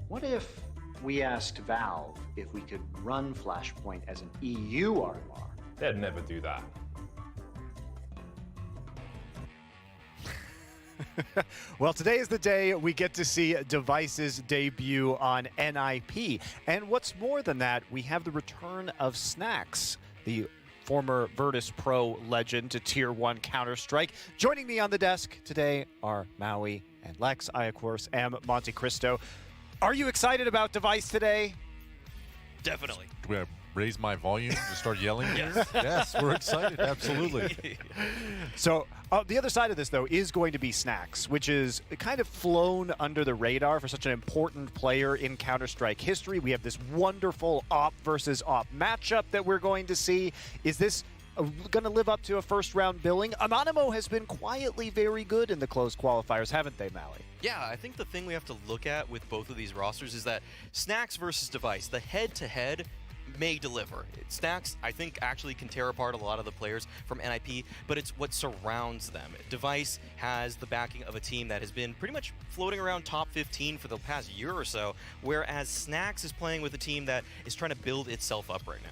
What if we asked Valve if we could run Flashpoint as an EU RMR? They'd never do that. Well, today is the day we get to see Device's debut on NIP. And what's more than that, we have the return of Snacks, the former Virtus Pro legend to Tier 1 Counter-Strike. Joining me on the desk today are Maui and Lex. I, of course, am Monte Cristo. Are you excited about Device today? Definitely. Do I raise my volume to start yelling? Yes. Yes, we're excited, absolutely. So the other side of this, though, is going to be Snacks, which is kind of flown under the radar for such an important player in Counter-Strike history. We have this wonderful op versus op matchup that we're going to see. Is this going to live up to a first-round billing? Anonymo has been quietly very good in the closed qualifiers, haven't they, Maui? Yeah, I think the thing we have to look at with both of these rosters is that Snacks versus Device, the head-to-head may deliver. Snacks, I think, actually can tear apart a lot of the players from NIP, but it's what surrounds them. Device has the backing of a team that has been pretty much floating around top 15 for the past year or so, whereas Snacks is playing with a team that is trying to build itself up right now.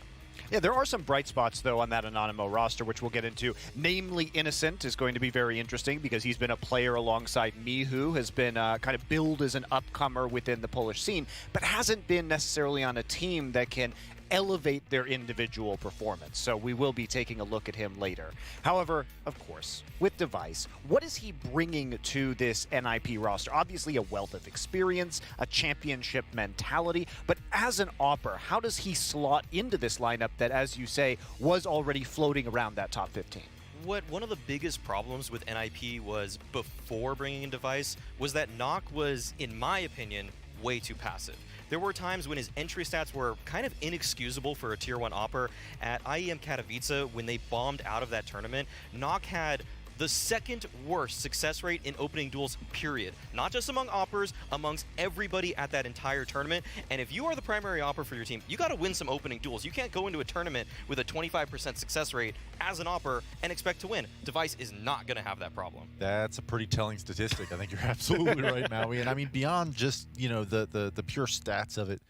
Yeah, there are some bright spots, though, on that Anonymo roster, which we'll get into. Namely, Innocent is going to be very interesting because he's been a player alongside Mihu, has been kind of billed as an upcomer within the Polish scene, but hasn't been necessarily on a team that can elevate their individual performance. So we will be taking a look at him later. However, of course, with Device, what is he bringing to this NIP roster? Obviously a wealth of experience, a championship mentality, but as an opper, how does he slot into this lineup that, as you say, was already floating around that top 15? One of the biggest problems with NIP was before bringing in Device was that Knock was, in my opinion, way too passive. There were times when his entry stats were kind of inexcusable for a Tier 1 opper. At IEM Katowice, when they bombed out of that tournament, Knock had the second worst success rate in opening duels, period. Not just among oppers, amongst everybody at that entire tournament. And if you are the primary opper for your team, you got to win some opening duels. You can't go into a tournament with a 25% success rate as an opper and expect to win. Device is not going to have that problem. That's a pretty telling statistic. I think you're absolutely right, Maui. And I mean, beyond just, you know, the pure stats of it,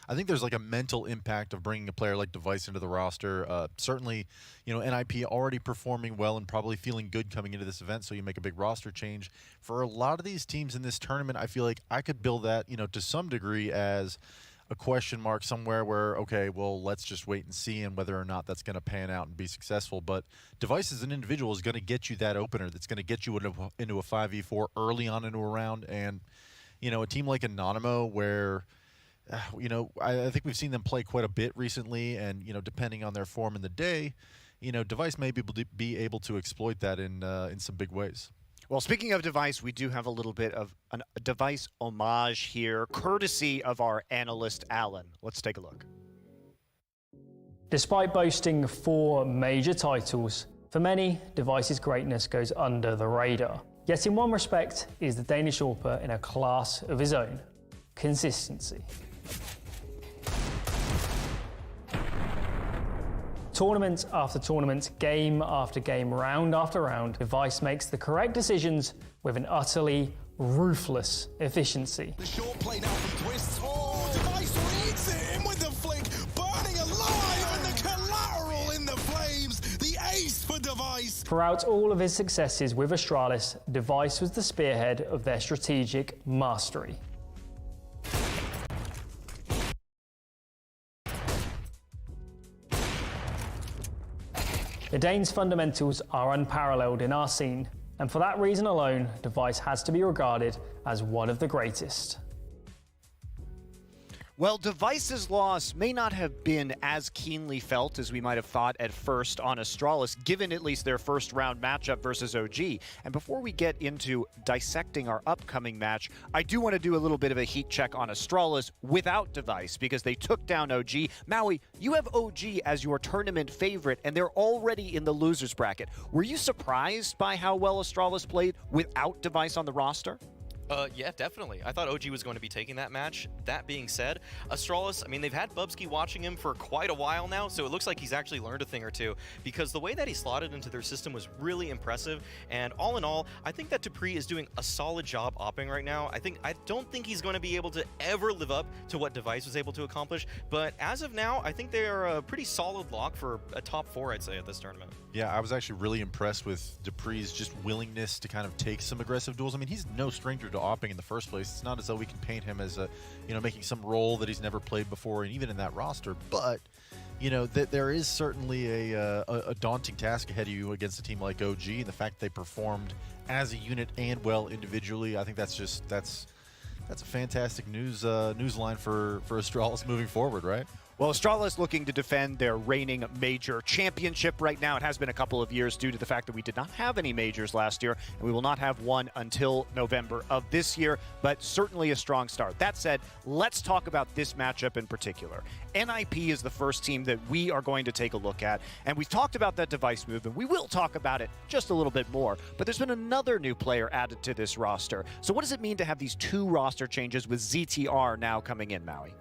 I think there's like a mental impact of bringing a player like Device into the roster. Certainly, you know, NIP already performing well and probably feeling good coming into this event, so you make a big roster change. For a lot of these teams in this tournament, I feel like I could build that, you know, to some degree as a question mark somewhere where, okay, well, let's just wait and see and whether or not that's going to pan out and be successful. But Device as an individual is going to get you that opener that's going to get you into a 5v4 early on into a round. And, you know, a team like Anonymo where you know, I think we've seen them play quite a bit recently, and, you know, depending on their form in the day, you know, Device may be able to exploit that in some big ways. Well, speaking of Device, we do have a little bit of a Device homage here, courtesy of our analyst, Alan. Let's take a look. Despite boasting 4 major titles, for many, Device's greatness goes under the radar. Yet in one respect, he is the Danish AWPer in a class of his own: consistency. Tournament after tournament, game after game, round after round, Device makes the correct decisions with an utterly ruthless efficiency. The short play now from Twists. Oh, Device reads it in with the flick, burning alive, and the collateral in the flames. The ace for Device. Throughout all of his successes with Astralis, Device was the spearhead of their strategic mastery. The Danes' fundamentals are unparalleled in our scene, and for that reason alone, Device has to be regarded as one of the greatest. Well, Device's loss may not have been as keenly felt as we might have thought at first on Astralis, given at least their first round matchup versus OG. And before we get into dissecting our upcoming match, I do want to do a little bit of a heat check on Astralis without Device, because they took down OG. Maui, you have OG as your tournament favorite, and they're already in the losers bracket. Were you surprised by how well Astralis played without Device on the roster? Yeah, definitely. I thought OG was going to be taking that match. That being said, Astralis, I mean, they've had Bubsky watching him for quite a while now, so it looks like he's actually learned a thing or two, because the way that he slotted into their system was really impressive, and all in all, I think that Dupree is doing a solid job opping right now. I don't think he's going to be able to ever live up to what Device was able to accomplish, but as of now, I think they are a pretty solid lock for a top 4, I'd say, at this tournament. Yeah, I was actually really impressed with Dupree's just willingness to kind of take some aggressive duels. I mean, he's no stranger to opping in the first place. It's not as though we can paint him as a, making some role that he's never played before, and even in that roster. But, there is certainly a daunting task ahead of you against a team like OG, and the fact that they performed as a unit and well individually, I think that's a fantastic news line for Astralis moving forward, right? Well, Astralis looking to defend their reigning major championship right now. It has been a couple of years due to the fact that we did not have any majors last year, and we will not have one until November of this year, but certainly a strong start. That said, let's talk about this matchup in particular. NIP is the first team that we are going to take a look at, and we've talked about that Device move, and we will talk about it just a little bit more, but there's been another new player added to this roster. So what does it mean to have these 2 roster changes with ZTR now coming in, Maui?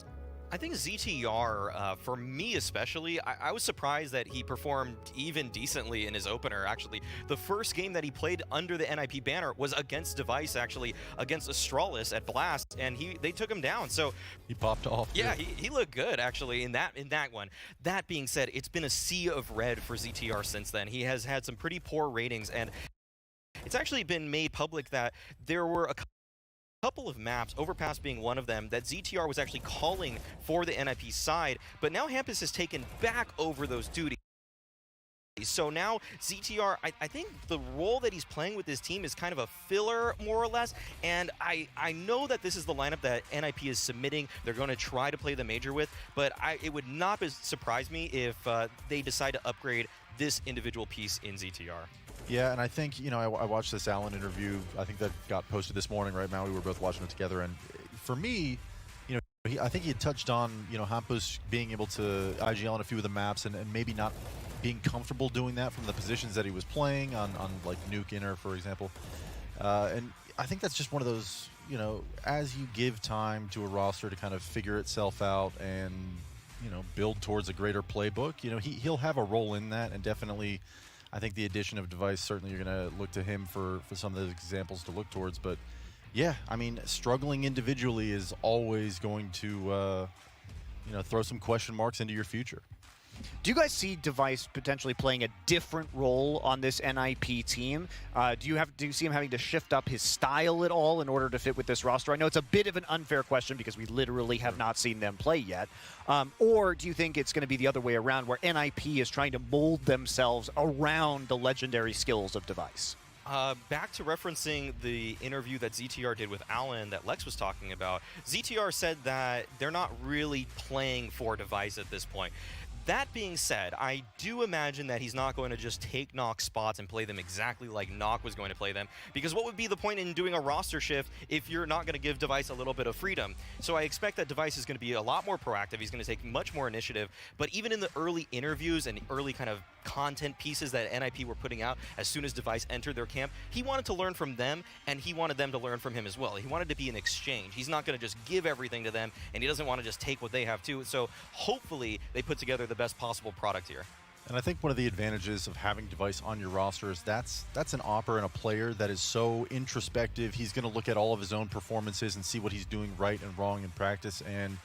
I think ZTR, for me especially, I was surprised that he performed even decently in his opener, actually. The first game that he played under the NIP banner was against Device, actually, against Astralis at Blast, and they took him down. So he popped off. Yeah, he looked good, actually, in that one. That being said, it's been a sea of red for ZTR since then. He has had some pretty poor ratings, and it's actually been made public that there were a couple of maps, Overpass being one of them, that ZTR was actually calling for the NIP side, but now Hampus has taken back over those duties. So now ZTR, I think the role that he's playing with this team is kind of a filler, more or less, and I know that this is the lineup that NIP is submitting. They're going to try to play the major with, but it would not surprise me if they decide to upgrade this individual piece in ZTR. Yeah, and I think, I watched this Allen interview, I think that got posted this morning, right now. We were both watching it together, and for me, I think he had touched on, Hampus being able to IGL on a few of the maps and maybe not being comfortable doing that from the positions that he was playing on like Nuke Inner, for example. And I think that's just one of those, as you give time to a roster to kind of figure itself out and, build towards a greater playbook, he'll have a role in that, and definitely I think the addition of Device, certainly you're going to look to him for some of those examples to look towards. But yeah, I mean, struggling individually is always going to, throw some question marks into your future. Do you guys see Device potentially playing a different role on this NIP team? Do you see him having to shift up his style at all in order to fit with this roster? I know it's a bit of an unfair question because we literally have not seen them play yet. Or do you think it's going to be the other way around, where NIP is trying to mold themselves around the legendary skills of Device? Back to referencing the interview that ZTR did with Allen that Lex was talking about, ZTR said that they're not really playing for Device at this point. That being said, I do imagine that he's not going to just take Nock's spots and play them exactly like Nock was going to play them, because what would be the point in doing a roster shift if you're not going to give Device a little bit of freedom? So I expect that Device is going to be a lot more proactive. He's going to take much more initiative, but even in the early interviews and early kind of content pieces that NIP were putting out as soon as Device entered their camp, he wanted to learn from them, and he wanted them to learn from him as well. He wanted to be an exchange. He's not going to just give everything to them, and he doesn't want to just take what they have too. So hopefully they put together the best possible product here. And I think one of the advantages of having Device on your roster is that's an opper and a player that is so introspective. He's going to look at all of his own performances and see what he's doing right and wrong in practice. And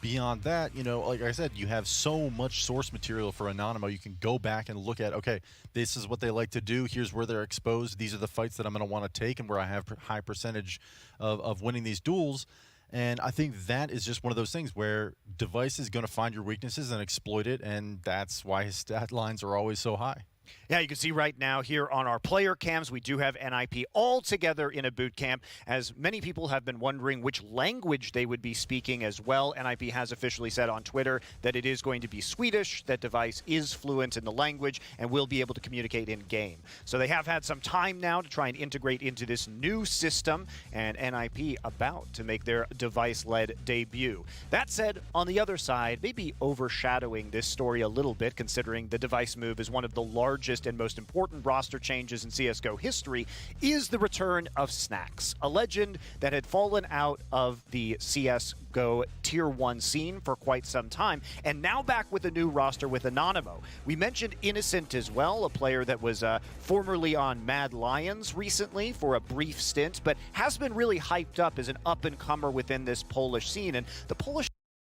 beyond that, like I said, you have so much source material for Anonymo. You can go back and look at, okay, this is what they like to do. Here's where they're exposed. These are the fights that I'm going to want to take and where I have high percentage of winning these duels. And I think that is just one of those things where Device is going to find your weaknesses and exploit it, and that's why his stat lines are always so high. Yeah, you can see right now here on our player cams, we do have NIP all together in a boot camp, as many people have been wondering which language they would be speaking as well. NIP has officially said on Twitter that it is going to be Swedish, that Device is fluent in the language and will be able to communicate in-game. So they have had some time now to try and integrate into this new system, and NIP about to make their Device-led debut. That said, on the other side, maybe overshadowing this story a little bit, considering the Device move is one of the largest largest and most important roster changes in CSGO history is the return of Snax, a legend that had fallen out of the CSGO Tier 1 scene for quite some time, and now back with a new roster with Anonymo. We mentioned Innocent as well, a player that was formerly on Mad Lions recently for a brief stint, but has been really hyped up as an up-and-comer within this Polish scene, and the Polish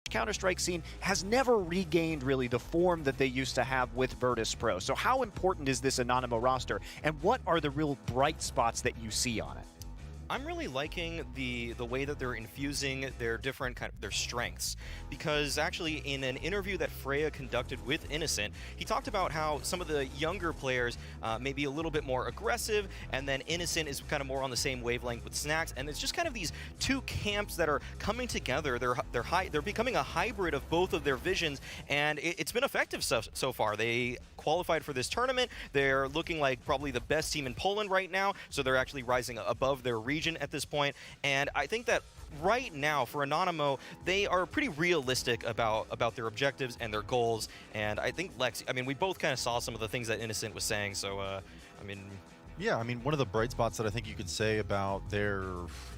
Counter-Strike scene has never regained really the form that they used to have with Virtus Pro. So how important is this Anonymo roster, and what are the real bright spots that you see on it? I'm really liking the way that they're infusing their different their strengths, because actually in an interview that Freya conducted with Innocent, he talked about how some of the younger players may be a little bit more aggressive, and then Innocent is kind of more on the same wavelength with Snax, and it's just kind of these two camps that are coming together. They're becoming a hybrid of both of their visions, and it's been effective so far. They qualified for this tournament. They're looking like probably the best team in Poland right now, so they're actually rising above their region at this point. And I think that right now for Anonymo, they are pretty realistic about their objectives and their goals. And I think Lex, I mean, we both kind of saw some of the things that Innocent was saying, so I mean, yeah, I mean, one of the bright spots that I think you could say about their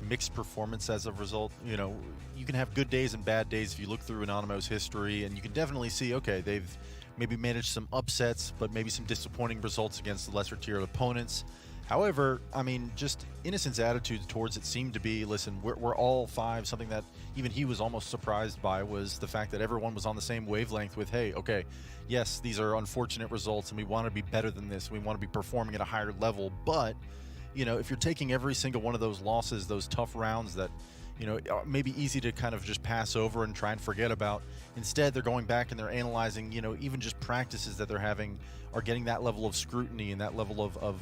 mixed performance as a result, you know, you can have good days and bad days if you look through Anonymo's history, and you can definitely see, okay, they've maybe managed some upsets, but maybe some disappointing results against the lesser tier opponents. However, I mean, just Innocent's attitude towards it seemed to be, listen, we're all five. Something that even he was almost surprised by was the fact that everyone was on the same wavelength with, hey, okay, yes, these are unfortunate results, and we want to be better than this. We want to be performing at a higher level, but, you know, if you're taking every single one of those losses, those tough rounds that, you know, maybe easy to kind of just pass over and try and forget about. Instead, they're going back and they're analyzing, you know, even just practices that they're having are getting that level of scrutiny and that level of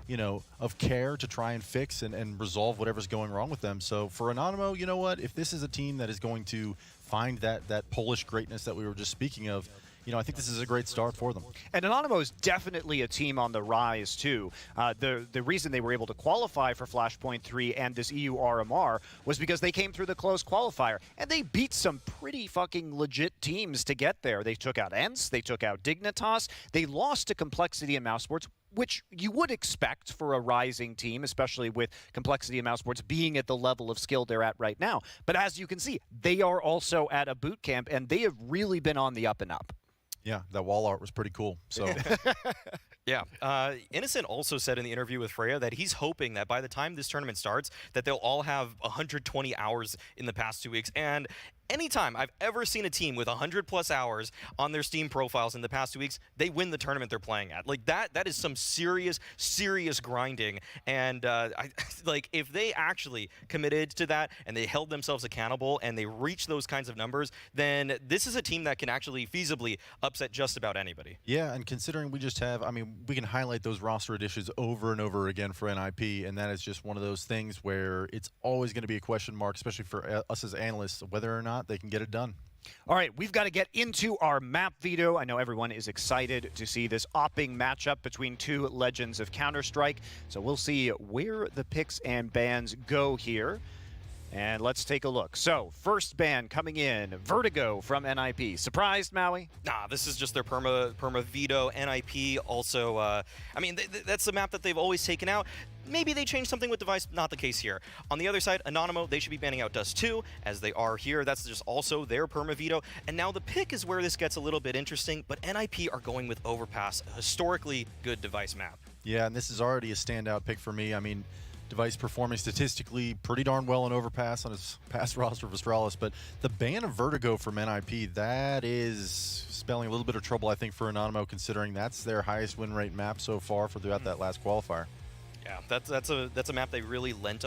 you know, of care to try and fix and resolve whatever's going wrong with them. So for Anonymo, you know what? If this is a team that is going to find that Polish greatness that we were just speaking of, you know, I think this is a great start for them. And Anonymo is definitely a team on the rise, too. The reason they were able to qualify for Flashpoint 3 and this EU RMR was because they came through the closed qualifier, and they beat some pretty fucking legit teams to get there. They took out ENCE, they took out Dignitas, they lost to Complexity and Mousesports, which you would expect for a rising team, especially with Complexity and Mousesports being at the level of skill they're at right now. But as you can see, they are also at a boot camp, and they have really been on the up and up. Yeah, that wall art was pretty cool. So yeah. Innocent also said in the interview with Freya that he's hoping that by the time this tournament starts, that they'll all have 120 hours in the past 2 weeks. And anytime I've ever seen a team with 100+ hours on their Steam profiles in the past 2 weeks, they win the tournament they're playing at. Like that is some serious grinding. And like if they actually committed to that and they held themselves accountable and they reached those kinds of numbers, then this is a team that can actually feasibly upset just about anybody. yeah, and considering we just have, I mean, we can highlight those roster additions over and over again for NIP, and that is just one of those things where it's always going to be a question mark, especially for us as analysts, whether or not they can get it done. All right, we've got to get into our map veto. I know everyone is excited to see this opping matchup between two legends of Counter-Strike, so we'll see where the picks and bans go here. And let's take a look. So, first ban coming in, Vertigo from NIP. Surprised, Maui? Nah, this is just their perma veto. NIP also, I mean, that's the map that they've always taken out. Maybe they changed something with Device, not the case here. On the other side, Anonymo, they should be banning out Dust 2, as they are here. That's just also their perma veto. And now the pick is where this gets a little bit interesting, but NIP are going with Overpass, a historically good Device map. Yeah, and this is already a standout pick for me. I mean, Device performing statistically pretty darn well in Overpass on his past roster of Astralis, but the ban of Vertigo from NIP, that is spelling a little bit of trouble, I think, for Anonymo, considering that's their highest win rate map so far for throughout that last qualifier. Yeah, that's a map they really leaned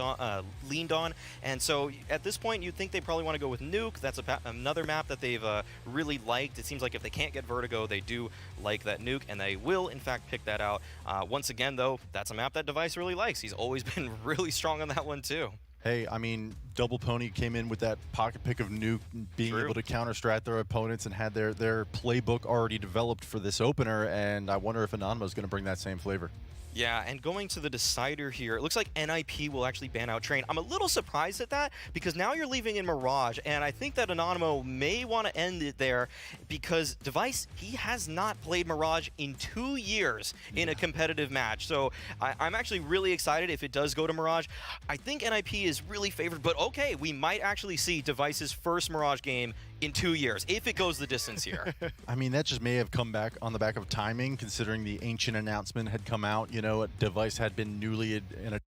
on, and so at this point you'd think they probably want to go with Nuke. That's another map that they've really liked. It seems like if they can't get Vertigo, they do like that Nuke, and they will in fact pick that out. Once again, though, that's a map that Device really likes. He's always been really strong on that one too. Hey, I mean, Double Pony came in with that pocket pick of Nuke, being able to counter-strat their opponents and had their playbook already developed for this opener, and I wonder if Anonymo is going to bring that same flavor. Yeah, and going to the decider here, it looks like NIP will actually ban out Train. I'm a little surprised at that because now you're leaving in Mirage, and I think that Anonymo may want to end it there because Device, he has not played Mirage in 2 years in a competitive match. So I'm actually really excited if it does go to Mirage. I think NIP is really favored, but okay, we might actually see Device's first Mirage game in 2 years, if it goes the distance here. I mean, that just may have come back on the back of timing, considering the ancient announcement had come out. You know, Device had been newly in a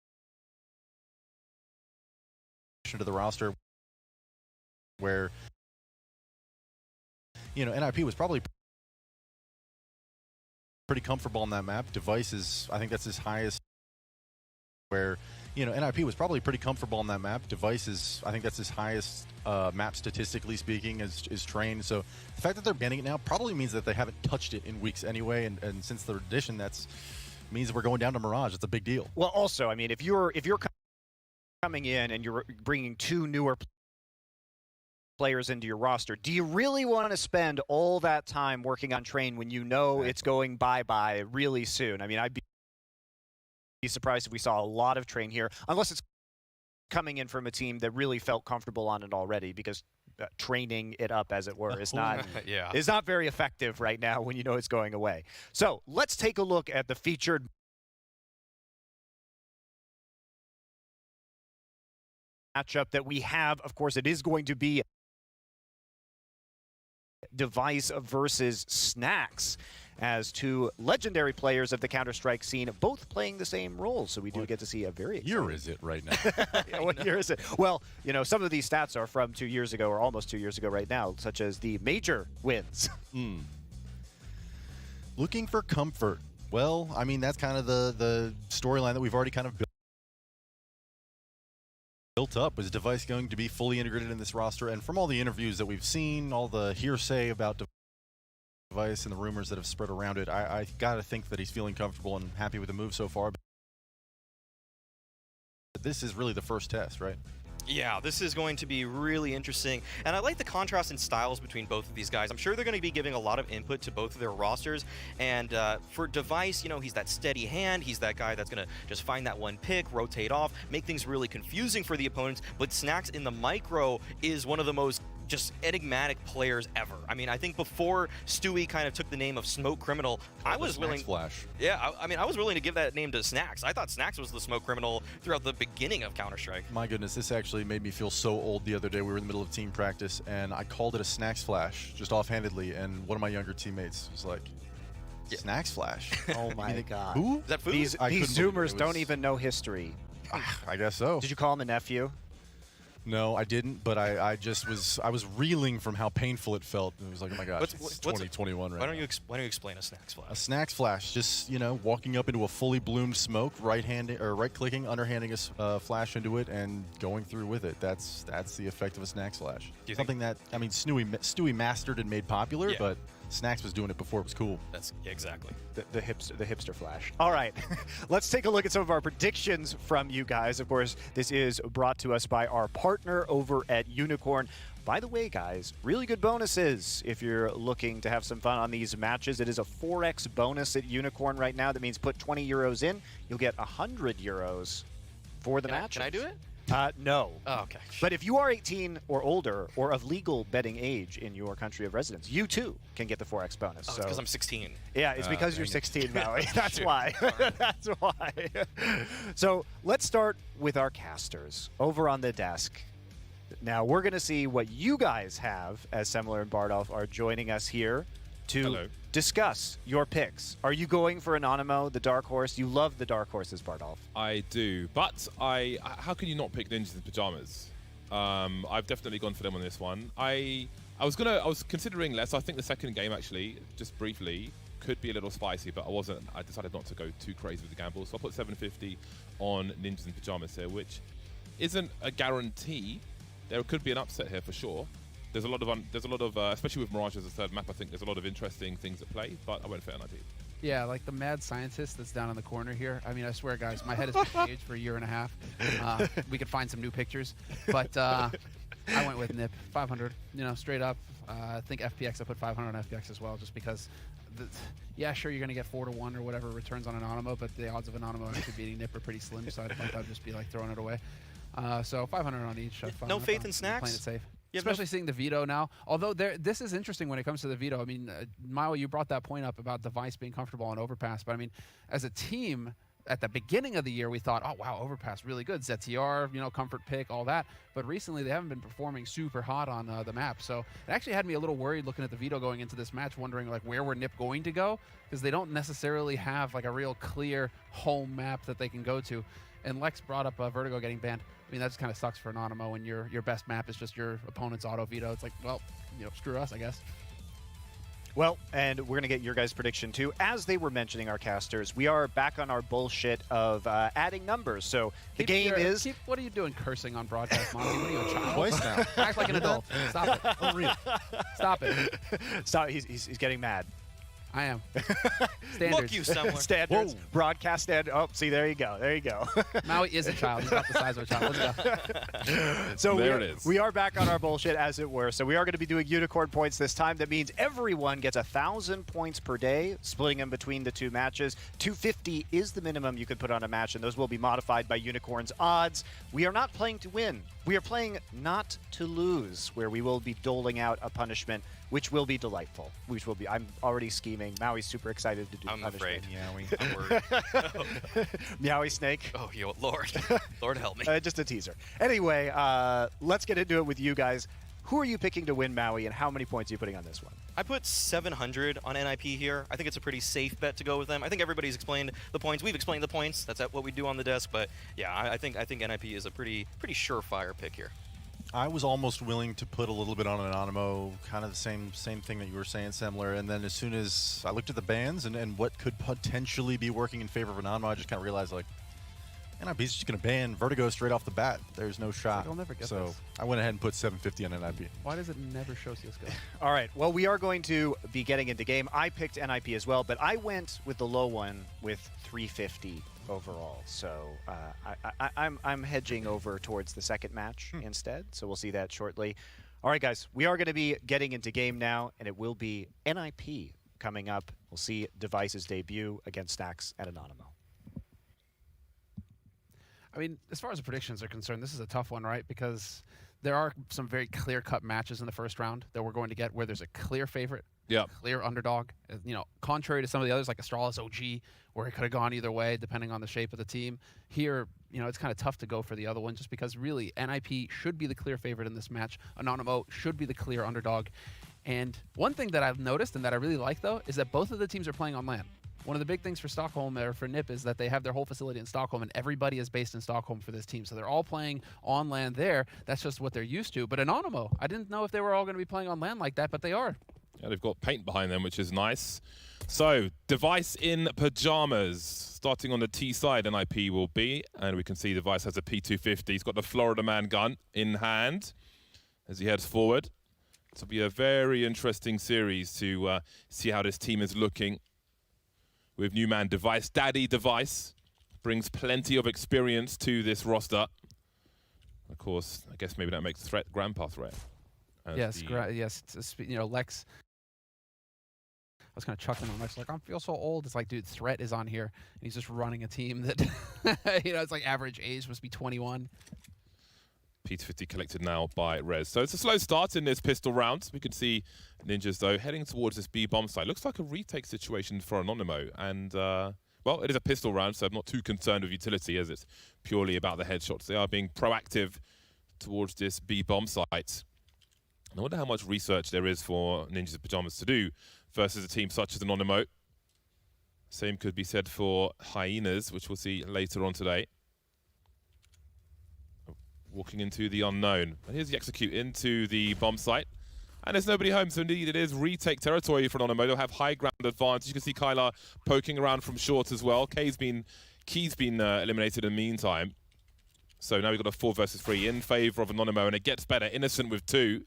to the roster where, you know, NIP was probably pretty comfortable on that map. Device is, I think that's his highest, where, you know, NIP was probably pretty comfortable on that map. Device is, I think that's his highest map statistically speaking, is Train. So the fact that they're banning it now probably means that they haven't touched it in weeks anyway, and since the addition, that's means we're going down to Mirage. It's a big deal. Well, also, I mean, if you're coming in and you're bringing 2 newer players into your roster, do you really want to spend all that time working on Train when you know it's going bye-bye really soon? I mean, I'd be surprised if we saw a lot of Train here, unless it's coming in from a team that really felt comfortable on it already, because training it up, as it were, is not is not very effective right now when you know it's going away. So let's take a look at the featured matchup that we have. Of course, it is going to be Device versus Snacks, as 2 legendary players of the Counter-Strike scene, both playing the same roles. So we do get to see a very exciting... year is it right now? Yeah, what year is it? Well, you know, some of these stats are from 2 years ago, or almost 2 years ago right now, such as the major wins. Looking for comfort. Well, I mean, that's kind of the storyline that we've already kind of built up. Was Device going to be fully integrated in this roster? And from all the interviews that we've seen, all the hearsay about Device and the rumors that have spread around it, I gotta think that he's feeling comfortable and happy with the move so far. But this is really the first test, right? Yeah, this is going to be really interesting, and I like the contrast in styles between both of these guys. I'm sure they're going to be giving a lot of input to both of their rosters, and for Device, you know, he's that steady hand, he's that guy that's going to just find that one pick, rotate off, make things really confusing for the opponents, but Snacks in the micro is one of the most just enigmatic players ever. I mean, I think before Stewie kind of took the name of Smoke Criminal, I was willing... Flash. Yeah, I mean, I was willing to give that name to Snacks. I thought Snacks was the Smoke Criminal throughout the beginning of Counter-Strike. My goodness, this actually made me feel so old the other day. We were in the middle of team practice, and I called it a Snacks Flash, just offhandedly, and one of my younger teammates was like, Snacks Flash? Oh my God. Who? Is that food? These Zoomers don't even know history. I guess so. Did you call him a nephew? No, I didn't, but I was reeling from how painful it felt. It was like, oh my gosh, it's 2021 right now. Why don't you explain a Snacks Flash? A Snacks Flash, just, you know, walking up into a fully bloomed smoke, right-clicking, underhanding a flash into it, and going through with it. That's the effect of a Snacks Flash. Something that, I mean, Stewie mastered and made popular, but Snacks was doing it before it was cool. That's exactly the hipster flash. All right, let's take a look at some of our predictions from you guys. Of course, this is brought to us by our partner over at Unicorn. By the way, guys, really good bonuses if you're looking to have some fun on these matches. It is a 4x bonus at Unicorn right now. That means put 20 euros in, you'll get 100 euros for the match. Can I do it? No. Oh, okay. But if you are 18 or older or of legal betting age in your country of residence, you too can get the 4x bonus. Oh, it's because I'm 16. Yeah, it's because you're 16, Maui. That's why. That's why. So let's start with our casters over on the desk. Now we're going to see what you guys have, as Semler and Bardolph are joining us here to discuss your picks. Are you going for Anonymo, the dark horse? You love the dark horses, Bardolph. I do, but how can you not pick Ninjas in Pyjamas? I've definitely gone for them on this one. I was considering less. I think the second game, actually, just briefly, could be a little spicy, but I decided not to go too crazy with the gamble. So I put 750 on Ninjas in Pyjamas here, which isn't a guarantee. There could be an upset here for sure. There's a lot of, especially with Mirage as a third map, I think there's a lot of interesting things at play, but I went for NIP. Yeah, like the mad scientist that's down in the corner here. I mean, I swear, guys, my head has been staged for a year and a half. We could find some new pictures, but I went with NIP, 500, you know, straight up. I think FPX, I put 500 on FPX as well, just because yeah, sure, you're going to get 4-1 or whatever returns on Anonymo, but the odds of Anonymo actually beating Nip are pretty slim, so I think I'd just be like throwing it away. So 500 on each. No faith in snacks? Playing it safe. Especially seeing the veto now. Although this is interesting when it comes to the veto. I mean, Mao, you brought that point up about Device being comfortable on Overpass, but I mean, as a team, at the beginning of the year, we thought, oh, wow, Overpass, really good. ZTR, you know, comfort pick, all that. But recently, they haven't been performing super hot on the map. So it actually had me a little worried looking at the veto going into this match, wondering, like, where were NIP going to go? Because they don't necessarily have, like, a real clear home map that they can go to. And Lex brought up Vertigo getting banned. I mean, that just kind of sucks for Anonymo when your best map is just your opponent's auto veto. It's like, well, you know, screw us, I guess. Well, and we're going to get your guys' prediction too. As they were mentioning, our casters, we are back on our bullshit of adding numbers. So the game is... what are you doing cursing on broadcast, Monty? What are you, a child? Twice now. Act like an adult. Stop it. Oh, really? Stop it. Stop. He's getting mad. I am. Standards. Look, you somewhere. Standards. Whoa. Broadcast standard. Oh, see, there you go. There you go. Maui is a child. He's not the size of a child. Let's go. So There it is. We are back on our bullshit, as it were. So we are going to be doing unicorn points this time. That means everyone gets 1,000 points per day, splitting them between the two matches. 250 is the minimum you could put on a match, and those will be modified by unicorn's odds. We are not playing to win. We are playing not to lose, where we will be doling out a punishment, which will be delightful. Which will be. I'm already scheming. Maui's super excited to do I'm punishment. afraid. I'm worried. Meowie snake. Oh, yo, Lord. Lord help me. Just a teaser. Anyway, let's get into it with you guys. Who are you picking to win Maui, and how many points are you putting on this one? I put 700 on NIP here. I think it's a pretty safe bet to go with them. I think everybody's explained the points. We've explained the points. That's what we do on the desk. But yeah, I think NIP is a pretty surefire pick here. I was almost willing to put a little bit on Anonymo, kind of the same thing that you were saying, Semler. And then as soon as I looked at the bans and what could potentially be working in favor of Anonymo, I just kind of realized, like, NIP's just going to ban Vertigo straight off the bat. There's no shot. I'll never get so this. I went ahead and put 750 on NIP. Why does it never show CSGO? All right. Well, we are going to be getting into game. I picked NIP as well, but I went with the low one with 350 overall. So I'm hedging over towards the second match instead. So we'll see that shortly. All right, guys. We are going to be getting into game now, and it will be NIP coming up. We'll see Device's debut against Stacks at Anonymo. I mean, as far as the predictions are concerned, this is a tough one, right? Because there are some very clear-cut matches in the first round that we're going to get where there's a clear favorite, clear underdog. You know, contrary to some of the others like Astralis OG, where it could have gone either way depending on the shape of the team. Here, you know, it's kind of tough to go for the other one just because really NIP should be the clear favorite in this match. Anonymo should be the clear underdog. And one thing that I've noticed and that I really like, though, is that both of the teams are playing on LAN. One of the big things for Stockholm or for NIP is that they have their whole facility in Stockholm, and everybody is based in Stockholm for this team. So they're all playing on LAN there. That's just what they're used to. But Anonymo, I didn't know if they were all going to be playing on LAN like that, but they are. Yeah, they've got paint behind them, which is nice. So, Device in Pyjamas. Starting on the T side, NIP will be. And we can see Device has a P250. He's got the Florida Man gun in hand as he heads forward. This will be a very interesting series to see how this team is looking. With new man Device. Daddy Device brings plenty of experience to this roster. Of course, I guess maybe that makes Threat Grandpa Threat. Yes, you know, Lex. I was kind of chuckling on Lex, like, I feel so old. It's like, dude, Threat is on here, and he's just running a team that, you know, it's like average age must be 21. P250 collected now by Rez. So it's a slow start in this pistol round. We can see Ninjas, though, heading towards this B bomb site. Looks like a retake situation for Anonymo. And, well, it is a pistol round, so I'm not too concerned with utility as it's purely about the headshots. They are being proactive towards this B bomb site. And I wonder how much research there is for Ninjas in Pyjamas to do versus a team such as Anonymo. Same could be said for Hyenas, which we'll see later on today. Walking into the unknown. And here's the execute into the bomb site. And there's nobody home, so indeed it is retake territory for Anonymo. They'll have high ground advantage. You can see Kylar poking around from short as well. Key's been eliminated in the meantime. So now we've got a 4 versus 3 in favor of Anonymo, and it gets better. Innocent with 2.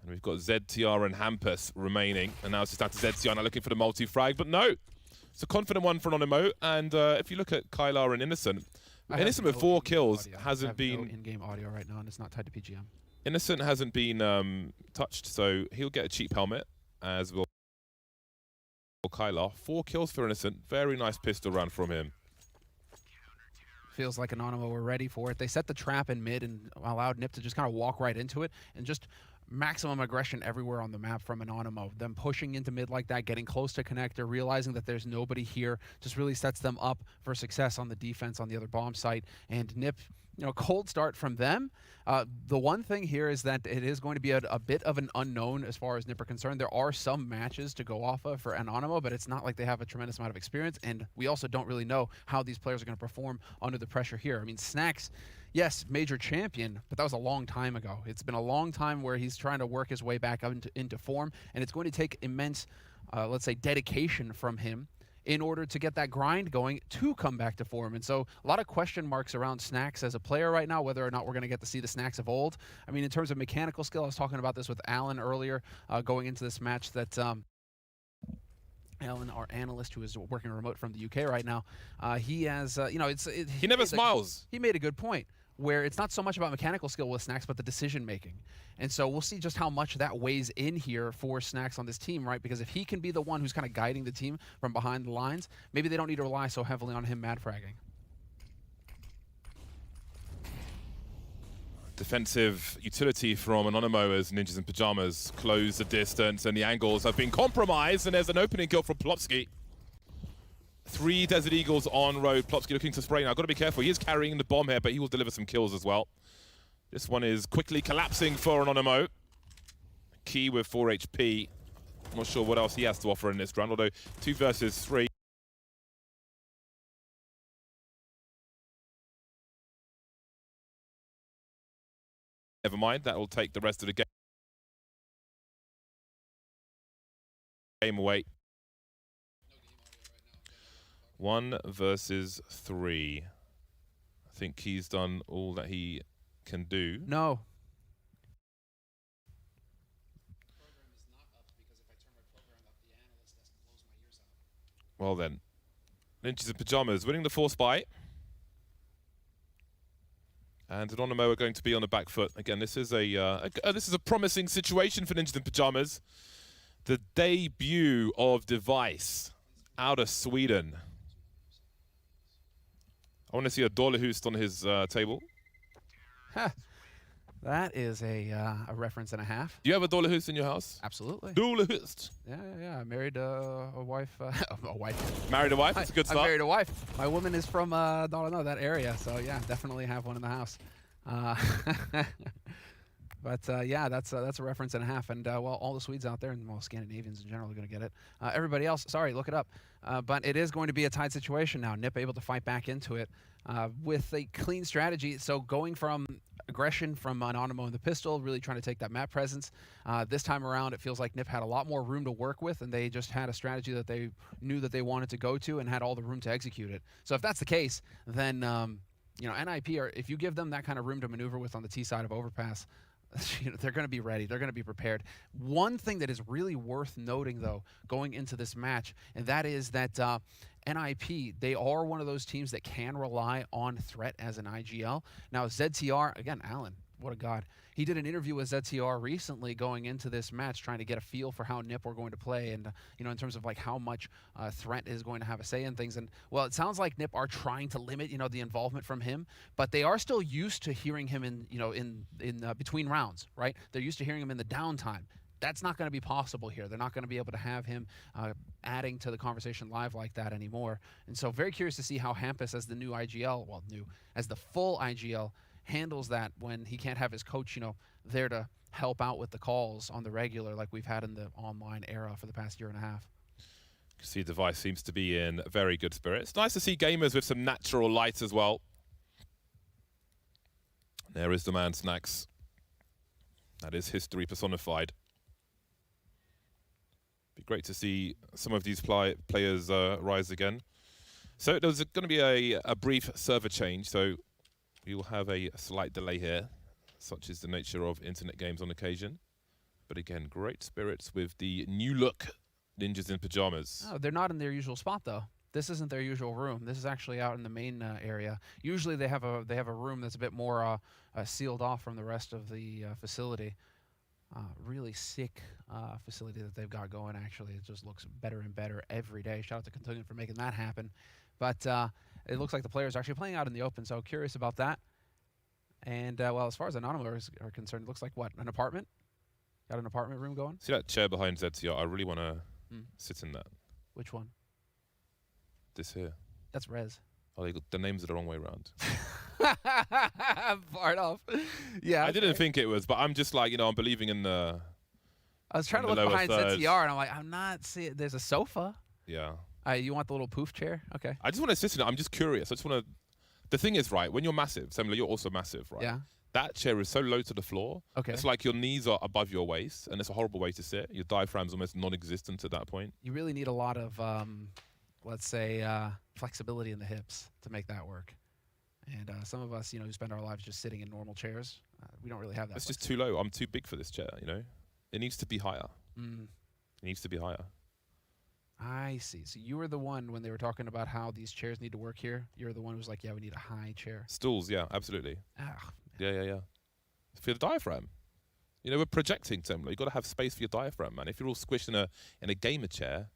And we've got ZTR and Hampus remaining. And now it's just down to ZTR now looking for the multi-frag, but no. It's a confident one for Anonymo. And if you look at Kylar and Innocent, Innocent with 4 kills hasn't been... no in-game audio right now, and it's not tied to PGM. Innocent hasn't been touched, so he'll get a cheap helmet, as will for Kyler. 4 kills for Innocent. Very nice pistol round from him. Feels like Anonymo were ready for it. They set the trap in mid and allowed Nip to just kind of walk right into it and just maximum aggression everywhere on the map from Anonymo. Them pushing into mid like that, getting close to connector, realizing that there's nobody here, just really sets them up for success on the defense on the other bomb site. And Nip, you know, cold start from them. The one thing here is that it is going to be a bit of an unknown as far as Nip are concerned. There are some matches to go off of for Anonymo, but it's not like they have a tremendous amount of experience, and we also don't really know how these players are going to perform under the pressure here. I mean, Snacks, yes, major champion, but that was a long time ago. It's been a long time where he's trying to work his way back into form, and it's going to take immense, let's say, dedication from him in order to get that grind going to come back to form. And so a lot of question marks around Snacks as a player right now, whether or not we're going to get to see the Snacks of old. I mean, in terms of mechanical skill, I was talking about this with Alan earlier going into this match that Alan, our analyst who is working remote from the UK right now, he has, you know, he never smiles. He made a good point where it's not so much about mechanical skill with Snacks, but the decision making. And so we'll see just how much that weighs in here for Snacks on this team, right? Because if he can be the one who's kind of guiding the team from behind the lines, maybe they don't need to rely so heavily on him mad fragging. Defensive utility from Anonymo as Ninjas in Pyjamas close the distance, and the angles have been compromised, and there's an opening kill from Plopsky. 3 Desert Eagles on road. Plopsky looking to spray now. Got to be careful. He is carrying the bomb here, but he will deliver some kills as well. This one is quickly collapsing for Anonymo. Key with 4 HP. I'm not sure what else he has to offer in this round, although 2 versus 3. Never mind, that will take the rest of the game away. 1 versus 3. I think he's done all that he can do. No. Well then, Ninjas in Pyjamas winning the force bite. And Anonymo are going to be on the back foot. Again, this is a promising situation for Ninjas in Pyjamas. The debut of Device out of Sweden. I want to see a Dollarhoost on his table. That is a reference and a half. Do you have a Dollarhoost in your house? Absolutely. Dollarhoost. Yeah. I married a wife. A wife. Married a wife? That's a good start. I married a wife. My woman is from, I don't know, that area. So, yeah, definitely have one in the house. But yeah, that's a reference and a half. And well, all the Swedes out there, and well, Scandinavians in general are going to get it. Everybody else, sorry, look it up. But it is going to be a tight situation now. Nip able to fight back into it with a clean strategy. So going from aggression from Anonymo and the pistol, really trying to take that map presence. This time around, it feels like Nip had a lot more room to work with, and they just had a strategy that they knew that they wanted to go to and had all the room to execute it. So if that's the case, then you know, NIP, if you give them that kind of room to maneuver with on the T side of Overpass, you know, they're going to be ready. They're going to be prepared. One thing that is really worth noting, though, going into this match, and that is that NIP, they are one of those teams that can rely on threat as an IGL. Now, ZTR, again, Alan, what a god. He did an interview with ZTR recently going into this match, trying to get a feel for how NIP were going to play and, you know, in terms of like how much threat is going to have a say in things. And, well, it sounds like NIP are trying to limit, you know, the involvement from him, but they are still used to hearing him in, you know, in between rounds, right? They're used to hearing him in the downtime. That's not going to be possible here. They're not going to be able to have him adding to the conversation live like that anymore. And so very curious to see how Hampus, as the new IGL, well, as the full IGL, handles that when he can't have his coach, you know, there to help out with the calls on the regular like we've had in the online era for the past year and a half. You see Device seems to be in very good spirits. Nice to see gamers with some natural light as well. There is the man Snacks. That is history personified. Be great to see some of these players rise again. So there's going to be a brief server change, so we will have a slight delay here, such is the nature of internet games on occasion. But again, great spirits with the new look Ninjas in Pyjamas. Oh, they're not in their usual spot, though. This isn't their usual room. This is actually out in the main area. Usually they have a room that's a bit more sealed off from the rest of the facility. really sick facility that they've got going. Actually, it just looks better and better every day. Shout out to Kentucky for making that happen. But it looks like the players are actually playing out in the open, so curious about that. And, well, as far as Anonymo are concerned, it looks like, what, an apartment? Got an apartment room going? See that chair behind ZTR? I really want to sit in that. Which one? This here. That's Rez. Oh, the names are the wrong way around. Far off. Yeah. I didn't think it was, but I'm just like, I'm believing in the. I was trying to look behind ZTR, and I'm like, I'm not seeing. There's a sofa. Yeah. You want the little poof chair? Okay. I just want to sit in it. I'm just curious. I just want to. The thing is, right, when you're massive, Semler, you're also massive, right? Yeah. That chair is so low to the floor. Okay. It's like your knees are above your waist, and it's a horrible way to sit. Your diaphragm's almost non-existent at that point. You really need a lot of, let's say, flexibility in the hips to make that work. And some of us, who spend our lives just sitting in normal chairs, we don't really have that. It's just too low. I'm too big for this chair, It needs to be higher. It needs to be higher. I see. So you were the one when they were talking about how these chairs need to work here. You're the one who was like, yeah, we need a high chair. Stools, yeah, absolutely. Ah, yeah. For the diaphragm. We're projecting, Semler. You've got to have space for your diaphragm, man. If you're all squished in a gamer chair,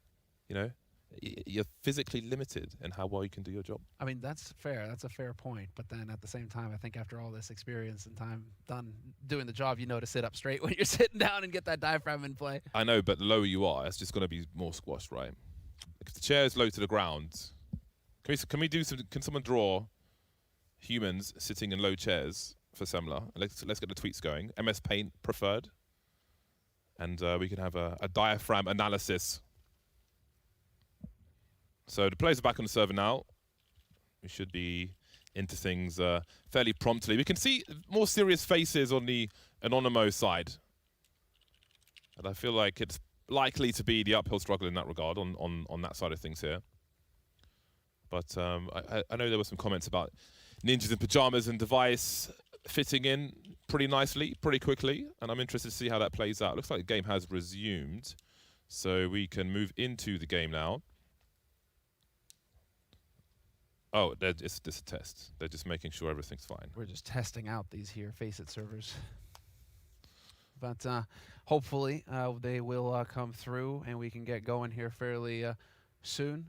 you're physically limited in how well you can do your job. I mean, that's fair. That's a fair point. But then at the same time, I think after all this experience and time done doing the job, to sit up straight when you're sitting down and get that diaphragm in play. I know, but the lower you are, it's just going to be more squashed, right? If the chair is low to the ground, can someone draw humans sitting in low chairs for Semler? Let's get the tweets going. MS Paint preferred. And we can have a diaphragm analysis. So the players are back on the server now. We should be into things fairly promptly. We can see more serious faces on the Anonymo side. And I feel like it's likely to be the uphill struggle in that regard on that side of things here. But I know there were some comments about ninjas in pajamas and device fitting in pretty nicely, pretty quickly. And I'm interested to see how that plays out. Looks like the game has resumed. So we can move into the game now. Oh, it's just a test. They're just making sure everything's fine. We're just testing out these here Faceit servers. But hopefully they will come through and we can get going here fairly soon.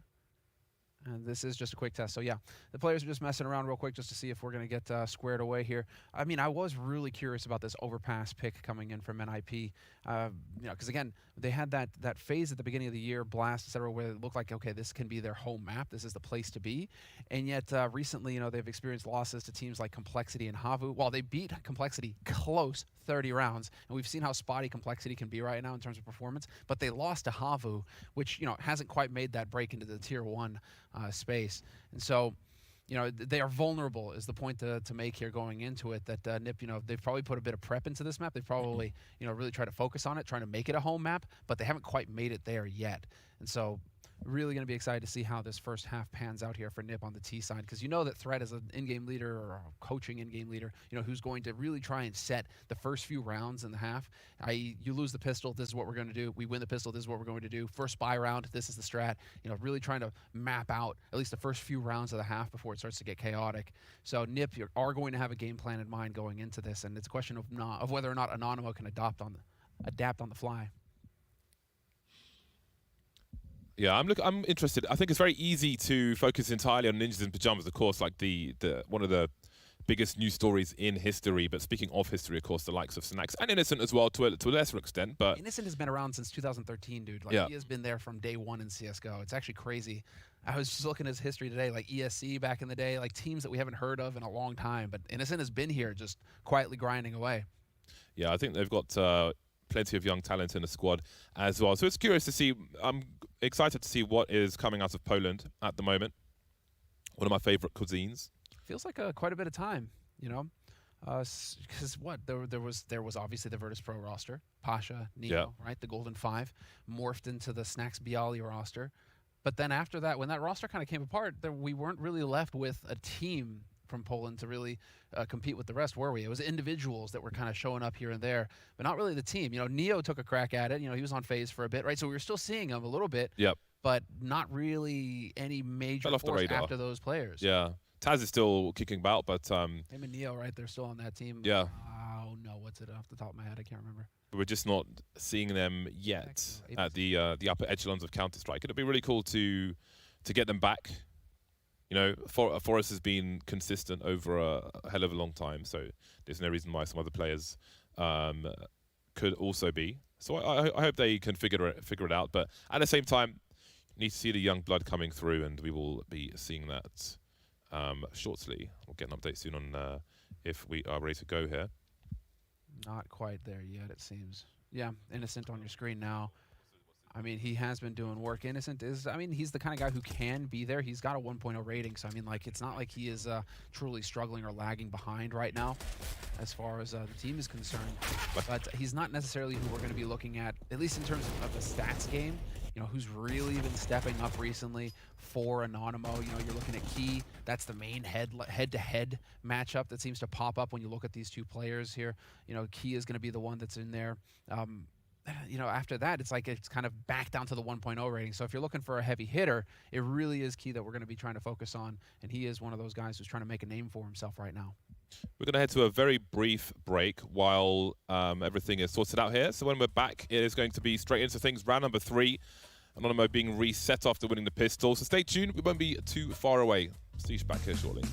And this is just a quick test. So, yeah, the players are just messing around real quick just to see if we're going to get squared away here. I mean, I was really curious about this overpass pick coming in from NIP. Because, again, they had that phase at the beginning of the year, Blast, et cetera, where it looked like, okay, this can be their home map. This is the place to be. And yet, recently, they've experienced losses to teams like Complexity and Havu. While they beat Complexity close 30 rounds, and we've seen how spotty Complexity can be right now in terms of performance, but they lost to Havu, which, hasn't quite made that break into the Tier 1 space. And so, they are vulnerable is the point to make here going into it, that NIP, they've probably put a bit of prep into this map. They've probably, really tried to focus on it, trying to make it a home map, but they haven't quite made it there yet. And so really going to be excited to see how this first half pans out here for NIP on the T side, because that Threat is an in-game leader or a coaching in-game leader, who's going to really try and set the first few rounds in the half. I.e., you lose the pistol, this is what we're going to do. We win the pistol, this is what we're going to do. First buy round, this is the strat. Really trying to map out at least the first few rounds of the half before it starts to get chaotic. So NIP are going to have a game plan in mind going into this, and it's a question of whether or not Anonymo can adapt on the fly. Yeah, I'm interested. I think it's very easy to focus entirely on ninjas in pajamas, of course, like the one of the biggest news stories in history. But speaking of history, of course, the likes of Snax and Innocent as well to a lesser extent. But Innocent has been around since 2013, dude. Like, yeah. He has been there from day one in CS:GO. It's actually crazy. I was just looking at his history today, like ESC back in the day, like teams that we haven't heard of in a long time. But Innocent has been here just quietly grinding away. Yeah, I think they've got plenty of young talent in the squad as well. So it's curious to see. I'm excited to see what is coming out of Poland at the moment. One of my favorite cuisines. Feels like quite a bit of time, because there was obviously the Virtus Pro roster, Pasha, Neo, right, the Golden Five, morphed into the Snax Bialy roster. But then after that, when that roster kind of came apart, we weren't really left with a team from Poland to really compete with the rest, were we? It was individuals that were kind of showing up here and there, but not really the team. Neo took a crack at it. He was on FaZe for a bit, right? So we were still seeing him a little bit, but not really any major force after those players. Yeah. Taz is still kicking about, but... him and Neo, right? They're still on that team. Yeah. Oh, no. what's it off the top of my head? I can't remember. But we're just not seeing them yet at the upper echelons of Counter-Strike. It'd be really cool to get them back. You know, Forest has been consistent over a hell of a long time, so there's no reason why some other players could also be. So I hope they can figure it out. But at the same time, you need to see the young blood coming through, and we will be seeing that shortly. We'll get an update soon on if we are ready to go here. Not quite there yet, it seems. Yeah, Innocent on your screen now. I mean, he has been doing work. Innocent is, I mean, he's the kind of guy who can be there. He's got a 1.0 rating, so I mean, like, it's not like he is truly struggling or lagging behind right now as far as the team is concerned. But he's not necessarily who we're going to be looking at least in terms of the stats game. You know, who's really been stepping up recently for Anonymo. You know, you're looking at Key. That's the main head-to-head matchup that seems to pop up when you look at these two players here. You know, Key is going to be the one that's in there. You know, after that, it's like it's kind of back down to the 1.0 rating. So if you're looking for a heavy hitter, it really is Key that we're going to be trying to focus on. And he is one of those guys who's trying to make a name for himself right now. We're going to head to a very brief break while everything is sorted out here. So when we're back, it is going to be straight into things. Round number 3, Anonymo being reset after winning the pistol. So stay tuned. We won't be too far away. See you back here shortly.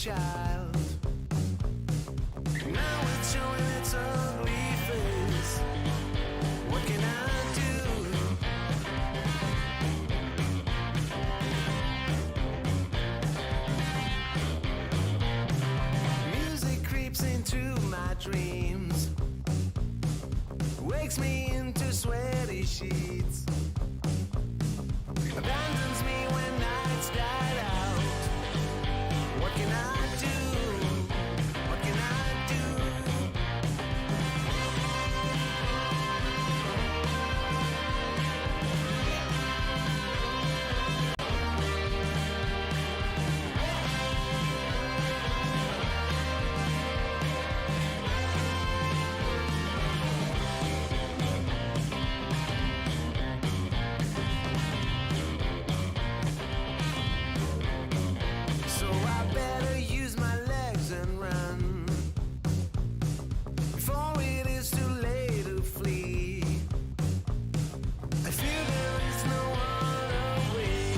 child. Now it's showing its ugly face. What can I do? Music creeps into my dreams, wakes me into sweaty sheets, abandons me when nights died out. What can I do? What can I do? So I better use my legs and run before it is too late to flee. I feel there is no other way.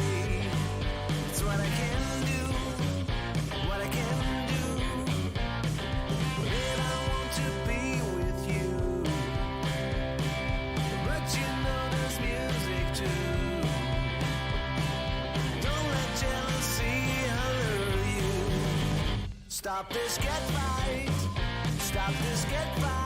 It's what I can do, what I can do. Then I want to be with you, but you know there's music too. Don't let jealousy alert you. Stop this, get right. Stop this, get right.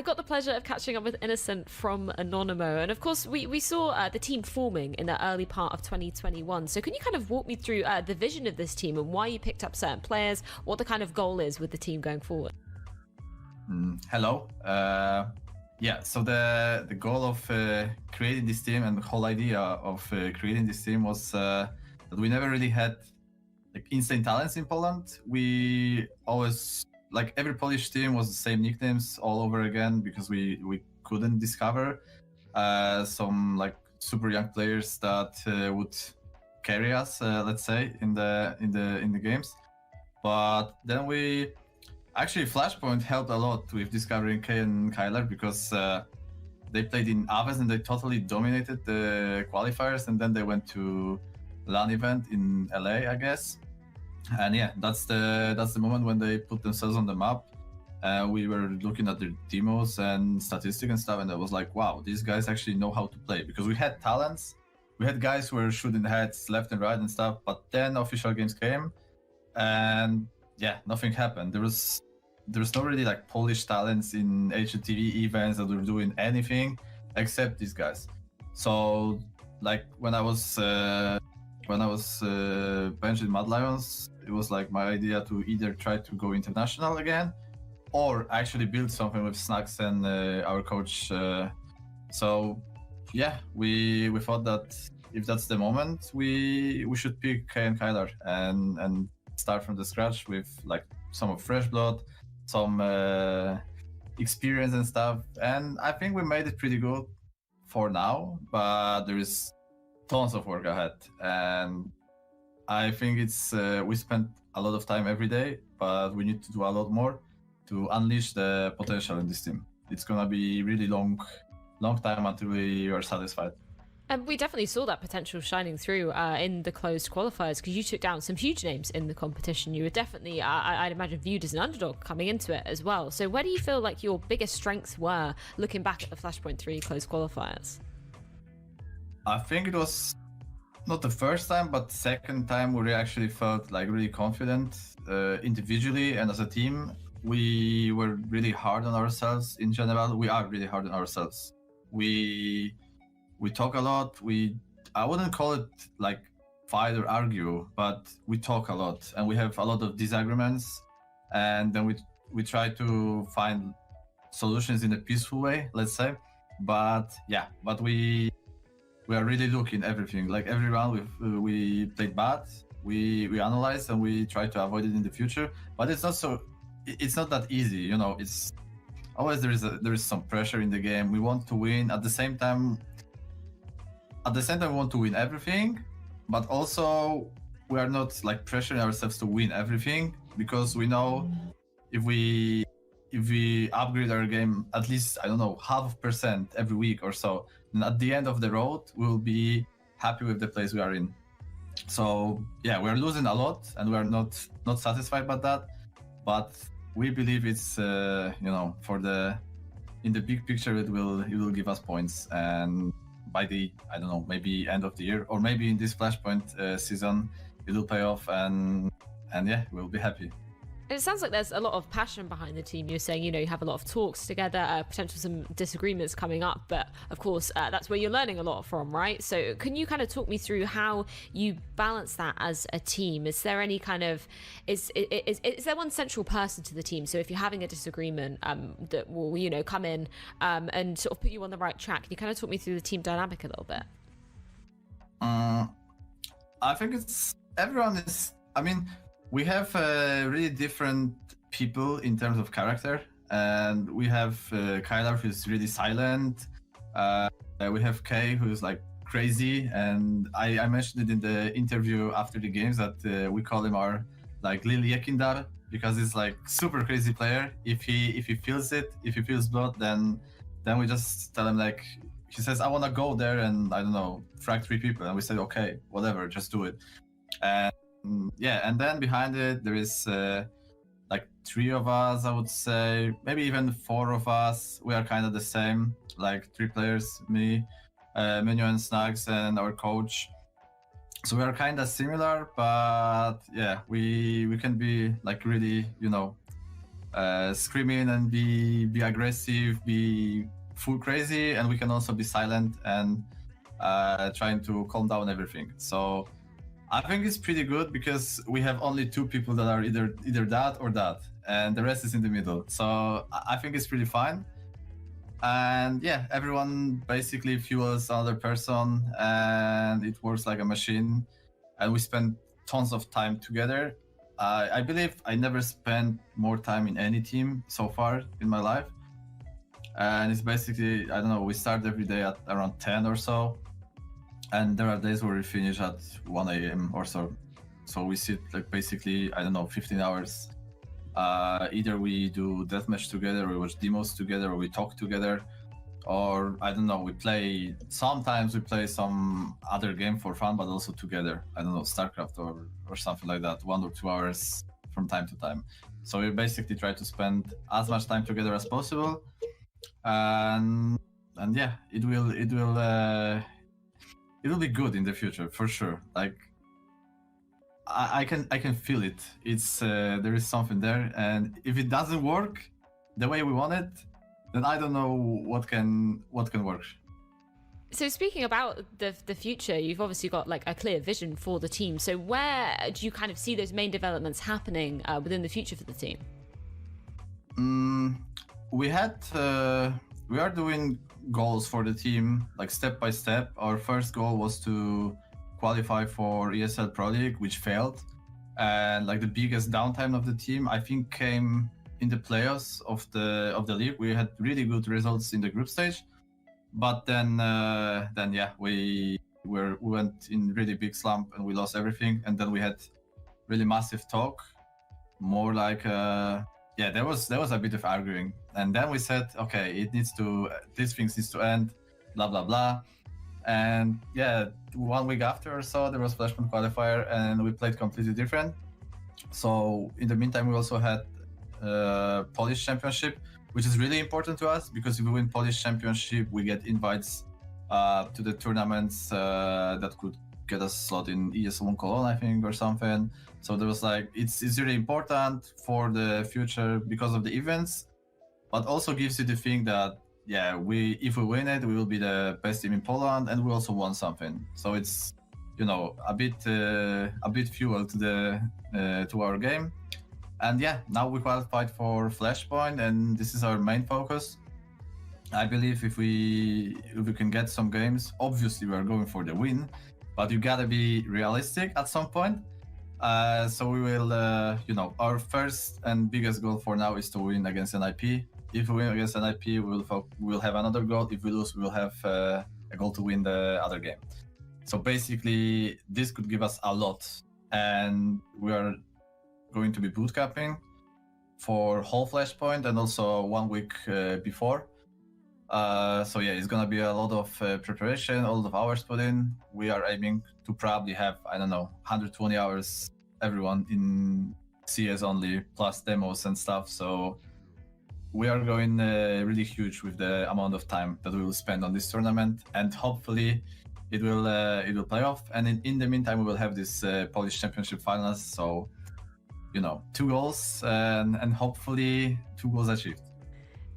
I got the pleasure of catching up with Innocent from Anonymo, and of course we saw the team forming in the early part of 2021. So can you kind of walk me through the vision of this team and why you picked up certain players, what the kind of goal is with the team going forward? Hello. Yeah, so the goal of creating this team and the whole idea of creating this team was that we never really had like insane talents in Poland. We always, like every Polish team was the same nicknames all over again because we couldn't discover some like super young players that would carry us, let's say, in the games. But then actually Flashpoint helped a lot with discovering Kay and Kyler because they played in Aves and they totally dominated the qualifiers, and then they went to LAN event in LA, I guess. And yeah, that's the moment when they put themselves on the map. We were looking at their demos and statistics and stuff, and I was like, wow, these guys actually know how to play, because we had talents. We had guys who were shooting heads left and right and stuff, but then official games came, and yeah, nothing happened. There was no really like Polish talents in HTV events that were doing anything except these guys. So like when I was benched in Mad Lions, it was like my idea to either try to go international again or actually build something with Snacks and our coach. So yeah, we thought that if that's the moment, we should pick Kay and Kyler and start from the scratch with like some of fresh blood, some experience and stuff. And I think we made it pretty good for now, but there is tons of work ahead. And I think it's we spend a lot of time every day, but we need to do a lot more to unleash the potential in this team. It's gonna be really long time until we are satisfied. And we definitely saw that potential shining through in the closed qualifiers, because you took down some huge names in the competition. You were definitely, I'd imagine, viewed as an underdog coming into it as well. So where do you feel like your biggest strengths were looking back at the Flashpoint 3 closed qualifiers? I think it was not the first time, but second time where we actually felt like really confident individually and as a team. We were really hard on ourselves in general. We are really hard on ourselves. We talk a lot. I wouldn't call it like fight or argue, but we talk a lot and we have a lot of disagreements, and then we try to find solutions in a peaceful way, let's say. But yeah, we are really looking everything. Like every round we played bad, we analyze and we try to avoid it in the future. But it's not that easy, you know. It's always there is some pressure in the game. We want to win at the same time. We want to win everything, but also we are not like pressuring ourselves to win everything, because we know if we upgrade our game at least, I don't know, 0.5% every week or so, then at the end of the road we'll be happy with the place we are in. So yeah, we're losing a lot and we're not satisfied by that, but we believe it's in the big picture it will give us points, and by the, I don't know, maybe end of the year or maybe in this Flashpoint season it will pay off, and yeah, we'll be happy. And it sounds like there's a lot of passion behind the team. You're saying, you have a lot of talks together, potential some disagreements coming up, but of course that's where you're learning a lot from, right? So can you kind of talk me through how you balance that as a team? Is there any kind of, is there one central person to the team? So if you're having a disagreement that will, come in and sort of put you on the right track, can you kind of talk me through the team dynamic a little bit? I think we have really different people in terms of character, and we have Kyler, who's really silent. We have Kay, who's like crazy, and I mentioned it in the interview after the games that we call him our like Lil Yekindar, because he's like super crazy player. If he feels it, if he feels blood, then we just tell him, like, he says, I want to go there and, I don't know, frag 3 people, and we say, okay, whatever, just do it. And yeah, and then behind it there is like 3 of us, I would say, maybe even 4 of us. We are kind of the same, like 3 players, me, Menu and Snags, and our coach. So we are kind of similar, but yeah, we can be like really, screaming and be aggressive, be full crazy, and we can also be silent and trying to calm down everything. So I think it's pretty good because we have only two people that are either that or that, and the rest is in the middle. So I think it's pretty fine. And yeah, everyone basically fuels another person, and it works like a machine. And we spend tons of time together. I believe I never spent more time in any team so far in my life. And it's basically, I don't know, we start every day at around 10 or so. And there are days where we finish at 1 a.m. or so. So we sit like basically, I don't know, 15 hours. Either we do deathmatch together, or we watch demos together, or we talk together. Or I don't know, sometimes we play some other game for fun, but also together. I don't know, StarCraft or something like that, 1 or 2 hours from time to time. So we basically try to spend as much time together as possible. And yeah, it will be good in the future for sure. Like I can feel it. It's there is something there, and if it doesn't work the way we want it, then I don't know what can work. So speaking about the future, you've obviously got like a clear vision for the team. So where do you kind of see those main developments happening within the future for the team? We are doing goals for the team like step by step. Our first goal was to qualify for ESL Pro League, which failed, and like the biggest downtime of the team I think came in the playoffs of the league. We had really good results in the group stage, but then yeah, we went in really big slump and we lost everything. And then we had really massive talk, more like yeah, there was a bit of arguing, and then we said, okay, these things needs to end, blah blah blah. And yeah, 1 week after or so, there was Flashpoint qualifier, and we played completely different. So in the meantime, we also had Polish Championship, which is really important to us, because if we win Polish Championship, we get invites to the tournaments that could get us slot in ESL Cologne, I think, or something. So there was like, it's really important for the future because of the events, but also gives you the thing that, yeah, if we win it, we will be the best team in Poland, and we also won something. So it's, you know, a bit fuel to our game. And yeah, now we qualified for Flashpoint, and this is our main focus. I believe if we can get some games, obviously we are going for the win, but you gotta be realistic at some point. So we will, you know, our first and biggest goal for now is to win against NIP. If we win against NIP, we'll have another goal. If we lose, we will have a goal to win the other game. So basically, this could give us a lot, and we are going to be bootcamping for whole Flashpoint and also 1 week before. So yeah, it's gonna be a lot of preparation, a lot of hours put in. We are aiming to probably have, I don't know, 120 hours everyone in CS only, plus demos and stuff. So we are going really huge with the amount of time that we will spend on this tournament, and hopefully it will play off. And in the meantime, we will have this Polish Championship finals. So, you know, 2 goals and hopefully 2 goals achieved.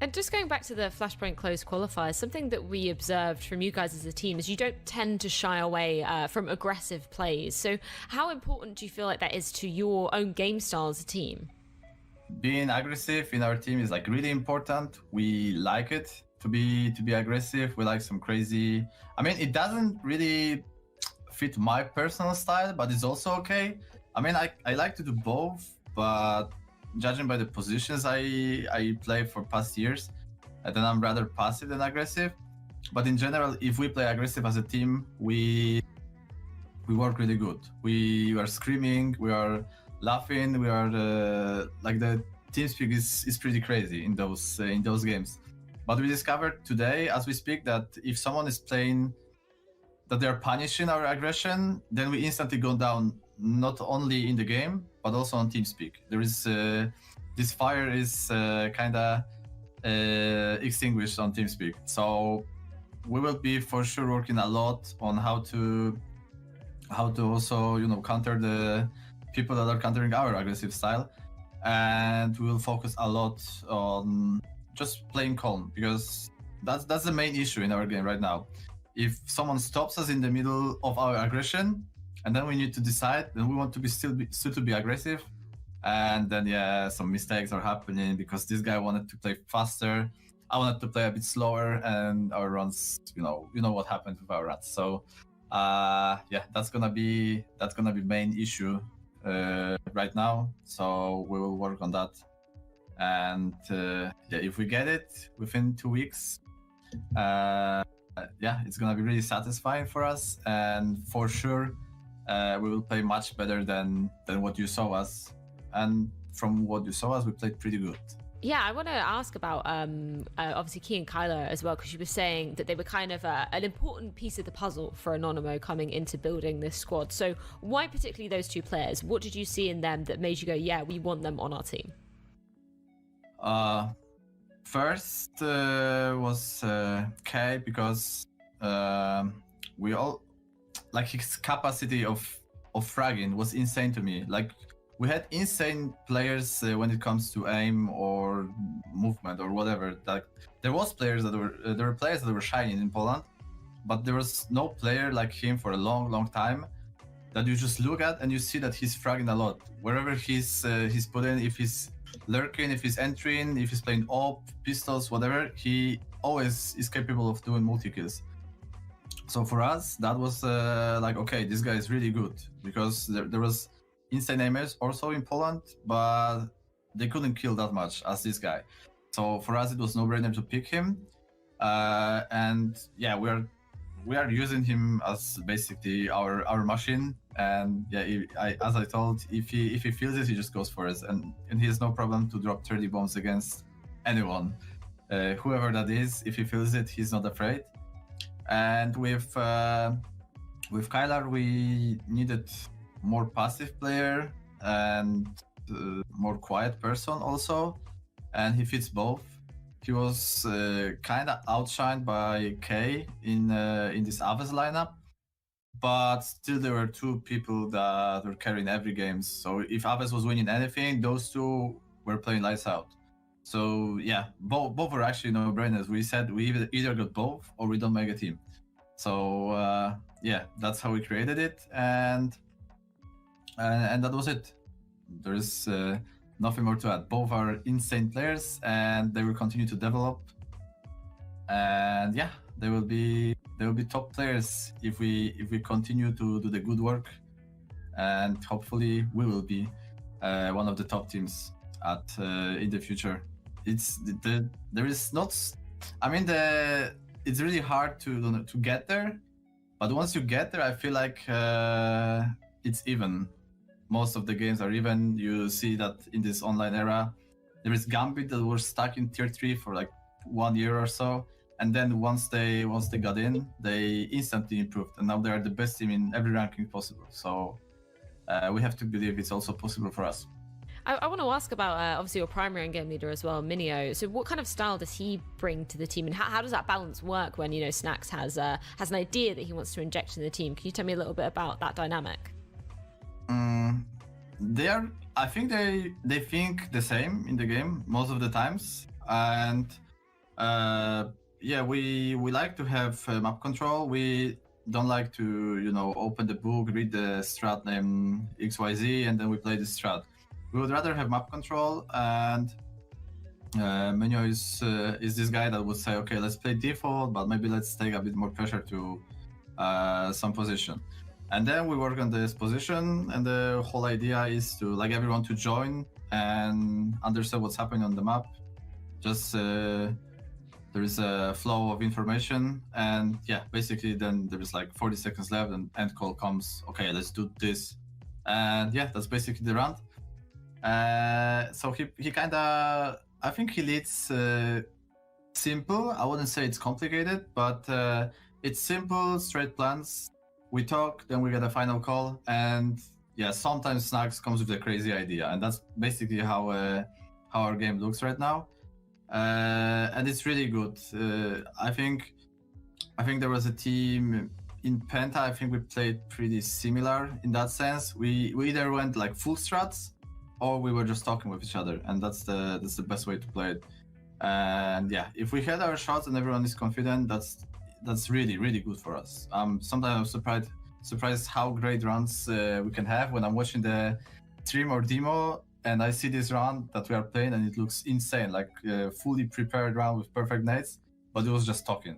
And just going back to the Flashpoint closed qualifiers, something that we observed from you guys as a team is you don't tend to shy away from aggressive plays. So how important do you feel like that is to your own game style as a team? Being aggressive in our team is like really important. We like it to be aggressive. We like some crazy. I mean, it doesn't really fit my personal style, but it's also okay. I mean, I like to do both, but judging by the positions I play for past years, then I'm rather passive than aggressive. But in general, if we play aggressive as a team, we work really good. We are screaming, we are laughing, we are like the TeamSpeak is pretty crazy in those games. But we discovered today, as we speak, that if someone is playing that they're punishing our aggression, then we instantly go down, not only in the game but also on TeamSpeak. There is this fire is kind of extinguished on TeamSpeak. So we will be for sure working a lot on how to also, you know, counter the people that are countering our aggressive style. and we will focus a lot on just playing calm, because that's the main issue in our game right now. If someone stops us in the middle of our aggression, and then we need to decide, then we want to still be aggressive, and then some mistakes are happening because this guy wanted to play faster, I wanted to play a bit slower, and our runs, you know what happened with our runs. So that's gonna be main issue right now. So we will work on that, and if we get it within 2 weeks, it's gonna be really satisfying for us, and for sure we will play much better than what you saw us. And from what you saw us, we played pretty good. Yeah, I want to ask about obviously Key and Kyler as well, because you were saying that they were kind of an important piece of the puzzle for Anonymo coming into building this squad. So why particularly those two players? What did you see in them that made you go, yeah, we want them on our team? First was K, because we all, like, his capacity of fragging was insane to me. Like, we had insane players when it comes to aim or movement or whatever. Like, there were players that were shining in Poland, but there was no player like him for a long time that you just look at and you see that he's fragging a lot. Wherever he's put in, if he's lurking, if he's entering, if he's playing op, pistols, whatever, he always is capable of doing multi-kills. So for us, that was like, okay, this guy is really good, because there was insane aimers also in Poland, but they couldn't kill that much as this guy. So for us, it was no-brainer to pick him, and yeah, we are using him as basically our machine. And yeah, as I told, if he feels it, he just goes for it, and he has no problem to drop 30 bombs against anyone, whoever that is. If he feels it, he's not afraid. And with Kyler, we needed more passive player and more quiet person also, and he fits both. He was kind of outshined by K in this Aves lineup, but still there were two people that were carrying every game. So if Aves was winning anything, those two were playing lights out. So yeah, both were actually no-brainers. We said we either got both or we don't make a team. So yeah, that's how we created it, and that was it. There's nothing more to add. Both are insane players, and they will continue to develop. And yeah, they will be top players if we continue to do the good work, and hopefully we will be one of the top teams in the future. It's really hard to get there, but once you get there, I feel like it's even. Most of the games are even. You see that in this online era, there is Gambit that were stuck in tier 3 for like 1 year or so, and then once they got in, they instantly improved, and now they are the best team in every ranking possible. So we have to believe it's also possible for us. I want to ask about obviously your primary end game leader as well, Minio. So what kind of style does he bring to the team, and how does that balance work when Snacks has an idea that he wants to inject in the team? Can you tell me a little bit about that dynamic? I think they think the same in the game most of the times, and we like to have map control. We don't like to open the book, read the strat name XYZ, and then we play the strat. We would rather have map control, and Menyo is this guy that would say, okay, let's play default, but maybe let's take a bit more pressure to some position. And then we work on this position, and the whole idea is to like everyone to join and understand what's happening on the map. Just there is a flow of information, and yeah, basically then there is like 40 seconds left, and end call comes. Okay, let's do this, and yeah, that's basically the round. So he kind of, I think he leads simple. I wouldn't say it's complicated, but it's simple, straight plans. We talk, then we get a final call, and yeah, sometimes Snacks comes with a crazy idea, and that's basically how our game looks right now, and it's really good. I think there was a team in Penta. I think we played pretty similar in that sense. We either went like full strats, or we were just talking with each other, and that's the best way to play it. And yeah, if we had our shots and everyone is confident, that's really, really good for us. Sometimes I'm surprised how great runs we can have when I'm watching the stream or demo and I see this round that we are playing and it looks insane, like fully prepared round with perfect nades, but it was just talking.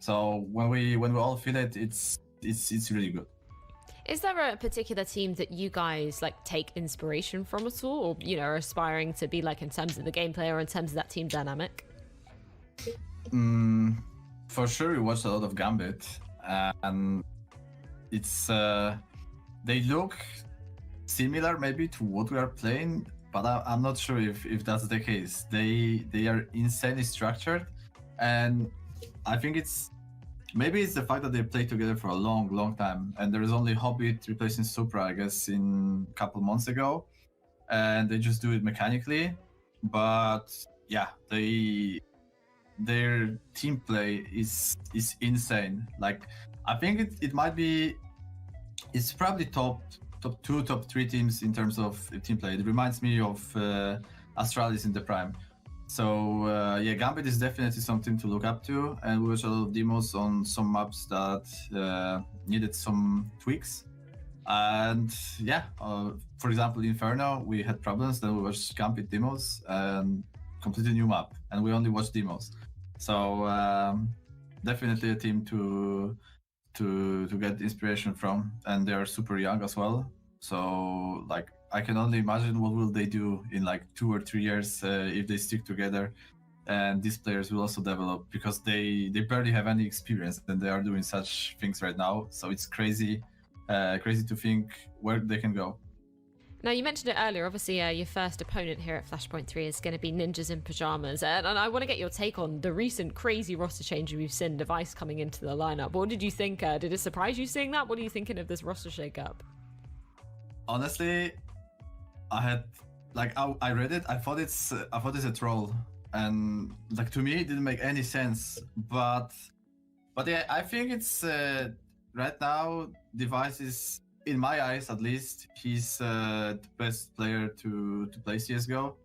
So when we all feel it, it's really good. Is there a particular team that you guys like take inspiration from at all, or are aspiring to be like in terms of the gameplay or in terms of that team dynamic? For sure, we watched a lot of Gambit, and it's they look similar maybe to what we are playing, but I'm not sure if that's the case. They are insanely structured, and I think maybe it's the fact that they played together for a long time, and there is only Hobbit replacing Supra, I guess, in a couple months ago, and they just do it mechanically. But yeah, their team play is insane. Like, I think it might be, it's probably top 2, top 3 teams in terms of team play. It reminds me of Astralis in the prime. So yeah, Gambit is definitely something to look up to, and we watched a lot of demos on some maps that needed some tweaks. And yeah, for example, Inferno, we had problems. Then we watched Gambit demos and completely new map, and we only watched demos. So definitely a team to get inspiration from, and they are super young as well. So like, I can only imagine what will they do in like 2 or 3 years if they stick together, and these players will also develop, because they barely have any experience and they are doing such things right now. So it's crazy to think where they can go. Now, you mentioned it earlier, obviously your first opponent here at Flashpoint 3 is going to be Ninjas in Pyjamas, and I want to get your take on the recent crazy roster change we've seen, Device coming into the lineup. What did you think? Did it surprise you seeing that? What are you thinking of this roster shakeup? Honestly, I read it. I thought it's a troll, and like, to me it didn't make any sense. But yeah, I think it's right now Device is, in my eyes at least, he's the best player to play CS:GO.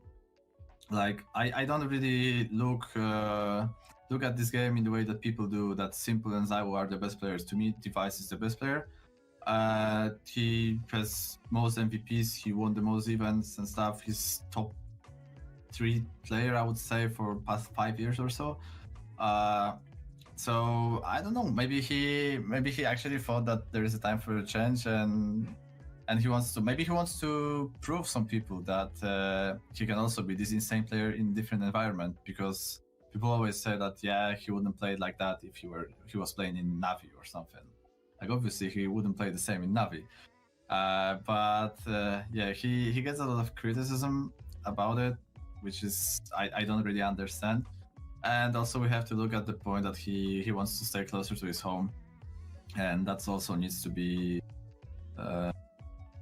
Like, I don't really look at this game in the way that people do, that Simple and Zywo are the best players. To me, Device is the best player. He has most MVPs, he won the most events and stuff. He's top 3 player, I would say, for past 5 years or so. So I don't know, maybe he actually thought that there is a time for a change, and he wants to prove some people that he can also be this insane player in different environment, because people always say that, yeah, he wouldn't play like that if he was playing in Navi or something. Like, obviously he wouldn't play the same in Navi, but yeah, he gets a lot of criticism about it, which is I don't really understand. And also we have to look at the point that he wants to stay closer to his home, and that's also needs to be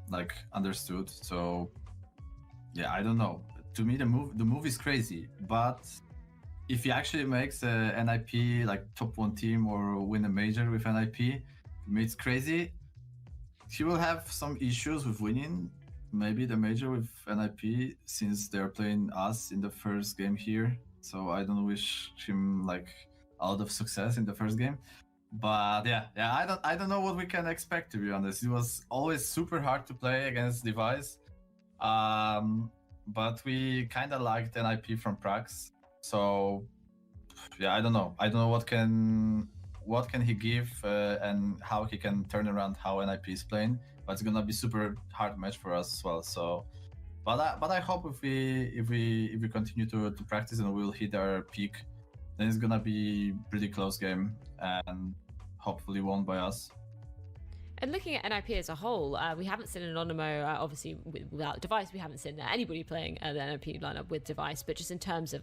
like understood. So yeah, I don't know. To me, the move is crazy, but if he actually makes a NIP like top 1 team or win a major with NIP, it's crazy. He will have some issues with winning maybe the major with NIP, since they're playing us in the first game here. So I don't wish him like a lot of success in the first game. But yeah, I don't know what we can expect, to be honest. It was always super hard to play against Device, but we kind of liked NIP from Prax. So yeah, I don't know what can he give and how he can turn around how NIP is playing. But it's gonna be super hard match for us as well. So, but I hope if we continue to practice and we'll hit our peak, then it's gonna be pretty close game and hopefully won by us. And looking at NIP as a whole, we haven't seen Anonymo, obviously without Device, we haven't seen anybody playing the NIP lineup with Device, but just in terms of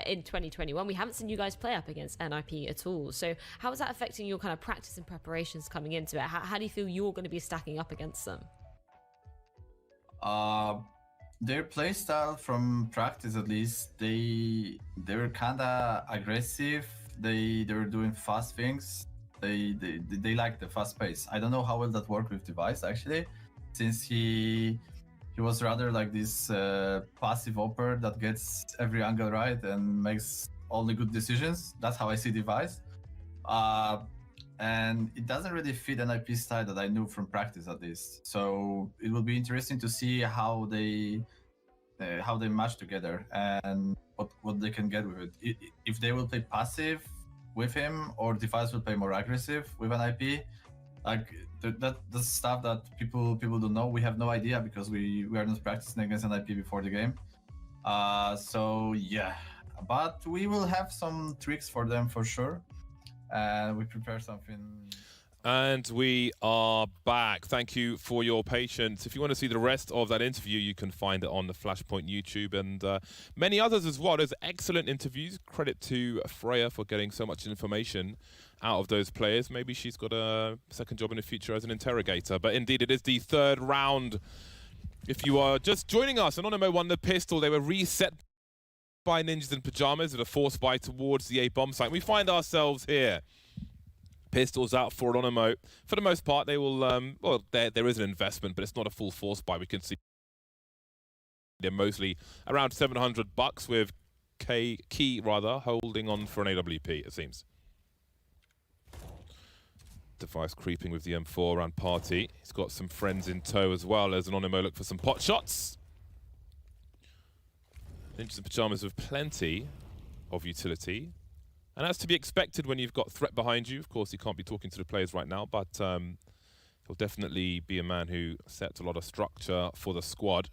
in 2021, we haven't seen you guys play up against NIP at all. So how is that affecting your kind of practice and preparations coming into it? How do you feel you're going to be stacking up against them? Their playstyle from practice, at least, they were kind of aggressive. They were doing fast things. They like the fast pace. I don't know how will that work with Device actually, since he he was rather like this passive opper that gets every angle right and makes only good decisions. That's how I see Device. And it doesn't really fit NIP's style that I knew from practice at least. So it will be interesting to see how they match together and what they can get with it. If they will play passive with him or Device will play more aggressive with NIP, like that's stuff that people don't know. We have no idea because we are not practicing against NIP before the game. So yeah, but we will have some tricks for them for sure. And we prepare something. And we are back. Thank you for your patience. If you want to see the rest of that interview, you can find it on the Flashpoint YouTube and many others as well. There's excellent interviews. Credit to Freya for getting so much information out of those players. Maybe she's got a second job in the future as an interrogator. But indeed, it is the third round. If you are just joining us, Anonymo won the pistol. They were reset by Ninjas in Pyjamas with a force buy towards the A bomb site. We find ourselves here. Pistols out for Anonymo. For the most part, they will, well, there is an investment, but it's not a full force buy. We can see they're mostly around $700 with Key holding on for an AWP, it seems. Device creeping with the M4 around Party. He's got some friends in tow as well as Anonymo look for some pot shots. Ninjas in Pyjamas with plenty of utility. And that's to be expected when you've got threat behind you. Of course, he can't be talking to the players right now, but he'll definitely be a man who sets a lot of structure for the squad.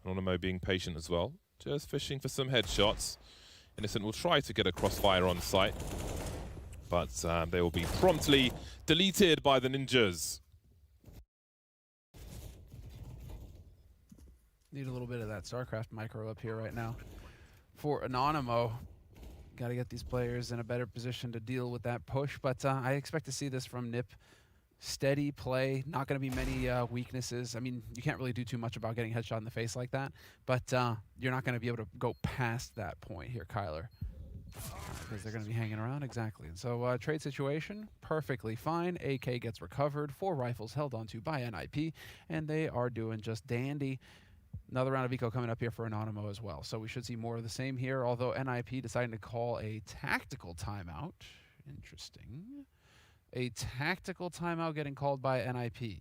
Anonymo being patient as well. Just fishing for some headshots. Innocent will try to get a crossfire on site, but they will be promptly deleted by the ninjas. Need a little bit of that StarCraft micro up here right now. For Anonymo, got to get these players in a better position to deal with that push, but I expect to see this from Nip. Steady play, not going to be many weaknesses. I mean, you can't really do too much about getting headshot in the face like that, but you're not going to be able to go past that point here, Kyler. Because they're going to be hanging around, exactly. And so trade situation, perfectly fine. AK gets recovered, 4 rifles held onto by NIP, and they are doing just dandy. Another round of eco coming up here for Anonymo as well. So we should see more of the same here, although NIP deciding to call a tactical timeout. Interesting. A tactical timeout getting called by NIP.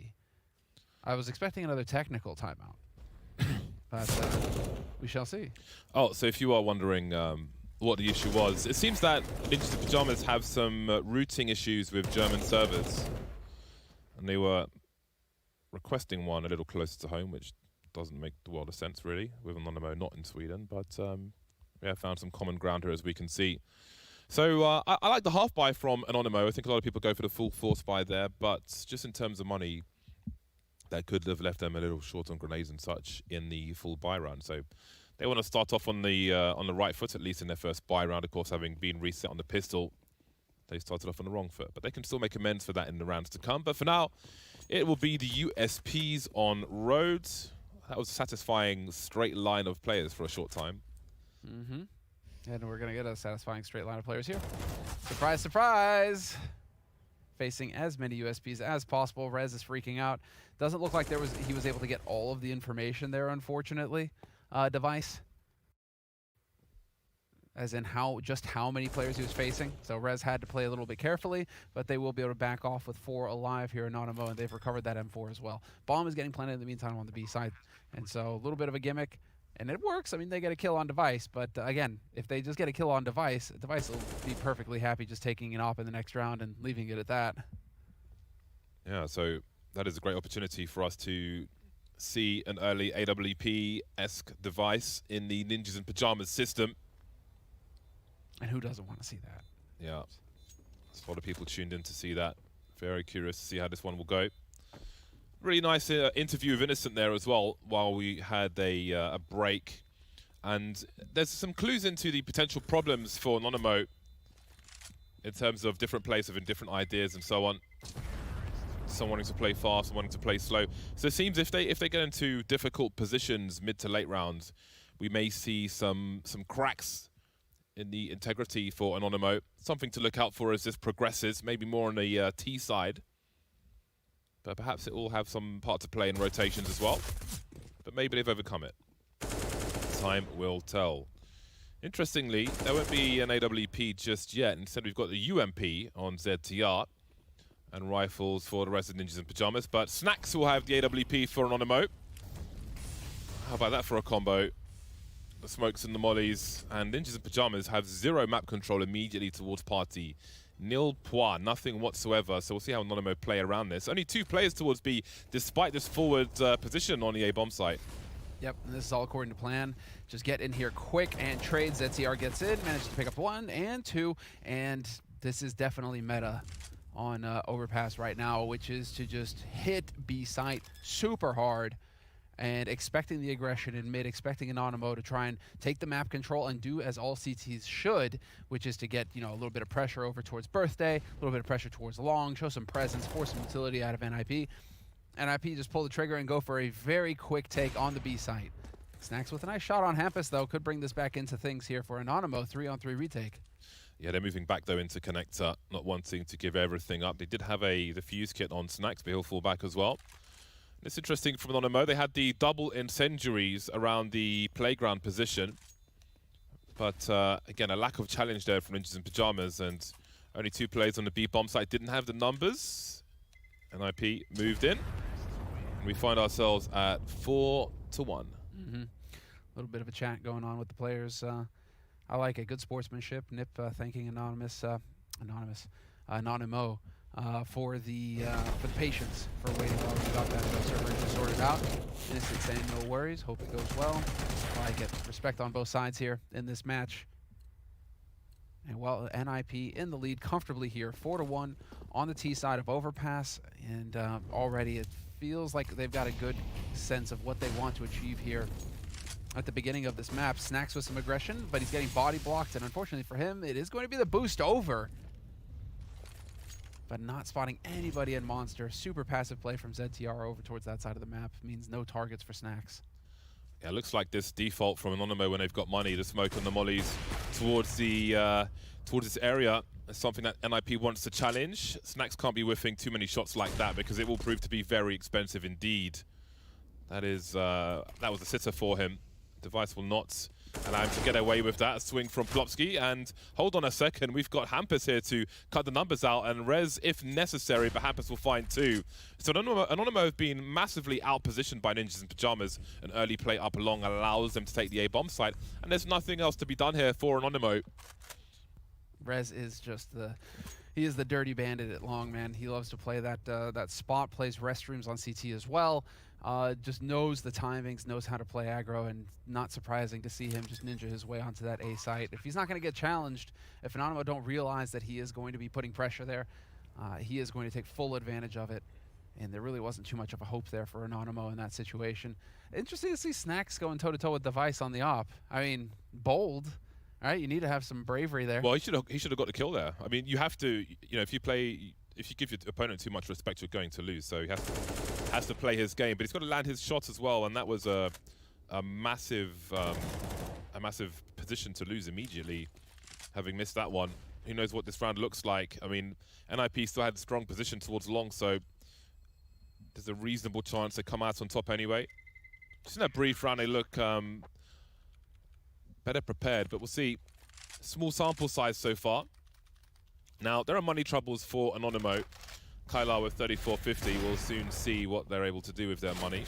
I was expecting another technical timeout. But we shall see. Oh, so if you are wondering what the issue was, it seems that Ninjas in Pyjamas have some routing issues with German servers. And they were requesting one a little closer to home, which doesn't make the world of sense, really, with Anonymo not in Sweden. But yeah, found some common ground here, as we can see. So I like the half buy from Anonymo. I think a lot of people go for the full force buy there, but just in terms of money, that could have left them a little short on grenades and such in the full buy round. So they want to start off on the right foot, at least in their first buy round. Of course, having been reset on the pistol, they started off on the wrong foot, but they can still make amends for that in the rounds to come. But for now, it will be the USPs on roads. That was a satisfying straight line of players for a short time. Mm-hmm. And we're going to get a satisfying straight line of players here. Surprise, surprise! Facing as many USPs as possible. Rez is freaking out. Doesn't look like he was able to get all of the information there, unfortunately. Device. As in just how many players he was facing. So Rez had to play a little bit carefully, but they will be able to back off with 4 alive here in Anonymo, and they've recovered that M4 as well. Bomb is getting planted in the meantime on the B side. And so a little bit of a gimmick. And it works. I mean, they get a kill on Device, but again, if they just get a kill on Device, Device will be perfectly happy just taking it off in the next round and leaving it at that. Yeah, so that is a great opportunity for us to see an early AWP-esque Device in the Ninjas in Pyjamas system. And who doesn't want to see that? Yeah, there's a lot of people tuned in to see that. Very curious to see how this one will go. Really nice interview with Innocent there as well, while we had a break. And there's some clues into the potential problems for Anonymo in terms of different players having different ideas and so on. Some wanting to play fast, some wanting to play slow. So it seems if they get into difficult positions mid to late rounds, we may see some cracks in the integrity for Anonymo. Something to look out for as this progresses, maybe more on the T side. but perhaps it will have some part to play in rotations as well. But maybe they've overcome it. Time will tell. Interestingly, there won't be an AWP just yet. Instead, we've got the UMP on ZTR and rifles for the rest of Ninjas in Pyjamas. But Snacks will have the AWP for Anonymo. How about that for a combo? The smokes and the mollies, and Ninjas in Pyjamas have 0 map control immediately towards party. Nil point, nothing whatsoever. So we'll see how Anonymo play around this. Only 2 players towards B, despite this forward position on the A bomb site. Yep, and this is all according to plan. Just get in here quick and trade. ZTR gets in, manages to pick up 1 and 2, and this is definitely meta on Overpass right now, which is to just hit B site super hard and expecting the aggression in mid, expecting Anonymo to try and take the map control and do as all CTs should, which is to get, you know, a little bit of pressure over towards Birthday, a little bit of pressure towards Long, show some presence, force some utility out of NIP. NIP just pull the trigger and go for a very quick take on the B site. Snacks with a nice shot on Hampus, though, could bring this back into things here for Anonymo, 3-on-3 retake. Yeah, they're moving back, though, into Connector, not wanting to give everything up. They did have the fuse kit on Snacks, but he'll fall back as well. It's interesting from Anonymo, they had the double incendiaries around the playground position. But again, a lack of challenge there from Ninjas in Pyjamas, and only 2 players on the B bomb site didn't have the numbers. NIP moved in. And we find ourselves at 4-1. A little bit of a chat going on with the players. I like it. Good sportsmanship. Nip thanking Anonymo for the patience for waiting while we got that server sorted out. Innocent saying no worries. Hope it goes well. I like it. Respect on both sides here in this match. And while NIP in the lead comfortably here, 4-1 on the T side of Overpass, and already it feels like they've got a good sense of what they want to achieve here at the beginning of this map. Snacks with some aggression, but he's getting body blocked, and unfortunately for him, it is going to be the boost over. But not spotting anybody in Monster. Super passive play from ZTR over towards that side of the map means no targets for Snacks. Yeah, it looks like this default from Anonymo when they've got money, the smoke and the mollies towards this area is something that NIP wants to challenge. Snacks can't be whiffing too many shots like that because it will prove to be very expensive indeed. That was a sitter for him. Device will not allow him to get away with that. A swing from Plopsky, and hold on a second, we've got Hampus here to cut the numbers out, and Rez if necessary, but Hampus will find 2. So Anonymo have been massively outpositioned by Ninjas in Pyjamas. An early play up along allows them to take the A-bomb site, and there's nothing else to be done here for Anonymo. Rez is just he is the dirty bandit at Long, man. He loves to play that spot, plays restrooms on CT as well. Just knows the timings, knows how to play aggro, and not surprising to see him just ninja his way onto that A site. If he's not going to get challenged, if Anonymo don't realize that he is going to be putting pressure there, he is going to take full advantage of it. And there really wasn't too much of a hope there for Anonymo in that situation. Interesting to see Snacks going toe-to-toe with Device on the op. I mean, bold. All right, you need to have some bravery there. Well, he should have got the kill there. I mean, you have to, you know, if you give your opponent too much respect, you're going to lose. So he has to play his game, but he's got to land his shots as well, and that was a massive position to lose immediately, having missed that one. Who knows what this round looks like? I mean, NIP still had a strong position towards Long, so there's a reasonable chance they come out on top anyway. Just in that brief round, they look better prepared, but we'll see. Small sample size so far. Now, there are money troubles for Anonymo. Kylar with 34.50 will soon see what they're able to do with their money.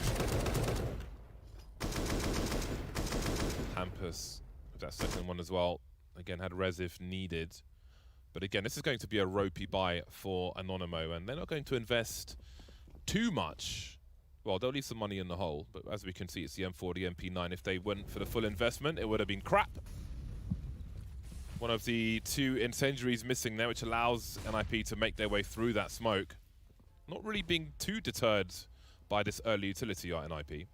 Hampus with that second one as well. Again, had res if needed. But again, this is going to be a ropey buy for Anonymo, and they're not going to invest too much. Well, they'll leave some money in the hole, but as we can see, it's the M4, the MP9. If they went for the full investment, it would have been crap. One of the 2 incendiaries missing there, which allows NIP to make their way through that smoke. Not really being too deterred by this early utility at NIP.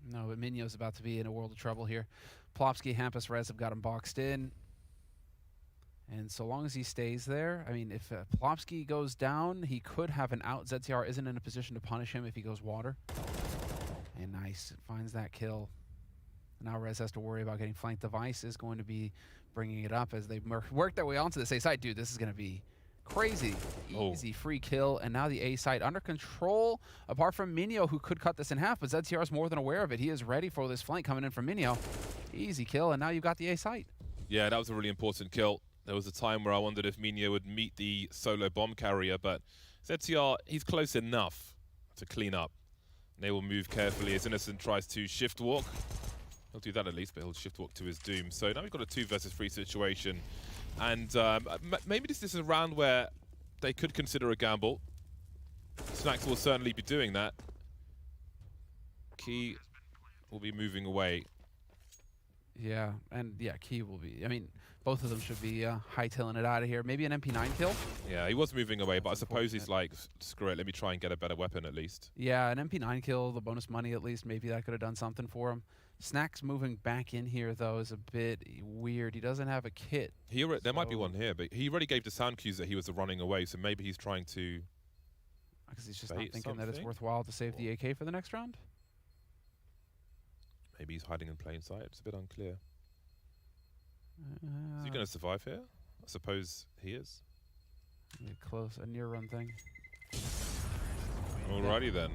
No, but Minyo's about to be in a world of trouble here. Plopsky, Hampus, Rez have got him boxed in. And so long as he stays there, I mean, if Plopsky goes down, he could have an out. ZTR isn't in a position to punish him if he goes water. And nice, finds that kill. Now Rez has to worry about getting flanked. Device is going to be bringing it up as they work their way onto the A site. Dude, this is going to be Crazy. Easy free kill, and now the A site under control, apart from Minio, who could cut this in half, but ZTR is more than aware of it. He is ready for this flank coming in from Minio. Easy kill, and now you've got the A site. Yeah, that was a really important kill. There was a time where I wondered if Minio would meet the solo bomb carrier, but ZTR, he's close enough to clean up. And they will move carefully as Innocent tries to shift walk. He'll do that at least, but he'll shift walk to his doom. So now we've got a 2 versus 3 situation. And maybe this is a round where they could consider a gamble. Snacks will certainly be doing that. Key will be moving away. Yeah, and yeah, Key will be. I mean, both of them should be hightailing it out of here. Maybe an MP9 kill? Yeah, he was moving away, but I suppose he's like, screw it, let me try and get a better weapon at least. Yeah, an MP9 kill, the bonus money at least, maybe that could have done something for him. Snacks moving back in here, though, is a bit weird. He doesn't have a kit. There might be one here, but he already gave the sound cues that he was running away, so maybe he's trying to... Because he's just not thinking that it's worthwhile to save the AK for the next round? Maybe he's hiding in plain sight. It's a bit unclear. Is he going to survive here? I suppose he is. Close, a near run thing. Alrighty then.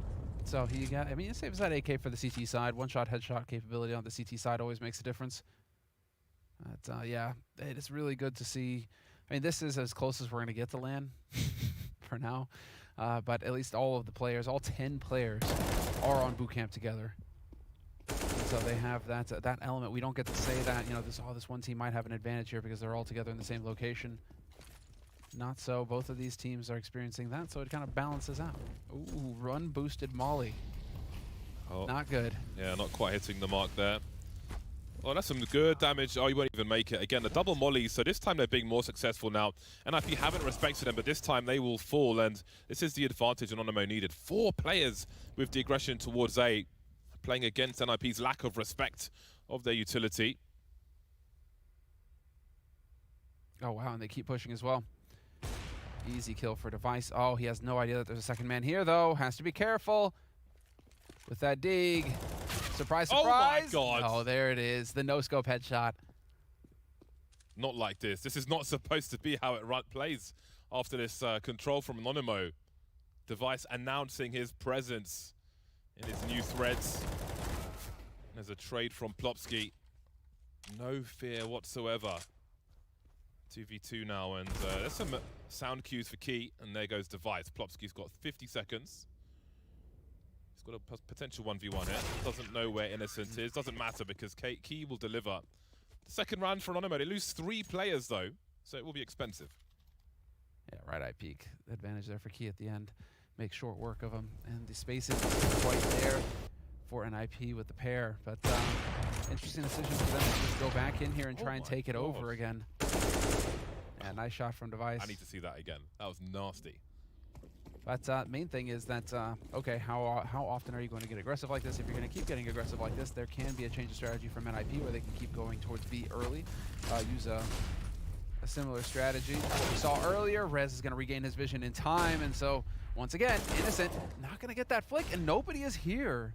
So he got, I mean, it saves that AK for the CT side. One-shot headshot capability on the CT side always makes a difference. But yeah, it is really good to see. I mean, this is as close as we're going to get to LAN for now. But at least all of the players, all 10 players, are on boot camp together. So they have that element. We don't get to say that, you know, this one team might have an advantage here because they're all together in the same location. Not so. Both of these teams are experiencing that, so it kind of balances out. Ooh, run boosted Molly. Oh. Not good. Yeah, not quite hitting the mark there. Oh, that's some good damage. Oh, you won't even make it. Again, the double mollies, so this time they're being more successful now. NIP haven't respected them, but this time they will fall, and this is the advantage Anonymo needed. 4 players with the aggression towards A, playing against NIP's lack of respect of their utility. Oh, wow, and they keep pushing as well. Easy kill for Device. Oh, he has no idea that there's a second man here, though. Has to be careful with that dig. Surprise, surprise. Oh, my God. Oh, there it is. The no-scope headshot. Not like this. This is not supposed to be how it plays after this control from Anonymo. Device announcing his presence in his new threads. There's a trade from Plopsky. No fear whatsoever. 2v2 now, and there's some sound cues for Key, and there goes Device. Plopsky's got 50 seconds. He's got a potential 1v1 here. Doesn't know where Innocent is. Doesn't matter because Key will deliver. The second round for Anonymo. They lose 3 players, though, so it will be expensive. Yeah, right eye peek. Advantage there for Key at the end. Make short work of him, and the space isn't quite there for NIP with the pair, but interesting decision for them to just go back in here and try and take it over again. Yeah, nice shot from Device. I need to see that again. That was nasty. But main thing is that, okay, how often are you going to get aggressive like this? If you're going to keep getting aggressive like this, there can be a change of strategy from NIP where they can keep going towards B early. Use a similar strategy. What we saw earlier, Rez is going to regain his vision in time, and so once again, Innocent not going to get that flick, and nobody is here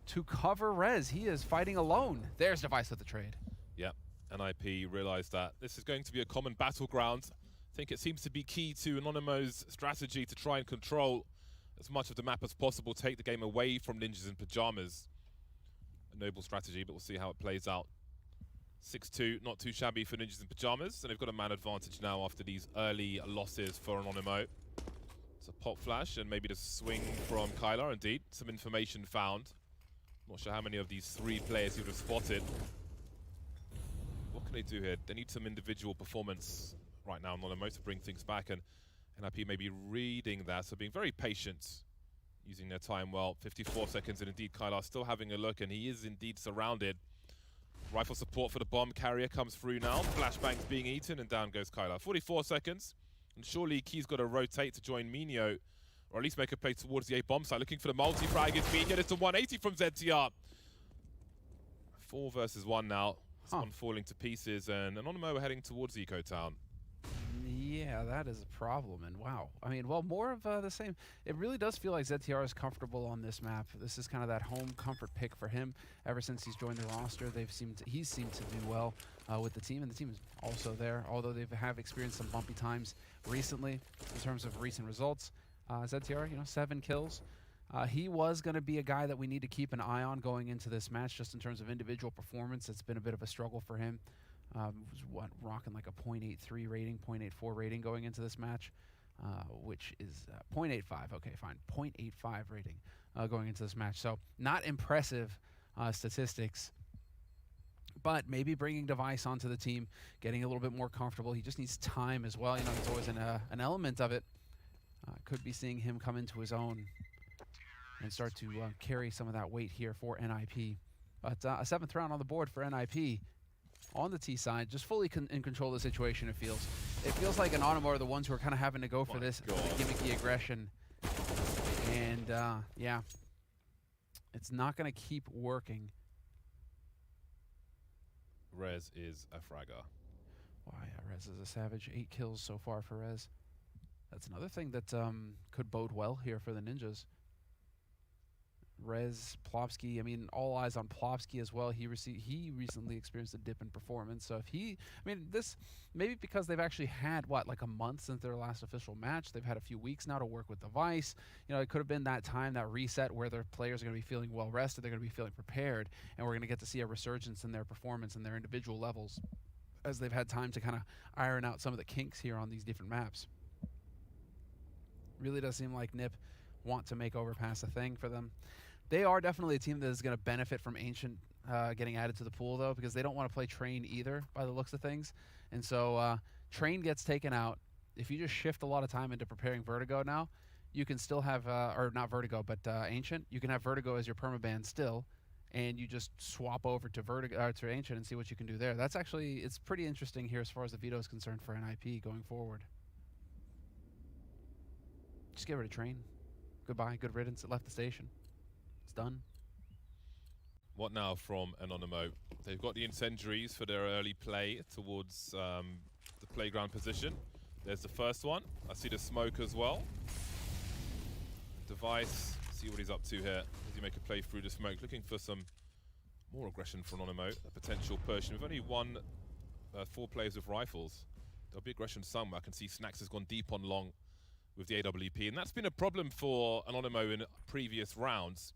to cover Rez. He is fighting alone. There's Device with the trade. Yep, NIP realized that this is going to be a common battleground. I think it seems to be key to Anonymo's strategy to try and control as much of the map as possible, take the game away from Ninjas in Pyjamas. A noble strategy, but we'll see how it plays out. 6-2, not too shabby for Ninjas in Pyjamas, and they've got a man advantage now after these early losses for Anonymo. It's a pop flash, and maybe the swing from Kylar, indeed. Some information found. Not sure how many of these 3 players he would have spotted. What can they do here? They need some individual performance right now, Anonymo, to bring things back, and NIP may be reading that, so being very patient, using their time well. 54 seconds, and indeed Kylar still having a look, and he is indeed surrounded. Rifle support for the bomb carrier comes through now. Flashbang's being eaten, and down goes Kylar. 44 seconds, and surely Key's got to rotate to join Minio, or at least make a play towards the A bomb site. Looking for the multi-frag is Minio. It's a 180 from ZTR. 4 versus 1 now. This one falling to pieces, and Anonymo are heading towards Eco Town. Yeah, that is a problem, and wow. I mean, well, more of the same. It really does feel like ZTR is comfortable on this map. This is kind of that home comfort pick for him. Ever since he's joined the roster, he's seemed to do well with the team, and the team is also there, although they have experienced some bumpy times recently in terms of recent results. ZTR, 7 kills. He was going to be a guy that we need to keep an eye on going into this match, just in terms of individual performance. It's been a bit of a struggle for him. Was rocking like a 0.83 rating, 0.84 rating going into this match, which is 0.85. Okay, fine, 0.85 rating going into this match. So not impressive statistics, but maybe bringing Device onto the team, getting a little bit more comfortable. He just needs time as well. There's always an element of it. Could be seeing him come into his own and start to carry some of that weight here for NIP. But a 7th round on the board for NIP. On the T side, just fully in control of the situation, it feels. It feels like Anonymo are the ones who are kind of having to go for this gimmicky aggression. And, yeah, it's not going to keep working. Rez is a fragger. Wow, yeah, Rez is a savage. 8 kills so far for Rez. That's another thing that could bode well here for the Ninjas. Rez, Plopsky, I mean, all eyes on Plopsky as well. He recently experienced a dip in performance. So if this, maybe because they've actually had, like a month since their last official match. They've had a few weeks now to work with Device. It could have been that time, that reset, where their players are going to be feeling well rested. They're going to be feeling prepared. And we're going to get to see a resurgence in their performance and their individual levels as they've had time to kind of iron out some of the kinks here on these different maps. Really does seem like NIP want to make Overpass a thing for them. They are definitely a team that is going to benefit from Ancient getting added to the pool, though, because they don't want to play Train either, by the looks of things. And so Train gets taken out. If you just shift a lot of time into preparing Vertigo now, you can still have, or not Vertigo, but Ancient. You can have Vertigo as your permaban still, and you just swap over to to Ancient and see what you can do there. That's actually, it's pretty interesting here as far as the veto is concerned for NIP going forward. Just get rid of Train. Goodbye, good riddance. It left the station. It's done. What now from Anonymo? They've got the incendiaries for their early play towards the playground position. There's the first one. I see the smoke as well. Device, see what he's up to here. Does he make a play through the smoke? Looking for some more aggression for Anonymo, a potential Persian. We've only 4 players with rifles. There'll be aggression somewhere. I can see Snacks has gone deep on long with the AWP, and that's been a problem for Anonymo in previous rounds.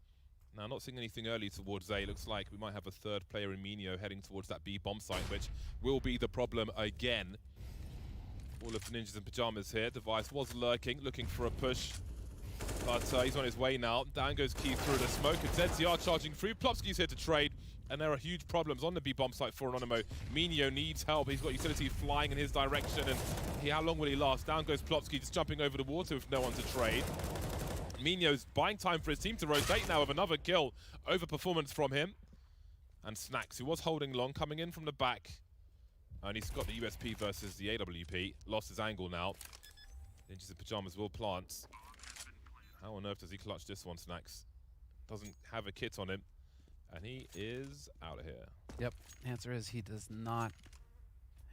Now, not seeing anything early towards A. Looks like we might have a 3rd player in Minio heading towards that B bomb site, which will be the problem again. All of the Ninjas in Pyjamas here. Device was lurking, looking for a push, but he's on his way now. Down goes Key through the smoke, and ZTR charging through. Plopsky's here to trade, and there are huge problems on the B bomb site for Anonymo. Minio needs help. He's got utility flying in his direction, and how long will he last? Down goes Plopsky, just jumping over the water with no one to trade. Minio's buying time for his team to rotate now with another kill. Overperformance from him. And Snacks, who was holding long, coming in from the back. And he's got the USP versus the AWP. Lost his angle now. Ninjas in Pyjamas will plant. How on earth does he clutch this one, Snacks? Doesn't have a kit on him. And he is out of here. Yep, answer is he does not.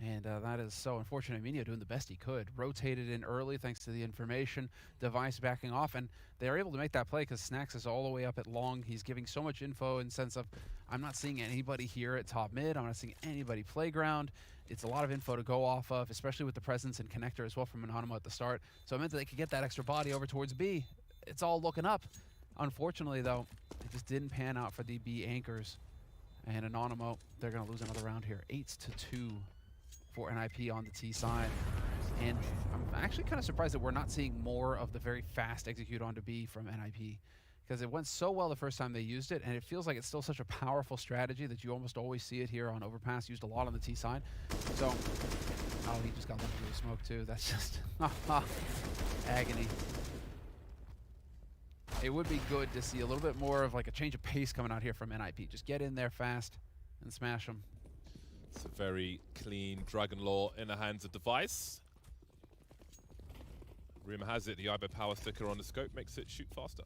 And that is so unfortunate. Minio doing the best he could. Rotated in early thanks to the information. Device backing off. And they're able to make that play because Snacks is all the way up at long. He's giving so much info in sense of, I'm not seeing anybody here at top mid. I'm not seeing anybody playground. It's a lot of info to go off of, especially with the presence and connector as well from Anonymo at the start. So it meant that they could get that extra body over towards B. It's all looking up. Unfortunately, though, it just didn't pan out for the B anchors. And Anonymo, they're going to lose another round here. 8-2. For NIP on the T side. And I'm actually kind of surprised that we're not seeing more of the very fast execute onto B from NIP, because it went so well the first time they used it, and it feels like it's still such a powerful strategy that you almost always see it here on Overpass, used a lot on the T side. So, oh, he just got left through the smoke too. That's just agony. It would be good to see a little bit more of like a change of pace coming out here from NIP. Just get in there fast and smash them. It's a very clean Dragon Law in the hands of Device. Rumor has it the IBO power sticker on the scope makes it shoot faster.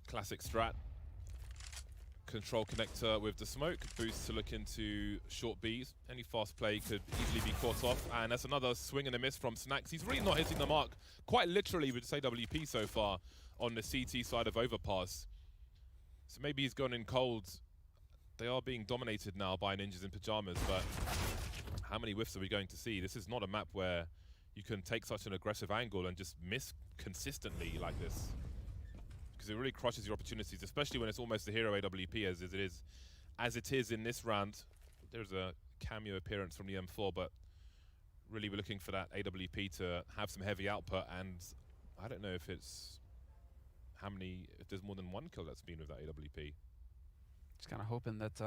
Classic strat. control connector with the smoke. Boost to look into short Bs. Any fast play could easily be caught off. And that's another swing and a miss from Snacks. He's really not hitting the mark, quite literally with this AWP so far on the CT side of Overpass. So maybe he's gone in cold. They are being dominated now by Ninjas in Pyjamas, but how many whiffs are we going to see? This is not a map where you can take such an aggressive angle and just miss consistently like this. Because it really crushes your opportunities, especially when it's almost a hero AWP as it is in this round. There's a cameo appearance from the M4, but really we're looking for that AWP to have some heavy output, and I don't know if it's if there's more than one kill that's been with that AWP. Just kind of hoping that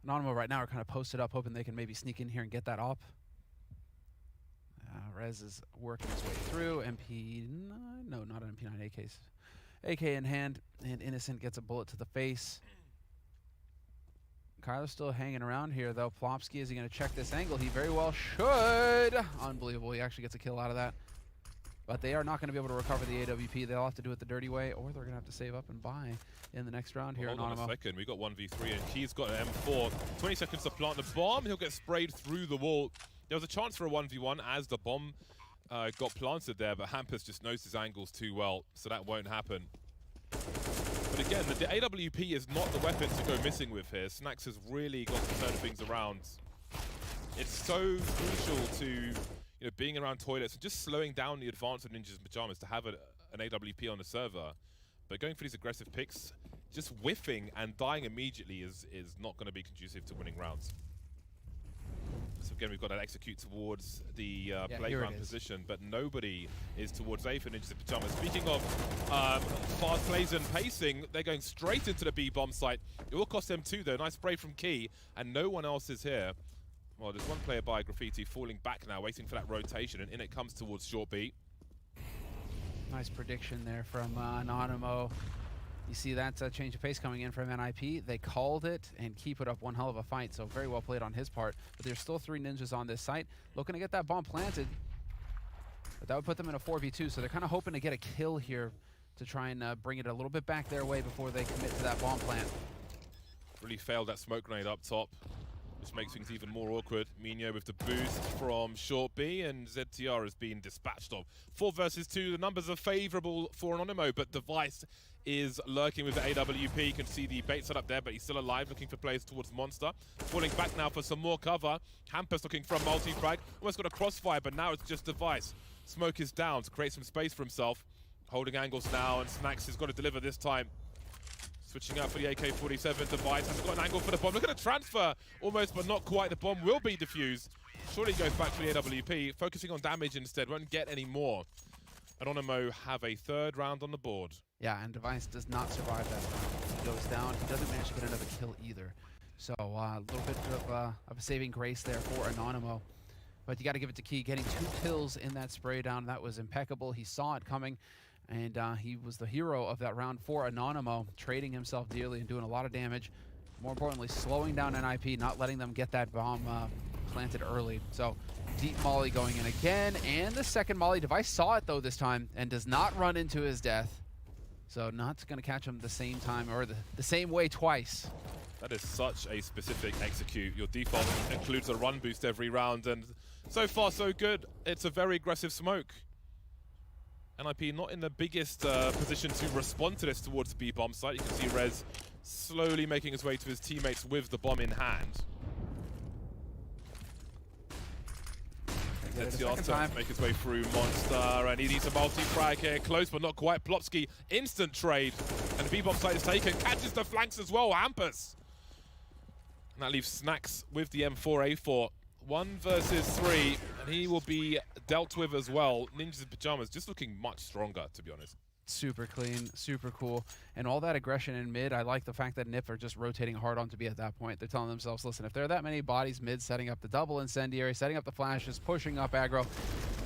Anonymo right now are kind of posted up, hoping they can maybe sneak in here and get that op. Rez is working his way through. MP9, no, not an MP9, AK's. AK in hand, and Innocent gets a bullet to the face. Kyler's still hanging around here, though. Plopsky, is he going to check this angle? He very well should. Unbelievable. He actually gets a kill out of that. But they are not going to be able to recover the AWP. They'll have to do it the dirty way, or they're going to have to save up and buy in the next round here. Hold on a second. We got 1v3, and Key's got an M4. 20 seconds to plant the bomb. He'll get sprayed through the wall. There was a chance for a 1v1 as the bomb got planted there, but Hampus just knows his angles too well, so that won't happen. But again, the AWP is not the weapon to go missing with here. Snacks has really got to turn things around. It's so crucial to being around toilets and just slowing down the advance of Ninjas in Pyjamas to have an AWP on the server. But going for these aggressive picks, just whiffing and dying immediately is not going to be conducive to winning rounds. So again, we've got to execute towards the playground position, but nobody is towards A for Ninjas in Pyjamas. Speaking of fast plays and pacing, they're going straight into the B bomb site. It will cost them 2 though. Nice spray from Key, and no one else is here. Well, there's one player by Graffiti falling back now, waiting for that rotation, and in it comes towards short B. Nice prediction there from Anonymo. You see that change of pace coming in from NIP. They called it, and Key put up one hell of a fight, so very well played on his part. But there's still 3 ninjas on this site, looking to get that bomb planted. But that would put them in a 4v2, so they're kind of hoping to get a kill here to try and bring it a little bit back their way before they commit to that bomb plant. Really failed that smoke grenade up top, which makes things even more awkward. Minho with the boost from short B, and ZTR has been dispatched of. 4 versus 2, the numbers are favorable for Anonymo, but Device is lurking with the AWP. You can see the bait set up there, but he's still alive, looking for players towards Monster. Falling back now for some more cover. Hampus looking for a multi-frag. Almost got a crossfire, but now it's just Device. Smoke is down to create some space for himself. Holding angles now, and Snacks has got to deliver this time. Switching out for the AK-47, Device has got an angle for the bomb. Look at the transfer, almost but not quite. The bomb will be defused. Surely goes back to the AWP, focusing on damage instead, won't get any more. Anonymo have a 3rd round on the board. Yeah, and Device does not survive that round. He goes down, he doesn't manage to get another kill either. So a little bit of a saving grace there for Anonymo. But you got to give it to Key, getting 2 kills in that spray down. That was impeccable. He saw it coming. And he was the hero of that round for Anonymo, trading himself dearly and doing a lot of damage. More importantly, slowing down NIP, not letting them get that bomb planted early. So deep molly going in again, and the second molly. Device saw it though this time and does not run into his death. So not going to catch him the same time or the same way twice. That is such a specific execute. Your default includes a run boost every round, and so far so good. It's a very aggressive smoke. NIP not in the biggest position to respond to this towards the B-bomb site. You can see Rez slowly making his way to his teammates with the bomb in hand. ZTR to make his way through Monster, and he needs a multi-frag here. Close, but not quite. Plopsky, instant trade, and the B-bomb site is taken. Catches the flanks as well, Hampus. And that leaves Snacks with the M4A4. 1 versus 3, and he will be dealt with as well. Ninjas in Pyjamas just looking much stronger, to be honest. Super clean, super cool. And all that aggression in mid, I like the fact that NIP are just rotating hard on to be at that point. They're telling themselves, listen, if there are that many bodies mid setting up the double incendiary, setting up the flashes, pushing up aggro,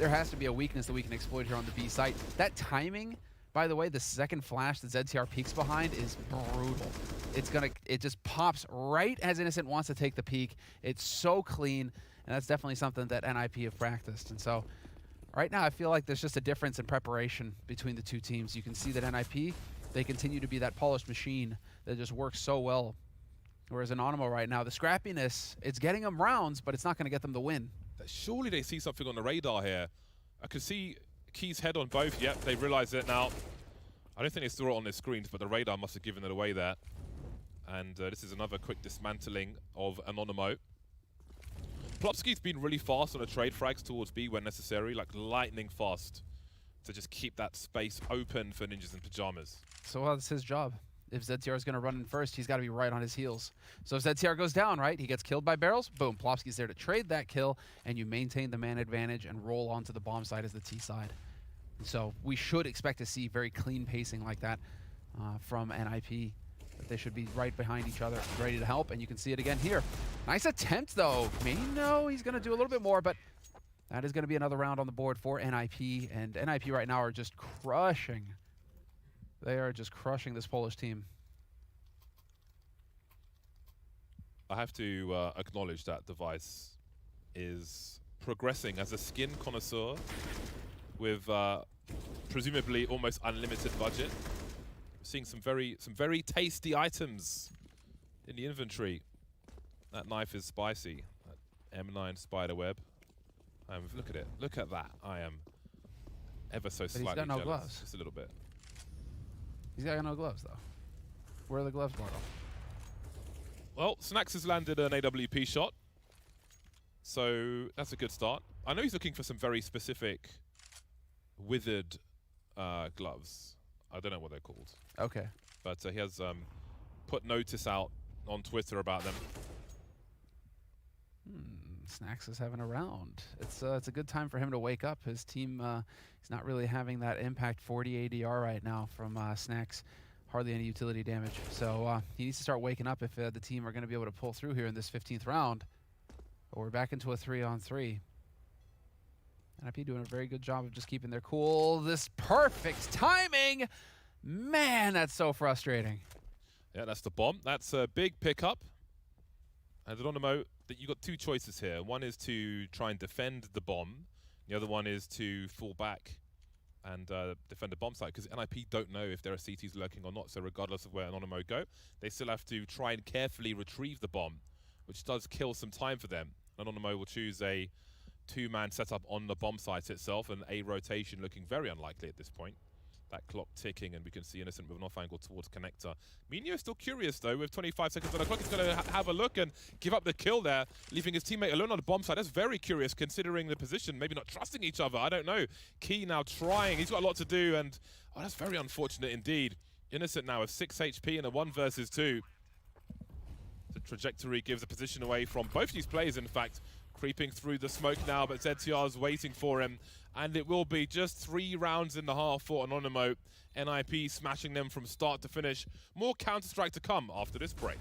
there has to be a weakness that we can exploit here on the B site. That timing, by the way, the second flash that ZTR peeks behind is brutal. It just pops right as Innocent wants to take the peek. It's so clean, and that's definitely something that NIP have practiced. And so right now I feel like there's just a difference in preparation between the two teams. You can see that NIP They continue to be that polished machine that just works so well. Whereas Anonymo right now, the scrappiness, it's getting them rounds, but it's not going to get them the win. Surely they see something on the radar here. I could see Key's head on both. Yep, they realize it now. I don't think they saw it on their screens, but the radar must have given it away there. And this is another quick dismantling of Anonymo. Plopsky's been really fast on the trade frags towards B when necessary, like lightning fast, to just keep that space open for Ninjas in Pyjamas. So that's his job. If ZTR is going to run in first, he's got to be right on his heels. So if ZTR goes down, right, he gets killed by barrels, boom, Plopsky's there to trade that kill, and you maintain the man advantage and roll onto the bomb side as the T side. So we should expect to see very clean pacing like that from NIP. That they should be right behind each other, ready to help, and you can see it again here. Nice attempt, though. No, he's going to do a little bit more, but that is going to be another round on the board for NIP, and NIP right now are just crushing. They are just crushing this Polish team. I have to acknowledge that Device is progressing as a skin connoisseur with presumably almost unlimited budget. Seeing some very tasty items in the inventory. That knife is spicy. That M9 spiderweb. Look at it. Look at that. I am ever so slightly he's got no jealous. gloves. Just a little bit. He's got no gloves, though. Where are the gloves, Bartle? Well, Snax has landed an AWP shot. So that's a good start. I know he's looking for some very specific withered gloves. I don't know what they're called. Okay. But he has put notice out on Twitter about them. Snax is having a round. It's a good time for him to wake up. His team is not really having that impact 40 ADR right now from Snax. Hardly any utility damage. So he needs to start waking up if the team are going to be able to pull through here in this 15th round. But we're back into a 3-on-3. NIP doing a very good job of just keeping their cool. This perfect timing! Man, that's so frustrating. Yeah, that's the bomb. That's a big pickup. And Anonymo, that you got two choices here. One is to try and defend the bomb. The other one is to fall back and defend the bomb site, because NIP don't know if there are CTs lurking or not. So regardless of where Anonymo go, they still have to try and carefully retrieve the bomb, which does kill some time for them. Anonymo will choose a two-man setup on the bomb site itself, and a rotation looking very unlikely at this point. That clock ticking, and we can see Innocent with an off angle towards connector. Minio is still curious, though, with 25 seconds on the clock. He's going to have a look and give up the kill there, leaving his teammate alone on the bomb side. That's very curious, considering the position, maybe not trusting each other. I don't know. Key now trying. He's got a lot to do, and oh, that's very unfortunate indeed. Innocent now with 6 HP in a 1 versus 2. The trajectory gives a position away from both these players, in fact. Creeping through the smoke now, but ZTR's waiting for him. And it will be just 3 rounds in the half for Anonymo. NIP smashing them from start to finish. More Counter-Strike to come after this break.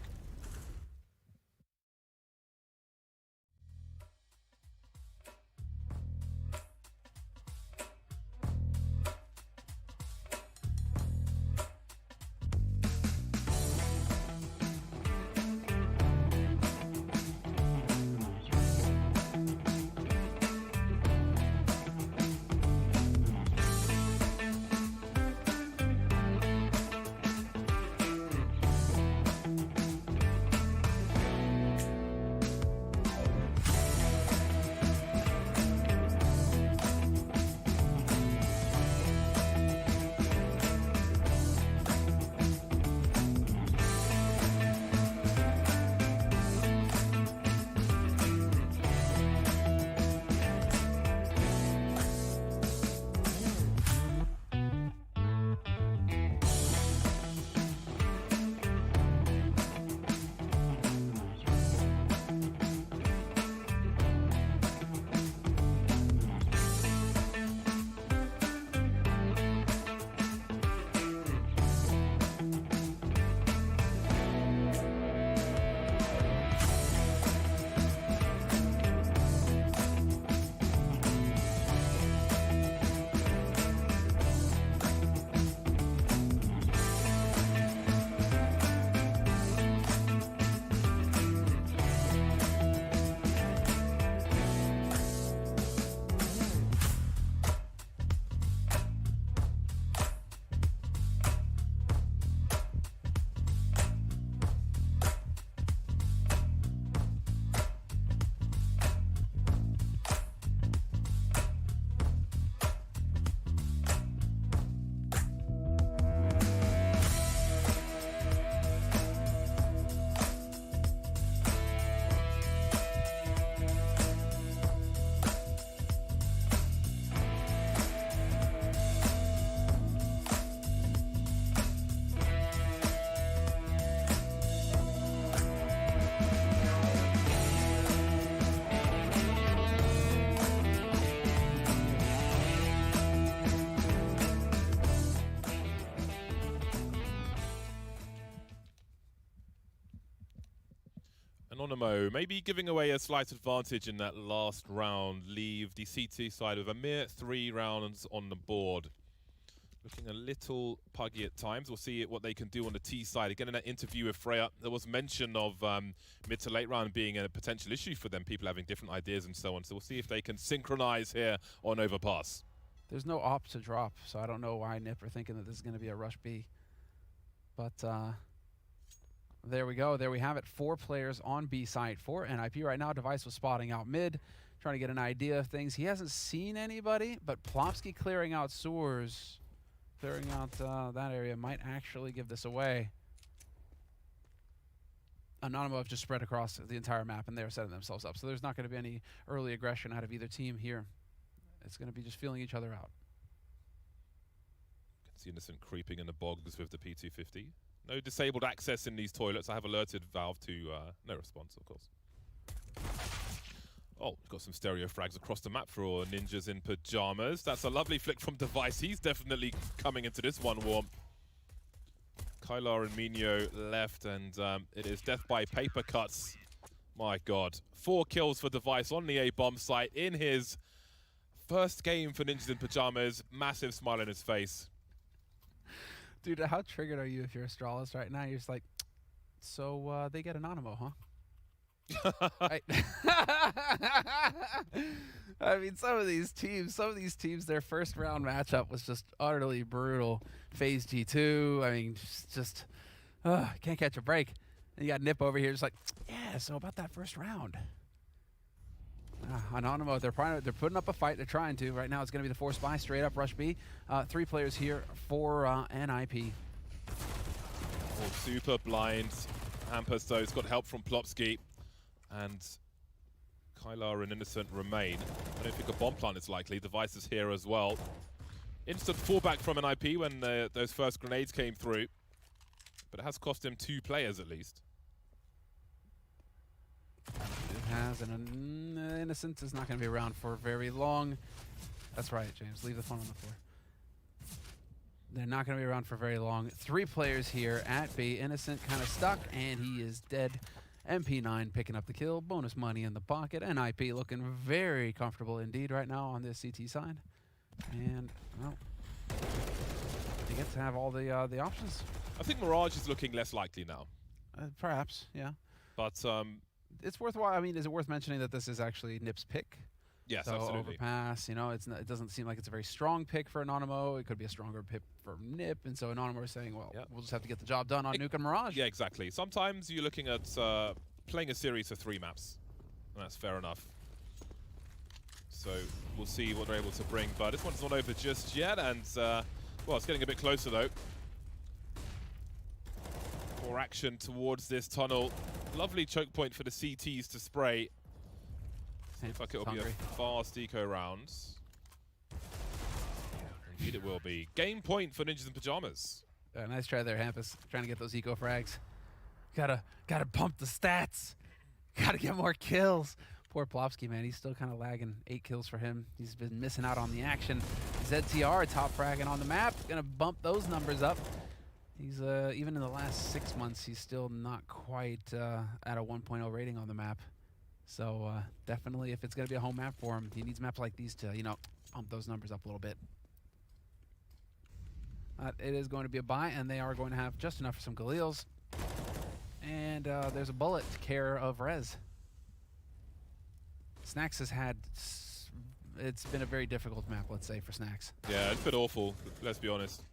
Anonymo maybe giving away a slight advantage in that last round. Leave the CT side with a mere 3 rounds on the board. Looking a little puggy at times. We'll see what they can do on the T side. Again, in that interview with Freya, there was mention of mid to late round being a potential issue for them, people having different ideas and so on. So we'll see if they can synchronize here on Overpass. There's no op to drop, so I don't know why Nip are thinking that this is going to be a rush B. But there we go. There we have it. 4 players on B site for NIP right now. Device was spotting out mid, trying to get an idea of things. He hasn't seen anybody, but Plopsky clearing out Soars, clearing out that area might actually give this away. Anonymo have just spread across the entire map, and they're setting themselves up. So there's not going to be any early aggression out of either team here. It's going to be just feeling each other out. Can see Innocent creeping in the bogs with the P250. No disabled access in these toilets. I have alerted Valve to no response, of course. Oh, got some stereo frags across the map for Ninjas in Pyjamas. That's a lovely flick from Device. He's definitely coming into this one warm. Kylar and Minho left, and it is death by paper cuts. My God. 4 kills for Device on the A-bomb site in his first game for Ninjas in Pyjamas. Massive smile on his face. Dude, how triggered are you if you're Astralis right now? You're just like, so they get Anonymo, huh? Right. I mean, some of these teams, their first round matchup was just utterly brutal. Phase G2, I mean, just can't catch a break. And you got Nip over here, just like, yeah. So about that first round, Anonymo, they're putting up a fight. They're trying to. Right now, it's going to be the 4 spy straight up rush B. 3 players here for NIP. Oh, super blind. Hampus, though, has got help from Plopsky. And Kylar and Innocent remain. I don't think a bomb plant is likely. Device is here as well. Instant fallback from NIP when those first grenades came through. But it has cost him 2 players at least. It has, and Innocent is not going to be around for very long. That's right, James. Leave the phone on the floor. They're not going to be around for very long. 3 players here at B. Innocent kind of stuck, and he is dead. MP9 picking up the kill. Bonus money in the pocket. NIP looking very comfortable indeed right now on this CT side. And, well, they get to have all the options. I think Mirage is looking less likely now. Perhaps, yeah. But it's worthwhile. I mean, is it worth mentioning that this is actually Nip's pick? Yes, so absolutely. Overpass, you know, it doesn't seem like it's a very strong pick for Anonymo. It could be a stronger pick for Nip, and so Anonymo is saying, well, we'll just have to get the job done on Nuke and Mirage. Yeah, exactly. Sometimes you're looking at playing a series of 3 maps, and that's fair enough. So we'll see what they're able to bring, but this one's not over just yet, and well, it's getting a bit closer though. More action towards this tunnel. Lovely choke point for the CTs to spray. Seems like it'll be a fast eco round. Indeed it will be. Game point for Ninjas in Pyjamas. Nice try there, Hampus. Trying to get those eco frags. Gotta pump the stats. Gotta get more kills. Poor Plopsky, man. He's still kind of lagging. 8 kills for him. He's been missing out on the action. ZTR top fragging on the map. Gonna bump those numbers up. He's even in the last 6 months, he's still not quite at a 1.0 rating on the map. So definitely, if it's going to be a home map for him, he needs maps like these to, you know, pump those numbers up a little bit. It is going to be a buy, and they are going to have just enough for some Galils. And there's a bullet to care of Rez. Snacks has had... It's been a very difficult map, let's say, for Snacks. Yeah, it's been awful, let's be honest.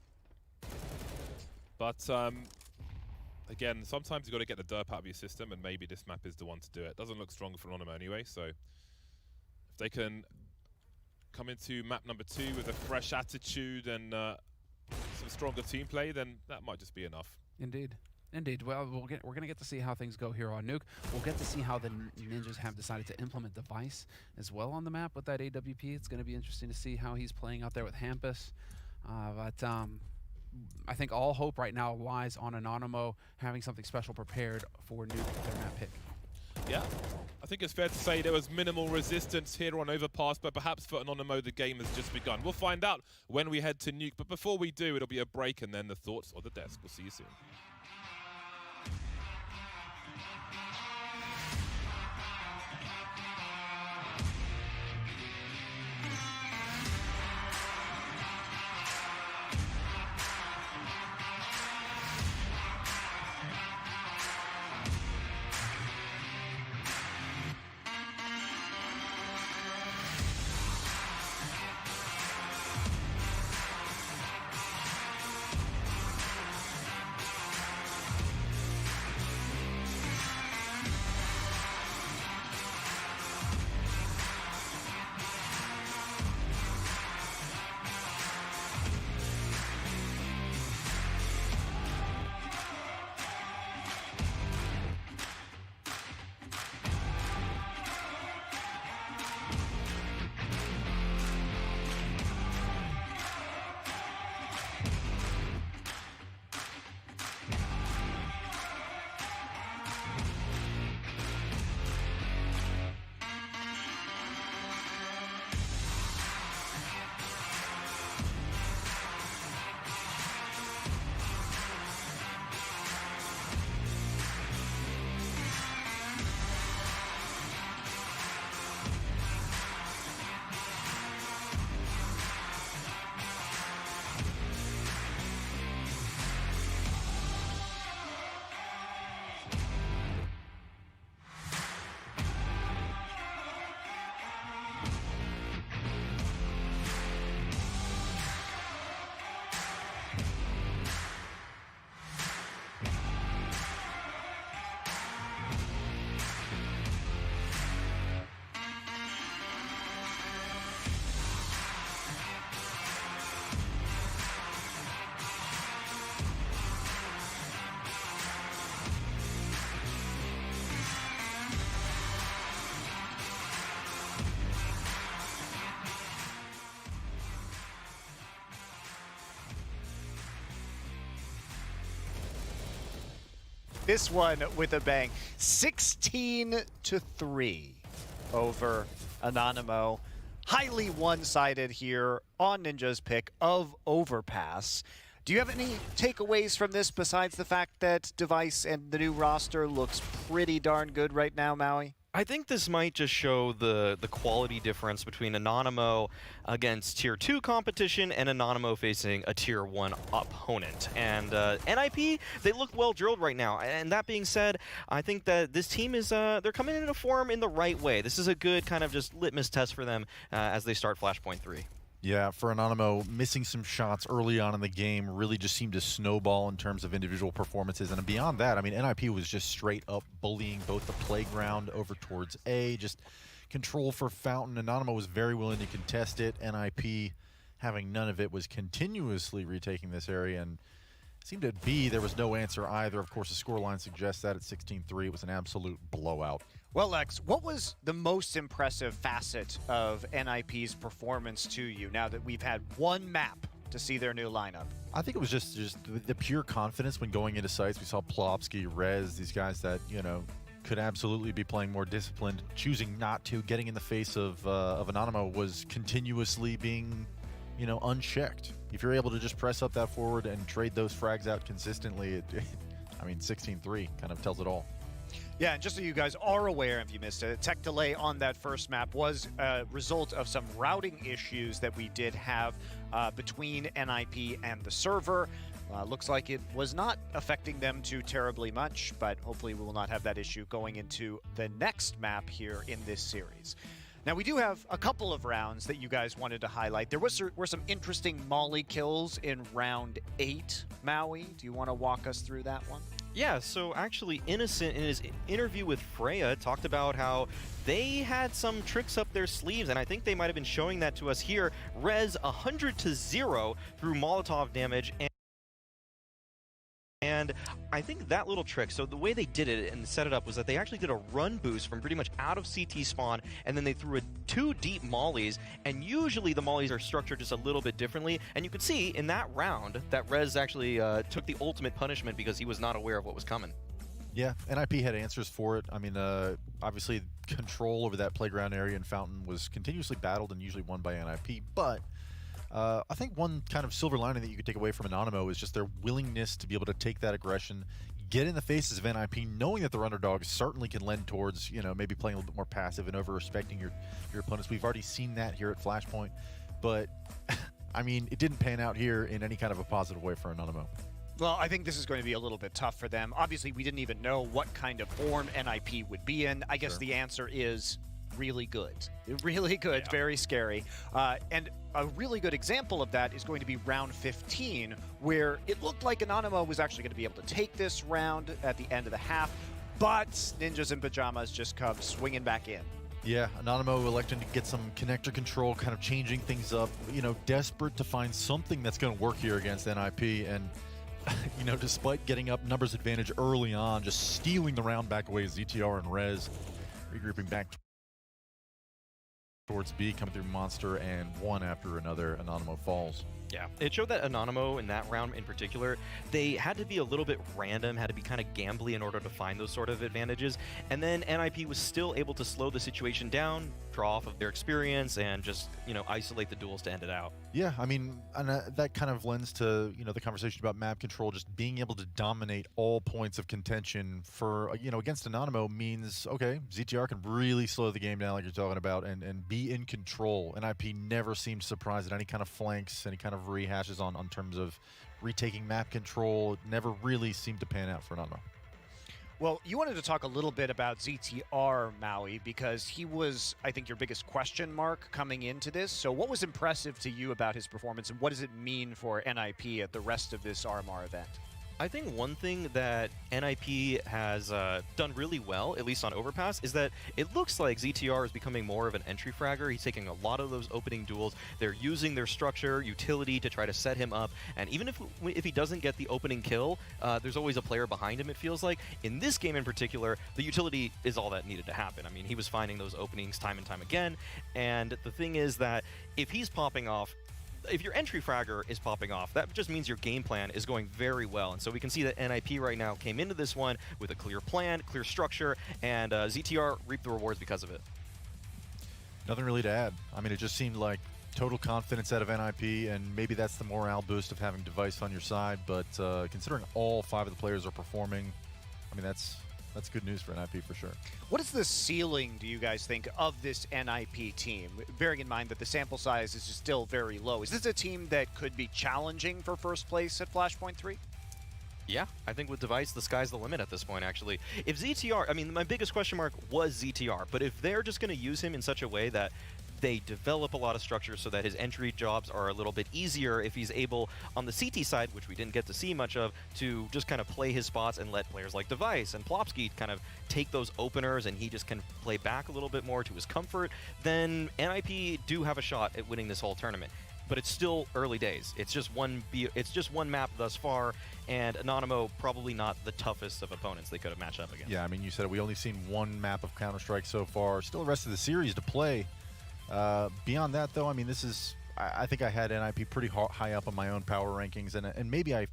But again, sometimes you've got to get the derp out of your system, and maybe this map is the one to do it. Doesn't look strong for Anonymo anyway, so if they can come into map number 2 with a fresh attitude and some stronger team play, then that might just be enough. Indeed. Indeed. Well, we're going to get to see how things go here on Nuke. We'll get to see how the Ninjas have decided to implement Device as well on the map with that AWP. It's going to be interesting to see how he's playing out there with Hampus. But I think all hope right now lies on Anonymo having something special prepared for Nuke, their map pick. Yeah, I think it's fair to say there was minimal resistance here on Overpass, but perhaps for Anonymo the game has just begun. We'll find out when we head to Nuke, but before we do, it'll be a break and then the thoughts of the desk. We'll see you soon. this one with a bang. 16-3 over Anonymo. Highly one-sided here on Ninja's pick of Overpass. Do you have any takeaways from this besides the fact that Device and the new roster looks pretty darn good right now, Maui? I think this might just show the quality difference between Anonymo against Tier 2 competition and Anonymo facing a Tier 1 opponent. And NIP, they look well drilled right now. And that being said, I think that this team is, they're coming into form in the right way. This is a good kind of just litmus test for them as they start Flashpoint 3. Yeah, for Anonymo, missing some shots early on in the game really just seemed to snowball in terms of individual performances. And beyond that, I mean, NIP was just straight up bullying both the playground over towards A, just control for Fountain. Anonymo was very willing to contest it. NIP, having none of it, was continuously retaking this area. And it seemed at B, there was no answer either. Of course, the scoreline suggests that at 16-3, it was an absolute blowout. Well, Lex, what was the most impressive facet of NIP's performance to you now that we've had one map to see their new lineup? I think it was just the pure confidence when going into sites. We saw Plopsky, Rez, these guys that, you know, could absolutely be playing more disciplined, choosing not to, getting in the face of Anonymo was continuously being, you know, unchecked. If you're able to just press up that forward and trade those frags out consistently, I mean, 16-3 kind of tells it all. Yeah, and just so you guys are aware, if you missed it, tech delay on that first map was a result of some routing issues that we did have between NIP and the server. Looks like it was not affecting them too terribly much, but hopefully we will not have that issue going into the next map here in this series. Now, we do have a couple of rounds that you guys wanted to highlight. There were some interesting Molly kills in round 8, Maui. Do you want to walk us through that one? Yeah, so actually Innocent in his interview with Freya talked about how they had some tricks up their sleeves, and I think they might have been showing that to us here. Rez 100-0 through Molotov damage, and I think that little trick, so the way they did it and set it up was that they actually did a run boost from pretty much out of CT spawn, and then they threw 2 deep mollies, and usually the mollies are structured just a little bit differently, and you could see in that round that Rez actually took the ultimate punishment because he was not aware of what was coming. Yeah, NIP had answers for it. I mean, obviously control over that playground area in Fountain was continuously battled and usually won by NIP, but I think one kind of silver lining that you could take away from Anonymo is just their willingness to be able to take that aggression, get in the faces of NIP, knowing that their underdogs certainly can lend towards, you know, maybe playing a little bit more passive and over-respecting your opponents. We've already seen that here at Flashpoint, but, I mean, it didn't pan out here in any kind of a positive way for Anonymo. Well, I think this is going to be a little bit tough for them. Obviously, we didn't even know what kind of form NIP would be in. I guess the answer is really good. Really good, yeah. Very scary. And a really good example of that is going to be round 15, where it looked like Anonymo was actually going to be able to take this round at the end of the half, but Ninjas in Pyjamas just come swinging back in. Yeah, Anonymo electing to get some connector control, kind of changing things up, you know, desperate to find something that's going to work here against NIP, and you know, despite getting up numbers advantage early on, just stealing the round back away, ZTR and Rez regrouping back towards B, coming through Monster, and one after another, Anonymo falls. Yeah, it showed that Anonymo in that round in particular, they had to be a little bit random, had to be kind of gambly in order to find those sort of advantages, and then NIP was still able to slow the situation down, draw off of their experience, and just, you know, isolate the duels to end it out. Yeah, I mean, and that kind of lends to, you know, the conversation about map control. Just being able to dominate all points of contention for, you know, against Anonymo means, okay, ZTR can really slow the game down like you're talking about and be in control. NIP never seemed surprised at any kind of flanks, any kind of rehashes on terms of retaking map control. It never really seemed to pan out for Anonymo. Well, you wanted to talk a little bit about ZTR, Maui, because he was, I think, your biggest question mark coming into this. So what was impressive to you about his performance, and what does it mean for NIP at the rest of this RMR event? I think one thing that NIP has done really well, at least on Overpass, is that it looks like ZTR is becoming more of an entry fragger. He's taking a lot of those opening duels. They're using their structure, utility to try to set him up. And even if he doesn't get the opening kill, there's always a player behind him, it feels like. In this game in particular, the utility is all that needed to happen. I mean, he was finding those openings time and time again. And the thing is that if he's popping off, if your entry fragger is popping off, that just means your game plan is going very well. And so we can see that NIP right now came into this one with a clear plan, clear structure, and ZTR reaped the rewards because of it. Nothing really to add. I mean, it just seemed like total confidence out of NIP, and maybe that's the morale boost of having Device on your side, but considering all 5 of the players are performing, I mean, that's good news for NIP for sure. What is the ceiling, do you guys think, of this NIP team? Bearing in mind that the sample size is still very low. Is this a team that could be challenging for first place at Flashpoint 3? Yeah, I think with Device, the sky's the limit at this point, actually. If ZTR, I mean, my biggest question mark was ZTR, but if they're just going to use him in such a way that they develop a lot of structure so that his entry jobs are a little bit easier, if he's able, on the CT side, which we didn't get to see much of, to just kind of play his spots and let players like Device and Plopsky kind of take those openers and he just can play back a little bit more to his comfort, then NIP do have a shot at winning this whole tournament. But it's still early days. It's just one map thus far, and Anonymo probably not the toughest of opponents they could have matched up against. Yeah, I mean, you said we only seen one map of Counter-Strike so far. Still the rest of the series to play. Beyond that, though, I mean, this is. I think I had NIP pretty high up on my own power rankings, and maybe I,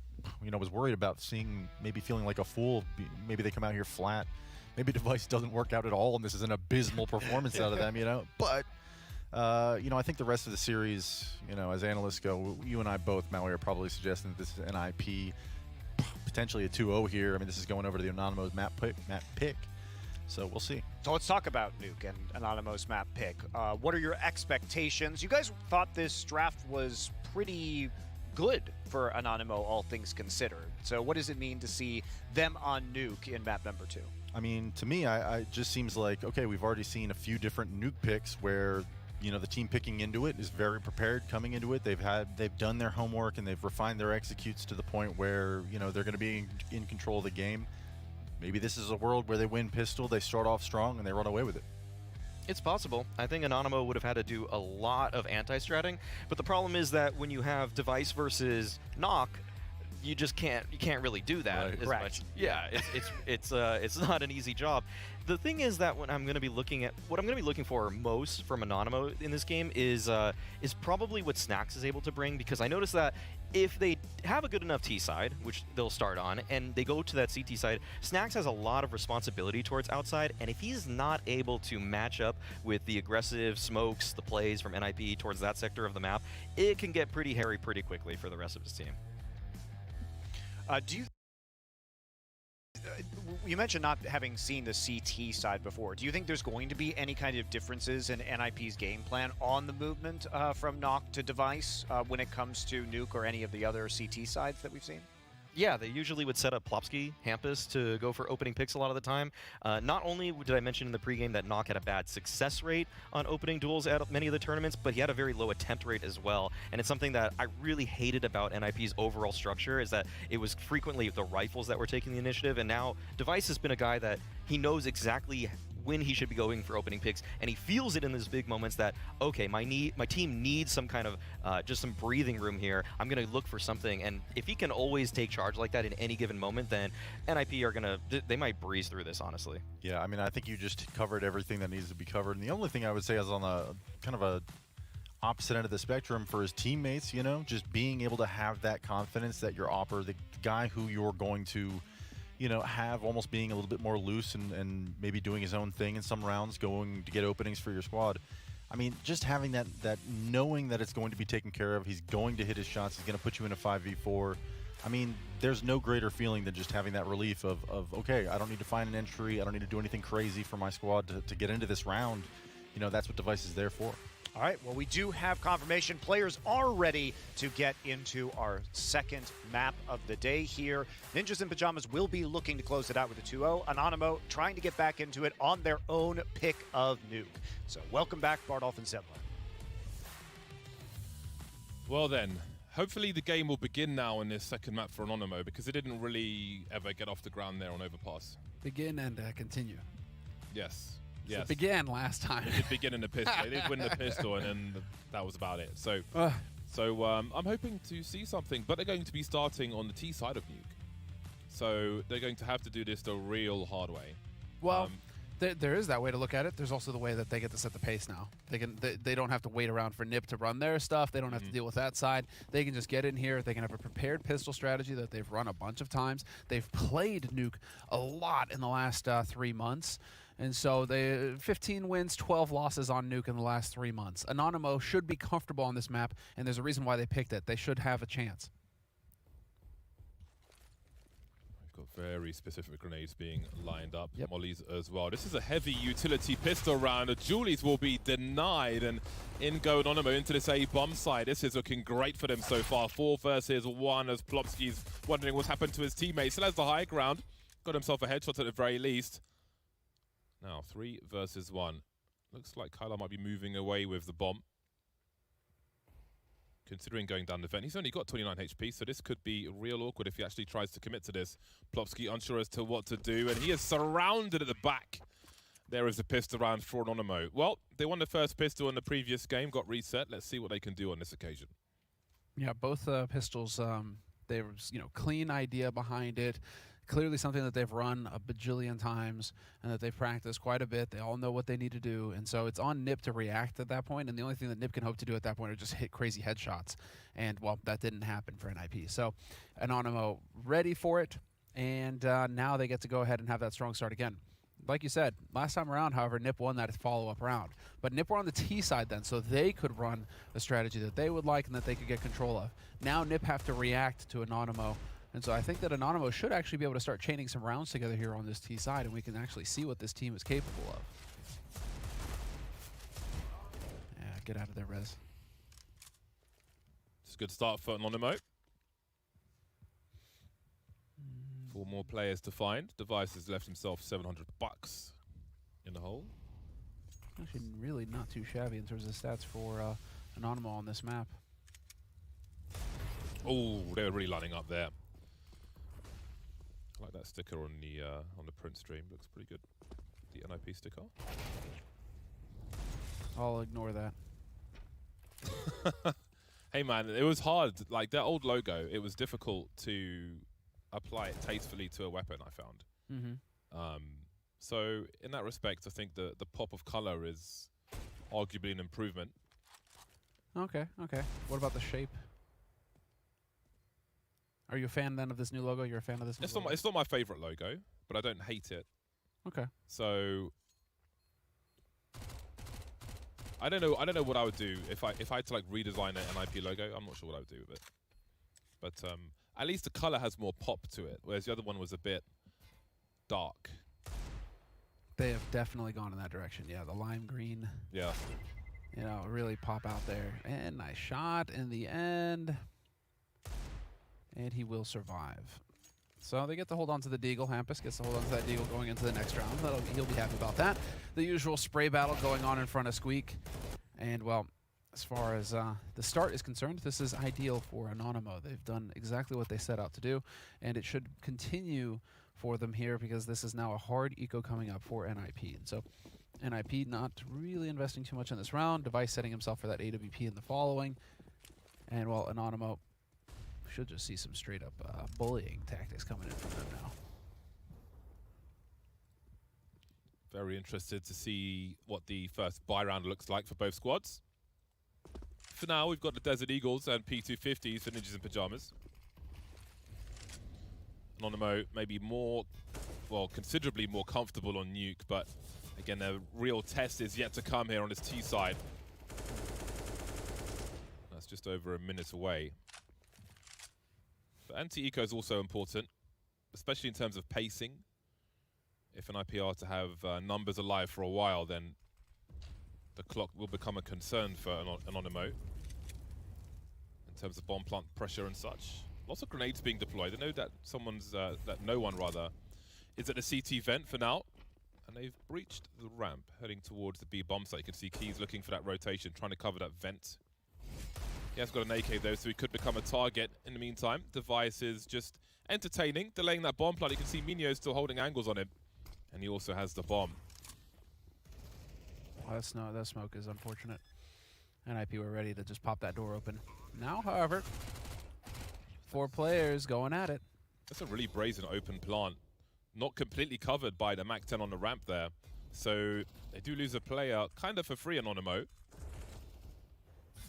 was worried about feeling like a fool. Maybe they come out here flat. Maybe Device doesn't work out at all, and this is an abysmal performance out of them. But. I think the rest of the series, as analysts go, you and I both, Maui, are probably suggesting that this is NIP, potentially a 2-0 here. I mean, this is going over to the Anonymo's map pick, so we'll see. So let's talk about Nuke and Anonymo's map pick. What are your expectations? You guys thought this draft was pretty good for Anonymo, all things considered. So what does it mean to see them on Nuke in map number 2? I mean, to me, it just seems like, okay, we've already seen a few different Nuke picks where the team picking into it is very prepared coming into it. They've done their homework and they've refined their executes to the point where, they're going to be in control of the game. Maybe this is a world where they win pistol, they start off strong, and they run away with it. It's possible. I think Anonymo would have had to do a lot of anti-stratting, but the problem is that when you have Device versus Knock, you just can't really do that as much. Yeah, it's not an easy job. The thing is that what I'm going to be looking for most from Anonymo in this game is probably what Snax is able to bring, because I noticed that if they have a good enough T side, which they'll start on, and they go to that CT side, Snax has a lot of responsibility towards outside, and if he's not able to match up with the aggressive smokes, the plays from NIP towards that sector of the map, it can get pretty hairy pretty quickly for the rest of his team. You mentioned not having seen the CT side before. Do you think there's going to be any kind of differences in NIP's game plan on the movement from Knock to Device when it comes to Nuke or any of the other CT sides that we've seen? Yeah, they usually would set up Plopsky, Hampus to go for opening picks a lot of the time. Not only did I mention in the pregame that Knock had a bad success rate on opening duels at many of the tournaments, but he had a very low attempt rate as well. And it's something that I really hated about NIP's overall structure, is that it was frequently the rifles that were taking the initiative, and now Device has been a guy that he knows exactly when he should be going for opening picks, and he feels it in those big moments that, okay, my team needs some kind of just some breathing room here. I'm going to look for something, and if he can always take charge like that in any given moment, then NIP are going to, they might breeze through this, honestly. Yeah, I mean, I think you just covered everything that needs to be covered, and the only thing I would say is on the kind of a opposite end of the spectrum for his teammates, just being able to have that confidence that your opper, the guy who you're going to have almost being a little bit more loose and maybe doing his own thing in some rounds, going to get openings for your squad. I mean, just having that knowing that it's going to be taken care of, he's going to hit his shots, he's going to put you in a 5v4. I mean, there's no greater feeling than just having that relief of okay, I don't need to find an entry, I don't need to do anything crazy for my squad to get into this round. That's what Device is there for. All right, well, we do have confirmation. Players are ready to get into our second map of the day here. Ninjas in Pyjamas will be looking to close it out with a 2-0. Anonymo trying to get back into it on their own pick of Nuke. So welcome back, Bardolph and Zebler. Well then, hopefully the game will begin now in this second map for Anonymo, because it didn't really ever get off the ground there on Overpass. Begin and continue. Yes. Yes. It began last time. It did begin in the pistol. They did win the pistol, and then that was about it. So I'm hoping to see something, but they're going to be starting on the T side of Nuke. So they're going to have to do this the real hard way. Well, There is that way to look at it. There's also the way that they get to set the pace now. They don't have to wait around for NIP to run their stuff. They don't have to deal with that side. They can just get in here. They can have a prepared pistol strategy that they've run a bunch of times. They've played Nuke a lot in the last 3 months. And so they 15 wins, 12 losses on Nuke in the last 3 months. Anonymo should be comfortable on this map, and there's a reason why they picked it. They should have a chance. Very specific grenades being lined up. Mollies as well. This is a heavy utility pistol round. The Julies will be denied, and in go Anonymo into this A bomb side. This is looking great for them so far. 4 versus 1 as Plopsky's wondering what's happened to his teammates. Still has the high ground. Got himself a headshot at the very least. Now 3 versus 1. Looks like Kyler might be moving away with the bomb, considering going down the vent. He's only got 29 HP, so this could be real awkward if he actually tries to commit to this. Plopsky unsure as to what to do, and he is surrounded at the back. There is a pistol round for Anonymo. Well, they won the first pistol in the previous game, got reset. Let's see what they can do on this occasion. Yeah, both pistols, there was, clean idea behind it. Clearly something that they've run a bajillion times and that they've practiced quite a bit. They all know what they need to do. And so it's on NIP to react at that point. And the only thing that NIP can hope to do at that point are just hit crazy headshots. And, well, that didn't happen for NIP. So Anonymo ready for it. And now they get to go ahead and have that strong start again. Like you said, last time around, however, NIP won that follow-up round. But NIP were on the T side then, so they could run a strategy that they would like and that they could get control of. Now NIP have to react to Anonymo. And so I think that Anonymo should actually be able to start chaining some rounds together here on this T side, and we can actually see what this team is capable of. Yeah, get out of there, Rez. It's a good start for Anonymo. 4 more players to find. Device has left himself $700 in the hole. Actually, really not too shabby in terms of stats for Anonymo on this map. Oh, they were really lining up there. I like that sticker on the print stream. Looks pretty good. The NIP sticker. I'll ignore that. Hey man, it was hard. Like their old logo, it was difficult to apply it tastefully to a weapon, I found. So in that respect, I think the pop of color is arguably an improvement. Okay. What about the shape? Are you a fan then of this new logo? You're a fan of this new logo? It's not my favorite logo, but I don't hate it. Okay. So I don't know what I would do if I had to like redesign an NIP logo. I'm not sure what I would do with it. But at least the color has more pop to it, whereas the other one was a bit dark. They have definitely gone in that direction. Yeah, the lime green. Yeah. Really pop out there. And nice shot in the end. And he will survive. So they get to hold on to the deagle. Hampus gets to hold on to that deagle going into the next round. He'll be happy about that. The usual spray battle going on in front of Squeak. And, well, as far as the start is concerned, this is ideal for Anonymo. They've done exactly what they set out to do, and it should continue for them here because this is now a hard eco coming up for NIP. And so NIP not really investing too much in this round. Device setting himself for that AWP in the following. And, well, Anonymo should just see some straight-up bullying tactics coming in from them now. Very interested to see what the first buy round looks like for both squads. For now, we've got the Desert Eagles and P250s for Ninjas in Pyjamas. Anonymo maybe considerably more comfortable on Nuke, but again, the real test is yet to come here on this T side. That's just over a minute away. But anti-eco is also important, especially in terms of pacing. If an IPR to have numbers alive for a while, then the clock will become a concern for Anonymo in terms of bomb plant pressure and such. Lots of grenades being deployed. I know that no one is at the CT vent for now, and they've breached the ramp, heading towards the B bomb site. You can see Keys looking for that rotation, trying to cover that vent. He has got an AK though, so he could become a target in the meantime. Device is just entertaining, delaying that bomb plant. You can see Minio still holding angles on him, and he also has the bomb. Well, that smoke is unfortunate. NIP were ready to just pop that door open. Now, however, 4 players going at it. That's a really brazen open plant. Not completely covered by the MAC-10 on the ramp there. So they do lose a player kind of for free, Anonymo.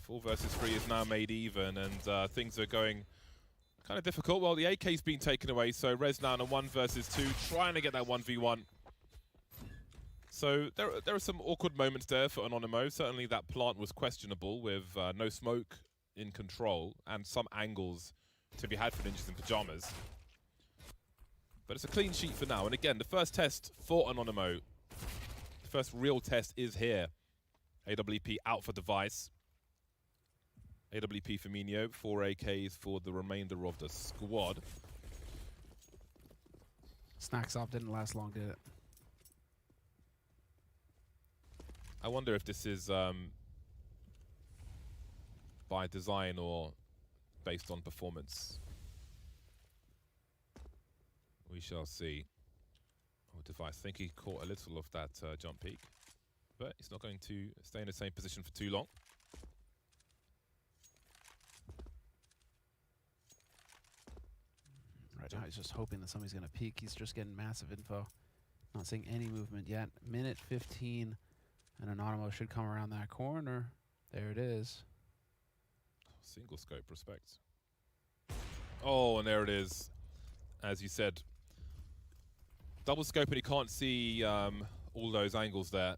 4 versus 3 is now made even, and things are going kind of difficult. Well, the AK's been taken away, so Rez now in a 1 versus 2, trying to get that 1v1. So there are some awkward moments there for Anonymo. Certainly that plant was questionable with no smoke in control and some angles to be had for Ninjas in Pyjamas. But it's a clean sheet for now. And again, the first test for Anonymo, the first real test is here. AWP out for Device. AWP for Minio, 4 AKs for the remainder of the squad. Snacks Up didn't last long, did it? I wonder if this is by design or based on performance. We shall see. Oh, Device, I think he caught a little of that jump peak, but he's not going to stay in the same position for too long. Right now he's just hoping that somebody's going to peek. He's just getting massive info. Not seeing any movement yet. Minute 15, and Anonymo should come around that corner. There it is. Single scope, respect. Oh, and there it is. As you said, double scope, and he can't see all those angles there.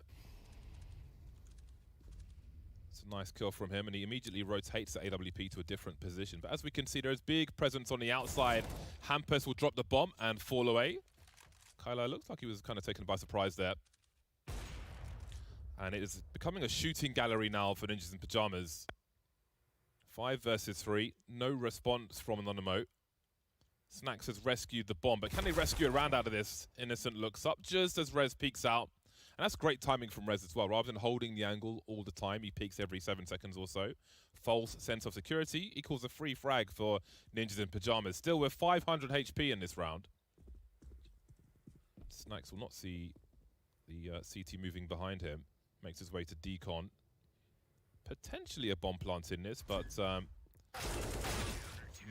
It's a nice kill from him, and he immediately rotates the AWP to a different position. But as we can see, there's big presence on the outside. Hampus will drop the bomb and fall away. Kylo looks like he was kind of taken by surprise there. And it is becoming a shooting gallery now for Ninjas in Pyjamas. 5 versus 3, no response from Anonymo. Snacks has rescued the bomb, but can they rescue a round out of this? Innocent looks up just as Rez peeks out. And that's great timing from Rez as well. Rather than holding the angle all the time, he peeks every 7 seconds or so. False sense of security equals a free frag for Ninjas in Pyjamas. Still with 500 HP in this round. Snacks will not see the CT moving behind him. Makes his way to decon. Potentially a bomb plant in this, but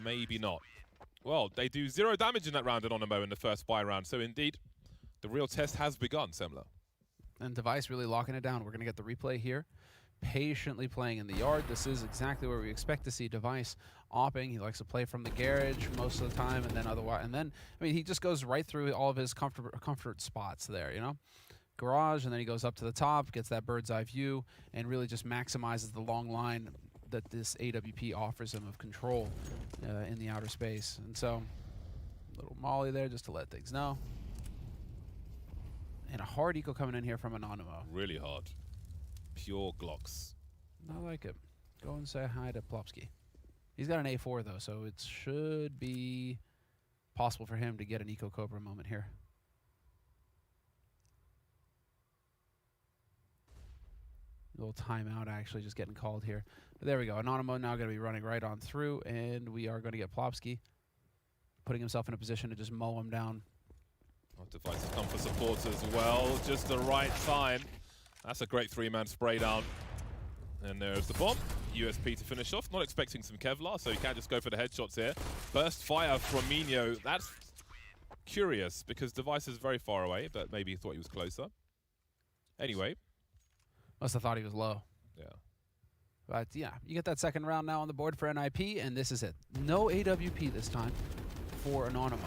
maybe not. Well, they do 0 damage in that round, Anonymo, in the first buy round. So indeed, the real test has begun, Semler. And Device really locking it down. We're going to get the replay here. Patiently playing in the yard. This is exactly where we expect to see Device opping. He likes to play from the garage most of the time, and then otherwise, and then I mean he just goes right through all of his comfort spots there, you know. Garage, and then he goes up to the top, gets that bird's eye view, and really just maximizes the long line that this AWP offers him of control in the outer space. And so, little molly there just to let things know. And a hard eco coming in here from Anonymo. Really hard. Pure Glocks. I like it. Go and say hi to Plopsky. He's got an A4 though, so it should be possible for him to get an Eco Cobra moment here. A little timeout actually just getting called here. But there we go. Anonymo now going to be running right on through, and we are going to get Plopsky putting himself in a position to just mow him down. Oh, Device has come for support as well. Just the right time. That's a great 3-man spray down. And there's the bomb. USP to finish off. Not expecting some Kevlar, so you can't just go for the headshots here. Burst fire from Minio. That's curious because Device is very far away, but maybe he thought he was closer. Anyway. Must have thought he was low. Yeah. But yeah, you get that second round now on the board for NIP, and this is it. No AWP this time for Anonymo.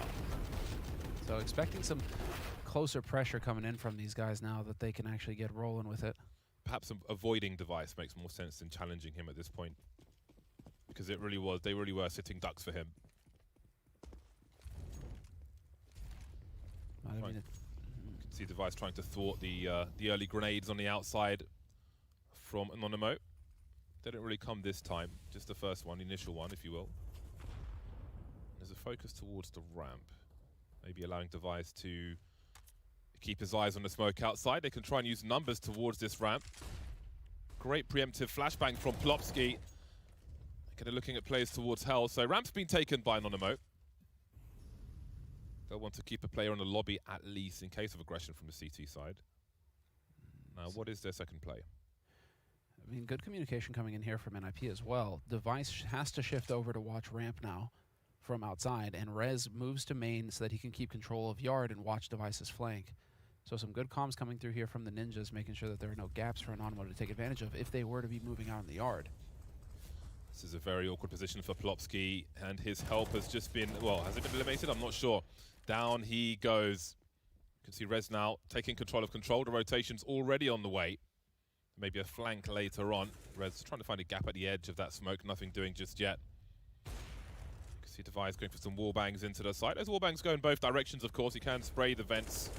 So expecting some closer pressure coming in from these guys now that they can actually get rolling with it. Perhaps avoiding Device makes more sense than challenging him at this point. Because it really was, they really were sitting ducks for him. You can see Device trying to thwart the early grenades on the outside from Anonymo. They didn't really come this time, just the first one, the initial one, if you will. There's a focus towards the ramp. Maybe allowing Device to keep his eyes on the smoke outside. They can try and use numbers towards this ramp. Great preemptive flashbang from Plopsky. They're looking at plays towards Hell. So ramp's been taken by Anonymo. They'll want to keep a player on the lobby at least in case of aggression from the CT side. Now, what is their second play? I mean, good communication coming in here from NIP as well. Device has to shift over to watch ramp now from outside, and Rez moves to main so that he can keep control of yard and watch Device's flank. So some good comms coming through here from the Ninjas, making sure that there are no gaps for Anonymo to take advantage of if they were to be moving out in the yard. This is a very awkward position for Plopsky, and his help has just been, well, has it been eliminated? I'm not sure. Down he goes. You can see Rez now taking control of control. The rotation's already on the way. Maybe a flank later on. Rez trying to find a gap at the edge of that smoke, nothing doing just yet. You can see Device going for some wallbangs into the side. Those wallbangs go in both directions, of course. He can spray the vents.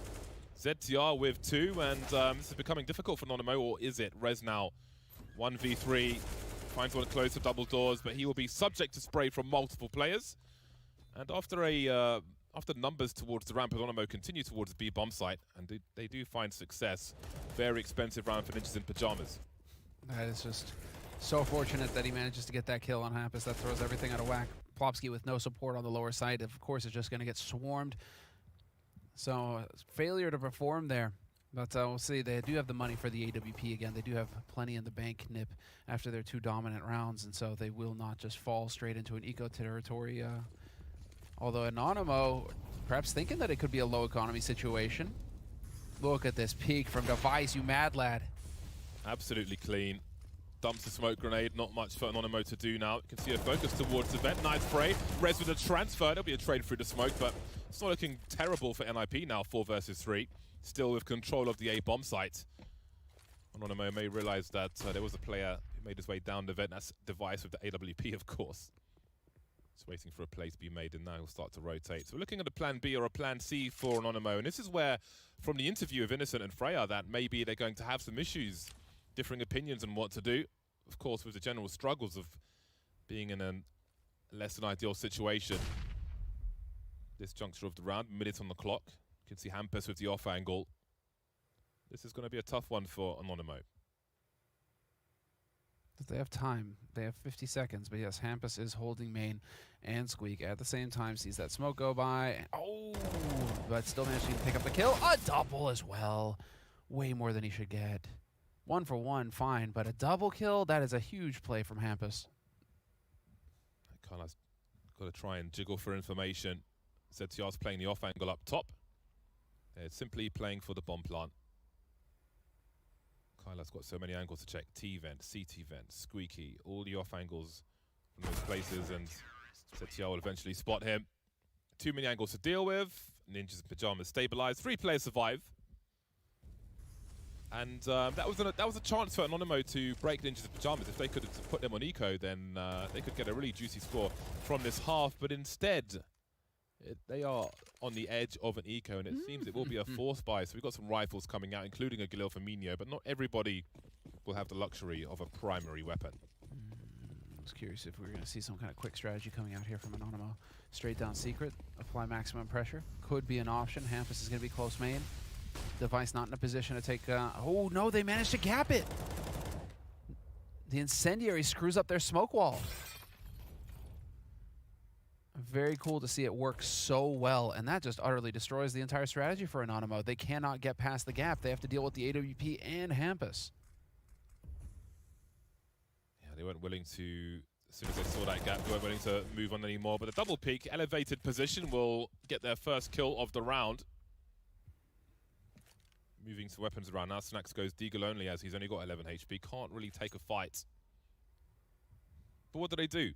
ZTR with 2, and this is becoming difficult for Anonymo, or is it? Rez now 1v3, finds one close to double doors, but he will be subject to spray from multiple players. And after numbers towards the ramp, Anonymo continue towards the B bomb site, and they do find success. Very expensive round for Ninjas in Pyjamas. That is just so fortunate that he manages to get that kill on Hampus. That throws everything out of whack. Plopsky with no support on the lower side, of course, is just going to get swarmed. So failure to perform there. But we'll see. They do have the money for the AWP again. They do have plenty in the bank, Nip, after their 2 dominant rounds, and so they will not just fall straight into an eco territory. Although Anonymo, perhaps thinking that it could be a low economy situation. Look at this peek from Device, you mad lad. Absolutely clean. Dumps a smoke grenade, not much for Anonymo to do now. You can see a focus towards the vent. Nice spray. Rez with a transfer. There'll be a trade through the smoke, but it's not looking terrible for NIP now, 4 versus 3. Still with control of the A bomb site. Anonymo may realize that there was a player who made his way down the vent. That's Device with the AWP, of course. Just waiting for a play to be made, and now he'll start to rotate. So we're looking at a plan B or a plan C for Anonymo, and this is where, from the interview of Innocent and Freya, that maybe they're going to have some issues, differing opinions on what to do. Of course, with the general struggles of being in a less than ideal situation. This juncture of the round, minute on the clock. You can see Hampus with the off angle. This is going to be a tough one for Anonymo. They have time. They have 50 seconds. But yes, Hampus is holding main, and Squeak at the same time sees that smoke go by. Oh, but still managing to pick up the kill. A double as well. Way more than he should get. 1 for 1, fine. But a double kill, that is a huge play from Hampus. Carla's got to try and jiggle for information. ZTR's playing the off angle up top. They're simply playing for the bomb plant. Kyla's got so many angles to check. T-vent, CT vent, Squeaky, all the off angles from those places, and ZTR will eventually spot him. Too many angles to deal with. Ninjas in Pyjamas stabilized. 3 players survive. And that was a chance for Anonymo to break Ninjas in Pyjamas. If they could have put them on eco, then they could get a really juicy score from this half. But instead, they are on the edge of an eco, and it seems it will be a force buy. So we've got some rifles coming out, including a Galil Firmino, but not everybody will have the luxury of a primary weapon. I was curious if we were going to see some kind of quick strategy coming out here from Anonymo. Straight down secret, apply maximum pressure. Could be an option. Hampus is going to be close main. Device not in a position to take... oh, no, they managed to gap it. The incendiary screws up their smoke wall. Very cool to see it work so well, and that just utterly destroys the entire strategy for Anonymo. They cannot get past the gap. They have to deal with the AWP and Hampus. Yeah, they weren't willing to, as soon as they saw that gap, they weren't willing to move on anymore. But the double peak, elevated position, will get their first kill of the round. Moving to weapons around now. Snacks goes Deagle only as he's only got 11 HP. Can't really take a fight. But what do they do?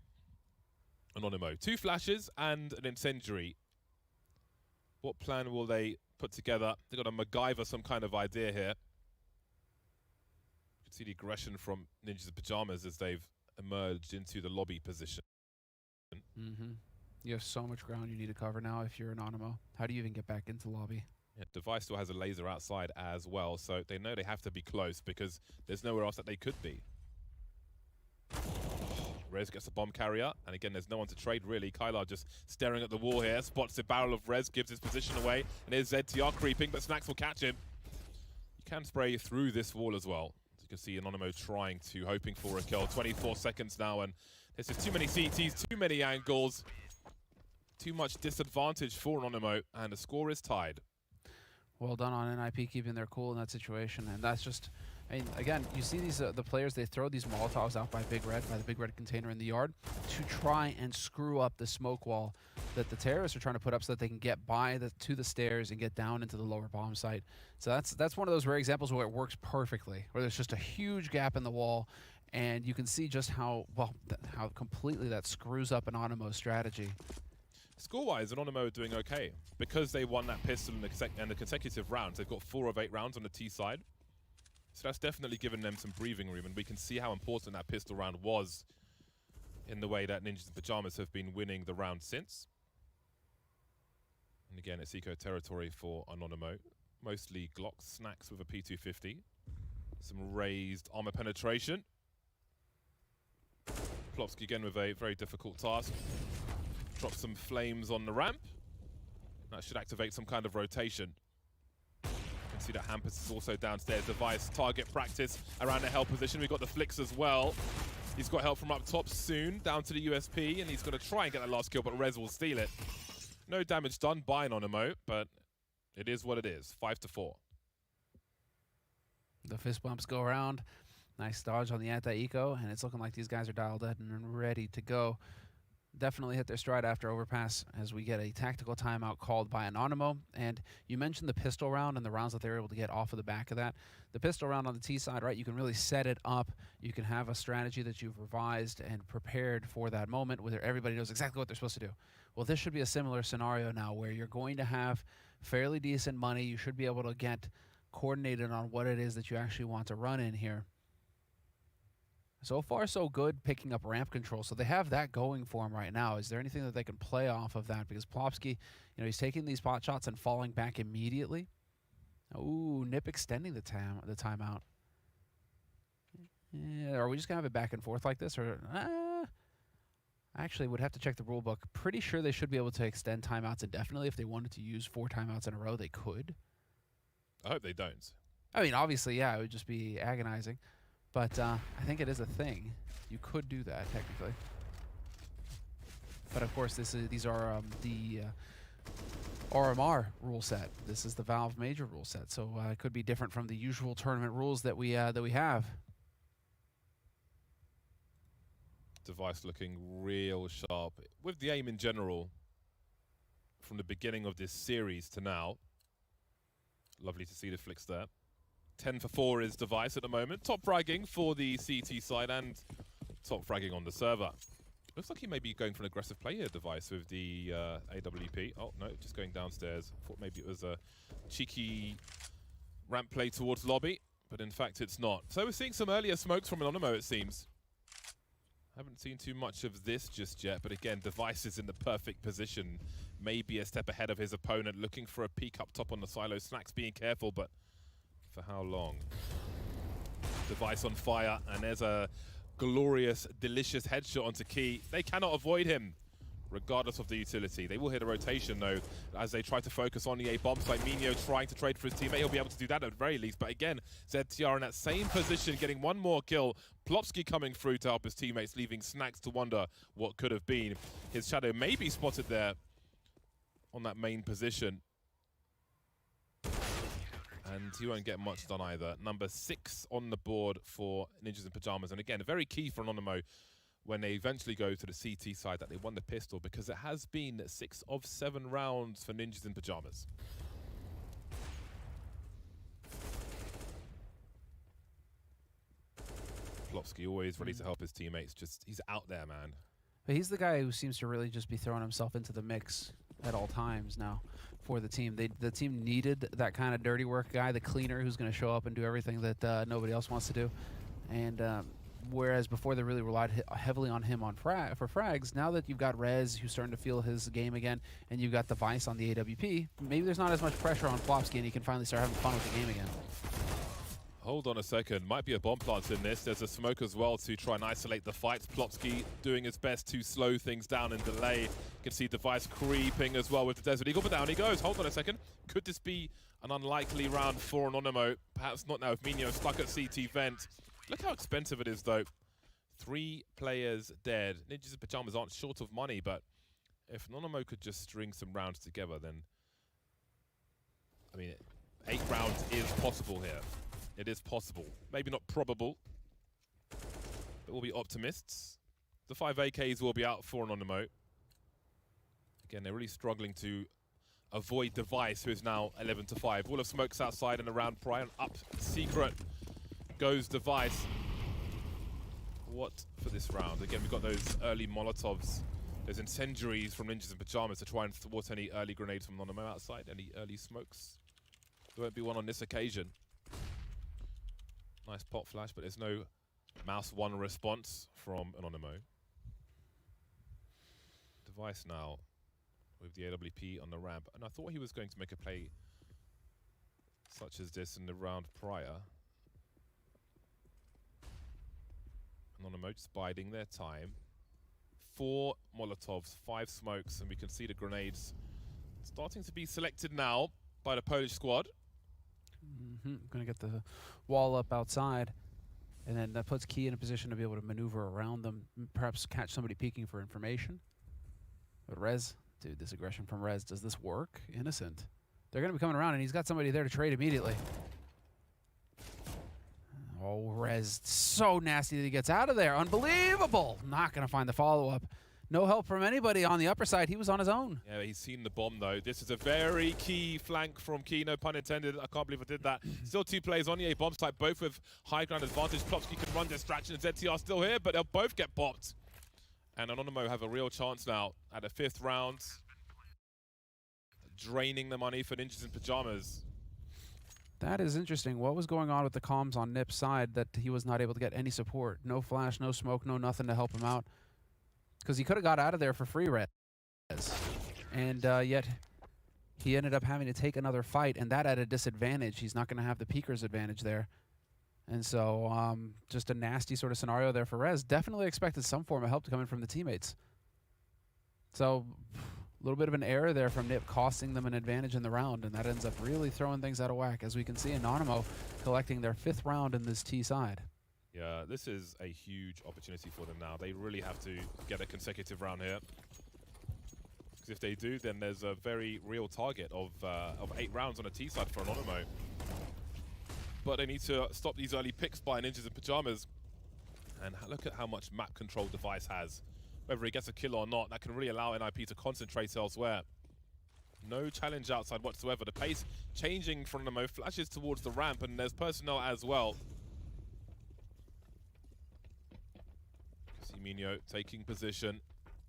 Anonymo. 2 flashes and an incendiary. What plan will they put together? They've got to MacGyver some kind of idea here. You can see the aggression from Ninjas in Pyjamas as they've emerged into the lobby position. You have so much ground you need to cover now if you're Anonymo. How do you even get back into lobby? Yeah, Device still has a laser outside as well, so they know they have to be close because there's nowhere else that they could be. Rez gets a bomb carrier, and again, there's no one to trade, really. Kylar just staring at the wall here, spots the barrel of Rez, gives his position away, and here's ZTR creeping, but Snacks will catch him. You can spray through this wall as well. As you can see, Anonymo trying to, hoping for a kill. 24 seconds now, and there's just too many CTs, too many angles, too much disadvantage for Anonymo, and the score is tied. Well done on NIP keeping their cool in that situation, and that's just And again, you see these the players, they throw these Molotovs out by Big Red, by the Big Red container in the yard, to try and screw up the smoke wall that the terrorists are trying to put up so that they can get by to the stairs and get down into the lower bomb site. So that's one of those rare examples where it works perfectly, where there's just a huge gap in the wall, and you can see just how how completely that screws up Anonymo's strategy. Score-wise, Anonymo are doing okay because they won that pistol in the consecutive rounds. They've got 4 of 8 rounds on the T side. So that's definitely given them some breathing room, and we can see how important that pistol round was in the way that Ninjas in Pyjamas have been winning the round since. And again, it's eco territory for Anonymo. Mostly Glocks, snacks with a P250. Some raised armor penetration. Plopsky again with a very difficult task. Drop some flames on the ramp. That should activate some kind of rotation. See that Hampus is also downstairs. Device target practice around the hell position. We've got the flicks as well. He's got help from up top soon, down to the USP, and he's going to try and get that last kill, but Rez will steal it. No damage done by Anonymo, but it is what it is. 5-4. The fist bumps go around. Nice dodge on the anti-eco, and it's looking like these guys are dialed in and ready to go. Definitely hit their stride after overpass as we get a tactical timeout called by Anonymo. And you mentioned the pistol round and the rounds that they were able to get off of the back of that. The pistol round on the T side, right, you can really set it up. You can have a strategy that you've revised and prepared for that moment where everybody knows exactly what they're supposed to do. Well, this should be a similar scenario now where you're going to have fairly decent money. You should be able to get coordinated on what it is that you actually want to run in here. So far, so good picking up ramp control. So they have that going for him right now. Is there anything that they can play off of that? Because Plopsky, he's taking these pot shots and falling back immediately. Ooh, Nip extending the timeout. Yeah, are we just going to have it back and forth like this? Or actually, would have to check the rule book. Pretty sure they should be able to extend timeouts indefinitely. If they wanted to use 4 timeouts in a row, they could. I hope they don't. I mean, obviously, yeah, it would just be agonizing. But I think it is a thing. You could do that, technically. But of course, these are the RMR rule set. This is the Valve Major rule set, so it could be different from the usual tournament rules that we have. Device looking real sharp. With the aim in general, from the beginning of this series to now, lovely to see the flicks there. 10 for 4 is Device at the moment. Top fragging for the CT side and top fragging on the server. Looks like he may be going for an aggressive play here, Device, with the AWP. Oh, no, just going downstairs. Thought maybe it was a cheeky ramp play towards lobby, but in fact it's not. So we're seeing some earlier smokes from Anonymo, it seems. Haven't seen too much of this just yet, but again, Device is in the perfect position. Maybe a step ahead of his opponent, looking for a peek up top on the silo. Snacks being careful, but for how long? Device on fire, and there's a glorious, delicious headshot onto Key. They cannot avoid him, regardless of the utility. They will hit a rotation, though, as they try to focus on the A bombs. Like Minho trying to trade for his teammate. He'll be able to do that at the very least. But again, ZTR in that same position, getting one more kill. Plopsky coming through to help his teammates, leaving Snacks to wonder what could have been. His shadow may be spotted there on that main position. And he won't get much done either. Number 6 on the board for Ninjas in Pyjamas. And again, very key for Anonymo when they eventually go to the CT side that they won the pistol, because it has been 6 of 7 rounds for Ninjas in Pyjamas. Plopsky always ready to help his teammates. Just, he's out there, man. But he's the guy who seems to really just be throwing himself into the mix at all times now for the team. The team needed that kind of dirty work guy, the cleaner who's going to show up and do everything that nobody else wants to do. And whereas before they really relied heavily on him for frags, now that you've got Rez who's starting to feel his game again, and you've got the Vice on the AWP, maybe there's not as much pressure on Plopsky and he can finally start having fun with the game again. Hold on a second. Might be a bomb plant in this. There's a smoke as well to try and isolate the fights. Plopsky doing his best to slow things down and delay. You can see Device creeping as well with the Desert Eagle, but down he goes. Hold on a second. Could this be an unlikely round for Anonymo? Perhaps not now if Minho stuck at CT vent. Look how expensive it is, though. 3 players dead. Ninjas in Pyjamas aren't short of money, but if Anonymo could just string some rounds together, then, I mean, 8 rounds is possible here. It is possible. Maybe not probable, but we'll be optimists. The 5 AKs will be out for Anonymo. Again, they're really struggling to avoid Device, who is now 11-5. Wall of smokes outside and around Pryor. Up secret goes Device. What for this round? Again, we've got those early Molotovs, those incendiaries from Ninjas in Pyjamas to try and thwart any early grenades from Anonymo outside, any early smokes. There won't be one on this occasion. Nice pop flash, but there's no mouse 1 response from Anonymo. Device now with the AWP on the ramp, and I thought he was going to make a play such as this in the round prior. Anonymo just biding their time. 4 Molotovs, 5 smokes, and we can see the grenades starting to be selected now by the Polish squad. Gonna get the wall up outside, and then that puts Key in a position to be able to maneuver around them, perhaps catch somebody peeking for information. But Rez, dude, this aggression from Rez, does this work? Innocent. They're gonna be coming around, and he's got somebody there to trade immediately. Oh, Rez, so nasty that he gets out of there. Unbelievable. Not gonna find the follow-up. No help from anybody on the upper side. He was on his own. Yeah, he's seen the bomb, though. This is a very key flank from Key, no pun intended. I can't believe I did that. Still 2 players on the A bomb site, both with high ground advantage. Plopsky can run distraction. ZTR still here, but they'll both get popped. And Anonymo have a real chance now at the 5th round. Draining the money for Ninjas in Pyjamas. That is interesting. What was going on with the comms on Nip's side that he was not able to get any support? No flash, no smoke, no nothing to help him out. Because he could have got out of there for free, Rez. And yet he ended up having to take another fight, and that at a disadvantage. He's not going to have the peeker's advantage there. And so just a nasty sort of scenario there for Rez. Definitely expected some form of help to come in from the teammates. So a little bit of an error there from Nip, costing them an advantage in the round, and that ends up really throwing things out of whack. As we can see, Anonymo collecting their 5th round in this T side. Yeah, this is a huge opportunity for them now. They really have to get a consecutive round here. Because if they do, then there's a very real target of 8 rounds on a T side for Anonymo. But they need to stop these early picks by Ninjas in Pyjamas. And look at how much map control Device has. Whether he gets a kill or not, that can really allow NIP to concentrate elsewhere. No challenge outside whatsoever. The pace changing from Anonymo, flashes towards the ramp, and there's personnel as well. Minio taking position.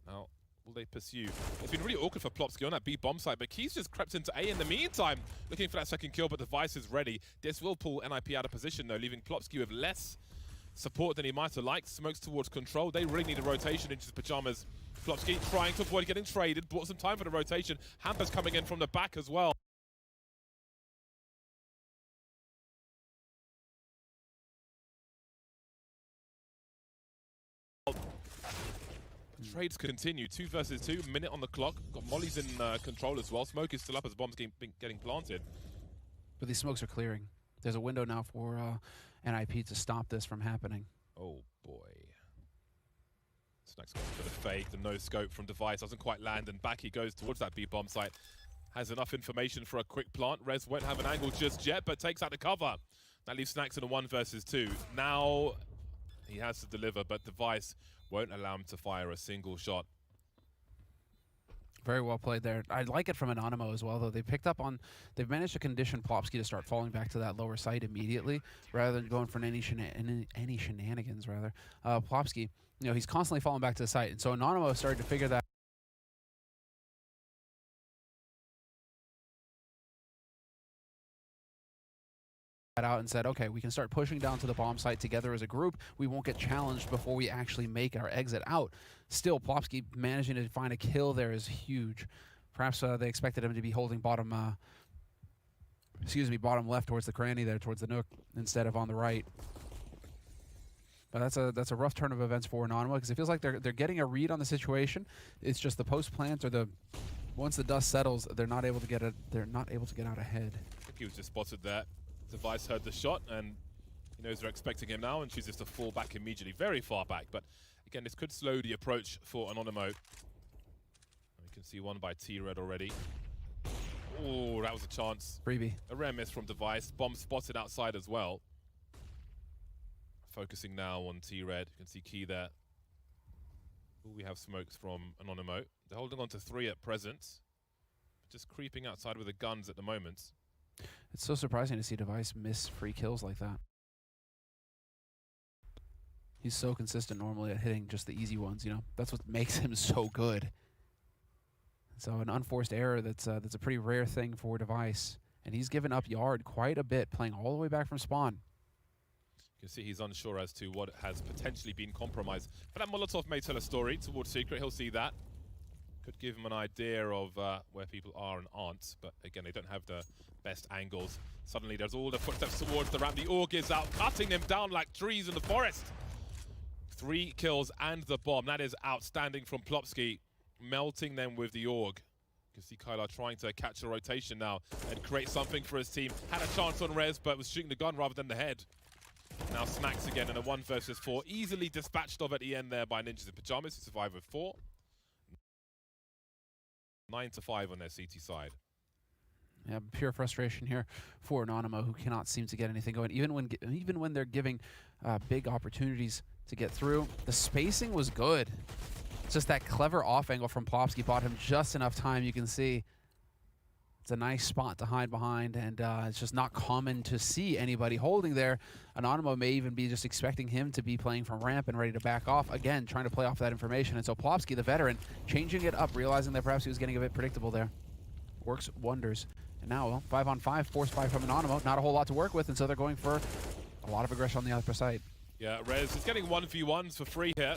Now, will they pursue? It's been really awkward for Plopsky on that B bomb site, but Key's just crept into A in the meantime, looking for that second kill, but Device is ready. This will pull NIP out of position, though, leaving Plopsky with less support than he might have liked. Smokes towards control. They really need a rotation into his Pyjamas. Plopsky trying to avoid getting traded, bought some time for the rotation. Hamper's coming in from the back as well. Trades continue. 2 versus 2. Minute on the clock. Got Molly's in control as well. Smoke is still up as bombs getting planted. But these smokes are clearing. There's a window now for NIP to stop this from happening. Oh boy. Snack's got a bit of fake. The no scope from Device doesn't quite land, and back he goes towards that B bomb site. Has enough information for a quick plant. Rez won't have an angle just yet, but takes out the cover. That leaves Snacks in a 1 versus 2. Now he has to deliver, but Device won't allow him to fire a single shot. Very well played there. I like it from Anonymo as well, though. They've managed to condition Plopsky to start falling back to that lower site immediately, rather than going for any shenanigans, rather. Plopsky, you know, he's constantly falling back to the site, and so Anonymo started to figure that out and said, okay, we can start pushing down to the bomb site together as a group. We won't get challenged before we actually make our exit out. Still, Plopsky managing to find a kill there is huge. Perhaps they expected him to be holding bottom left towards the cranny there, towards the nook, instead of on the right. But that's a rough turn of events for Anonymo, because it feels like they're getting a read on the situation. It's just the post plant, or once the dust settles, they're not able to get out ahead. I think he was just spotted there. Device heard the shot, and he knows they're expecting him now, and chooses to fall back immediately, very far back. But again, this could slow the approach for Anonymo. We can see one by T-Red already. Oh, that was a chance. Freebie. A rare miss from Device. Bomb spotted outside as well. Focusing now on T-Red. You can see Key there. Ooh, we have smokes from Anonymo. They're holding on to 3 at present. Just creeping outside with the guns at the moment. It's so surprising to see Device miss free kills like that. He's so consistent normally at hitting just the easy ones, you know. That's what makes him so good. So an unforced error that's a pretty rare thing for Device. And he's given up yard quite a bit, playing all the way back from spawn. You can see he's unsure as to what has potentially been compromised. But that Molotov may tell a story towards Secret. He'll see that. Could give him an idea of where people are and aren't. But again, they don't have the best angles. Suddenly there's all the footsteps towards the ramp. The AUG is out, cutting them down like trees in the forest. 3 kills and the bomb. That is outstanding from Plopsky. Melting them with the AUG. You can see Kyla trying to catch a rotation now and create something for his team. Had a chance on Rez, but was shooting the gun rather than the head. Now Snacks again in a 1 versus 4. Easily dispatched of at the end there by Ninjas in Pyjamas, who survive with 4. 9-5 on their CT side. Yeah, pure frustration here for Anonymo, who cannot seem to get anything going. Even when they're giving big opportunities to get through, the spacing was good. It's just that clever off angle from Plopsky bought him just enough time. You can see it's a nice spot to hide behind, and it's just not common to see anybody holding there. Anonymo may even be just expecting him to be playing from ramp and ready to back off. Again, trying to play off that information. And so Plopsky, the veteran, changing it up, realizing that perhaps he was getting a bit predictable there. Works wonders. And now, well, 5-on-5, forced by from Anonymo. Not a whole lot to work with, and so they're going for a lot of aggression on the other side. Yeah, Rez is getting 1v1s for free here.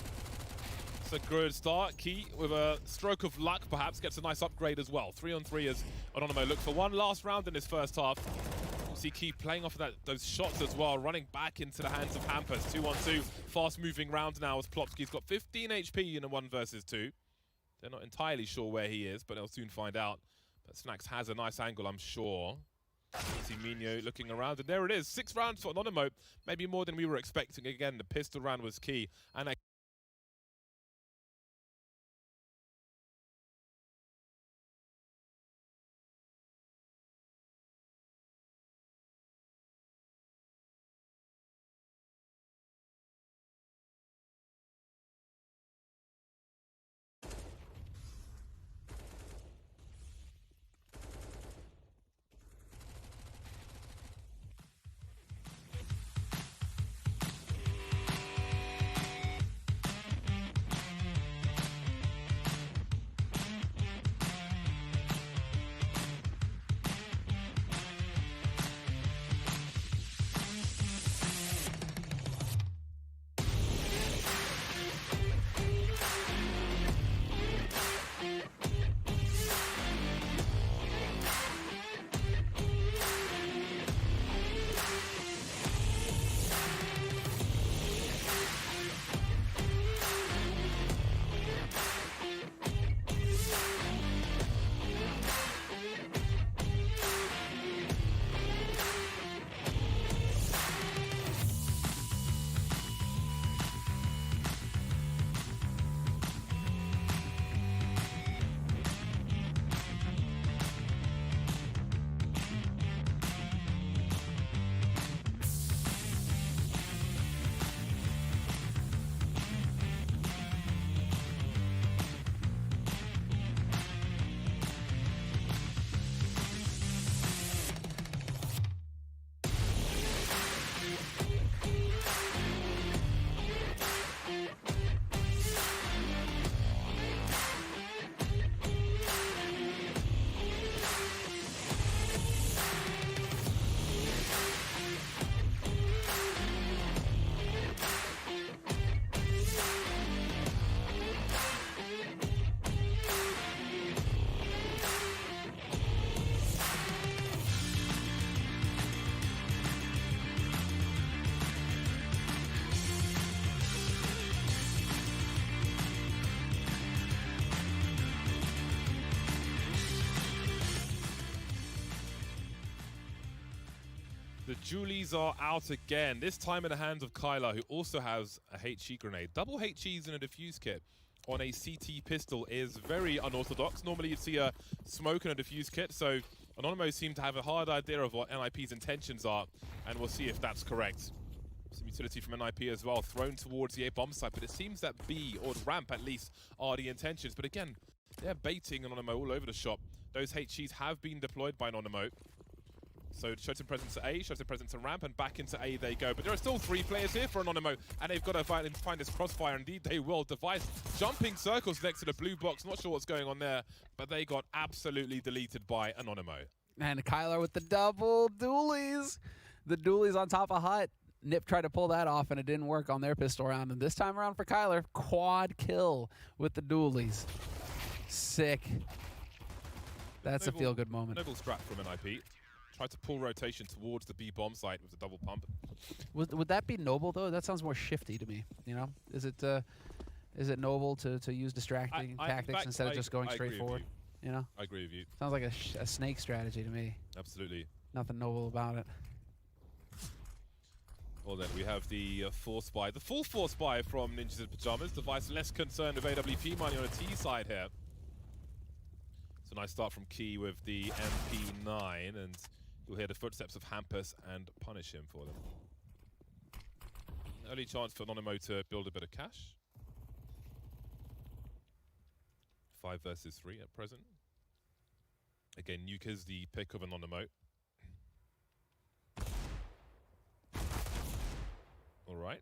It's a good start. Key, with a stroke of luck, perhaps, gets a nice upgrade as well. 3-on-3 as Anonymo looks for one last round in his first half. You see Key playing off of those shots as well, running back into the hands of Hampers. 2-on-2, fast-moving round now as Plopsky's got 15 HP in a 1 versus 2. They're not entirely sure where he is, but they'll soon find out. But Snacks has a nice angle, I'm sure. You see Minho looking around, and there it is. 6 rounds for Anonymo, maybe more than we were expecting. Again, the pistol round was key. And the Julies are out again, this time in the hands of Kyla, who also has a HE grenade. Double HEs in a defuse kit on a CT pistol is very unorthodox. Normally you'd see a smoke and a defuse kit, so Anonymo seem to have a hard idea of what NIP's intentions are, and we'll see if that's correct. Some utility from NIP as well, thrown towards the A bomb site, but it seems that B, or ramp at least, are the intentions. But again, they're baiting Anonymo all over the shop. Those HEs have been deployed by Anonymo. So it shows some presence at A, shows some presence at ramp, and back into A they go. But there are still 3 players here for Anonymo, and they've got to find this crossfire. Indeed, they will. Device jumping circles next to the blue box. Not sure what's going on there, but they got absolutely deleted by Anonymo. And Kyler with the double dualies. The dualies on top of Hut. Nip tried to pull that off, and it didn't work on their pistol round. And this time around for Kyler, quad kill with the dualies. Sick. That's Noble, a feel-good moment. Noble scrap from NIP. Tried to pull rotation towards the B bomb site with the double pump. Would that be noble, though? That sounds more shifty to me, you know? Is it noble to use distracting tactics instead of just going straight forward? You know? I agree with you. Sounds like a snake strategy to me. Absolutely. Nothing noble about it. Well then, we have the force buy, the full force buy from Ninjas in Pyjamas. Device less concerned with AWP money on a T side here. It's a nice start from Key with the MP9, and you'll hear the footsteps of Hampus and punish him for them. Early chance for Anonymo to build a bit of cash. 5 versus 3 at present. Again, Nuke is the pick of Anonymo. All right.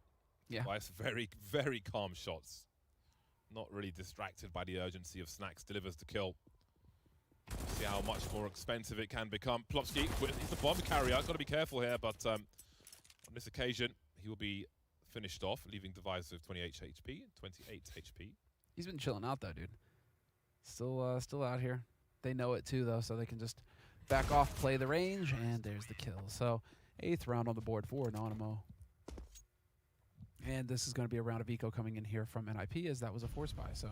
Yeah. Nice, very, very calm shots. Not really distracted by the urgency of Snacks. Delivers the kill. See how much more expensive it can become. Plopsky, he's the bomb carrier. Got to be careful here, but on this occasion, he will be finished off, leaving Device with 28 HP, 28 HP. He's been chilling out, though, dude. Still out here. They know it, too, though, so they can just back off, play the range, and there's the kill. So, 8th round on the board for Anonymo. And this is going to be a round of eco coming in here from NIP, as that was a force buy. So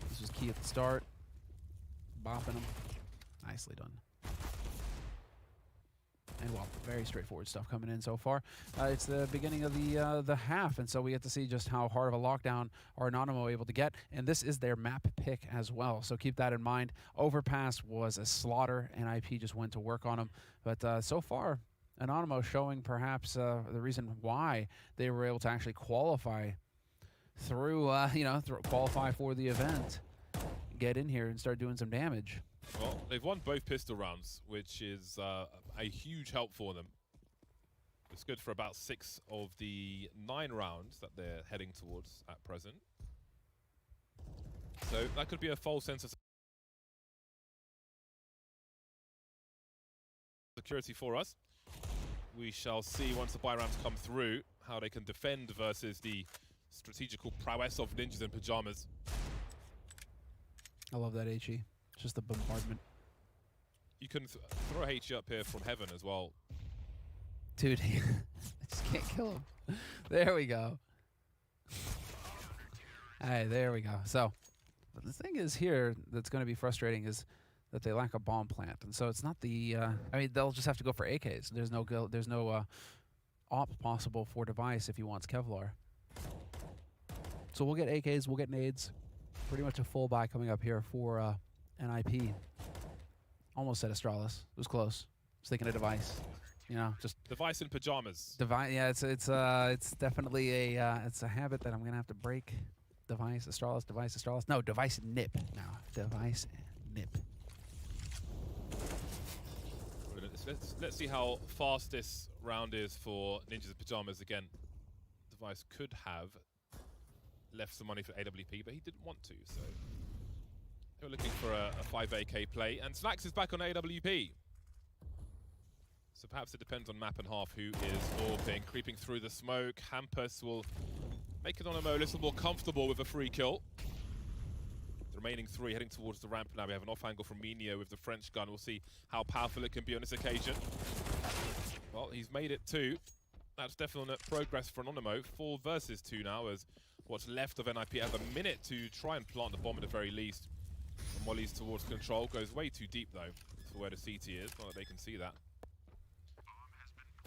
this was Key at the start. Bopping him. Nicely done. And, well, very straightforward stuff coming in so far. It's the beginning of the half, and so we get to see just how hard of a lockdown are Anonymo able to get. And this is their map pick as well, so keep that in mind. Overpass was a slaughter. NIP just went to work on them. But so far, Anonymo showing perhaps the reason why they were able to actually qualify through, qualify for the event. Get in here and start doing some damage. Well, they've won both pistol rounds, which is a huge help for them. It's good for about 6 of the 9 rounds that they're heading towards at present. So that could be a false sense of security for us. We shall see once the buy rounds come through how they can defend versus the strategical prowess of Ninjas in Pyjamas. I love that HE. Just the bombardment. You can throw a HE up here from heaven as well. Dude, I just can't kill him. There we go. Hey, there we go. So, the thing is here that's going to be frustrating is that they lack a bomb plant, and so it's not the. I mean, they'll just have to go for AKs. There's no op possible for Device if he wants Kevlar. So we'll get AKs, we'll get nades. Pretty much a full buy coming up here for NIP. Almost said Astralis. It was close. I was thinking of Device. You know, just Device in Pyjamas. Device. Yeah, it's definitely it's a habit that I'm gonna have to break. Device, Astralis, Device, Astralis. No, Device, Nip now. Device, Nip. Let's see how fast this round is for Ninjas in Pyjamas. Again, Device could have left some money for AWP, but he didn't want to, so they were looking for a 5 AK play, and Snacks is back on AWP. So perhaps it depends on map and half who is AWPing. Creeping through the smoke, Hampus will make it on a little more comfortable with a free kill. The remaining 3 heading towards the ramp now. We have an off angle from Minio with the French gun. We'll see how powerful it can be on this occasion. Well, he's made it 2. That's definite progress for Anonymo. 4 versus 2 now, as what's left of NIP have a minute to try and plant the bomb at the very least. And Molly's towards control. Goes way too deep, though, for where the CT is. Not that they can see that.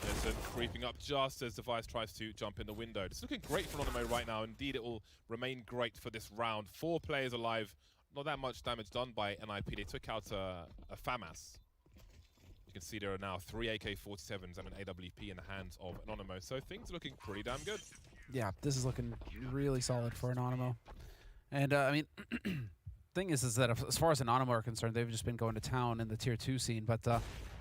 Listen, creeping up just as Device tries to jump in the window. It's looking great for Anonymo right now. Indeed, it will remain great for this round. 4 players alive. Not that much damage done by NIP. They took out a FAMAS. You can see there are now 3 AK-47s and an AWP in the hands of Anonymo. So things are looking pretty damn good. Yeah, this is looking really solid for Anonymo. And, I mean, thing is that as far as Anonymo are concerned, they've just been going to town in the Tier 2 scene. But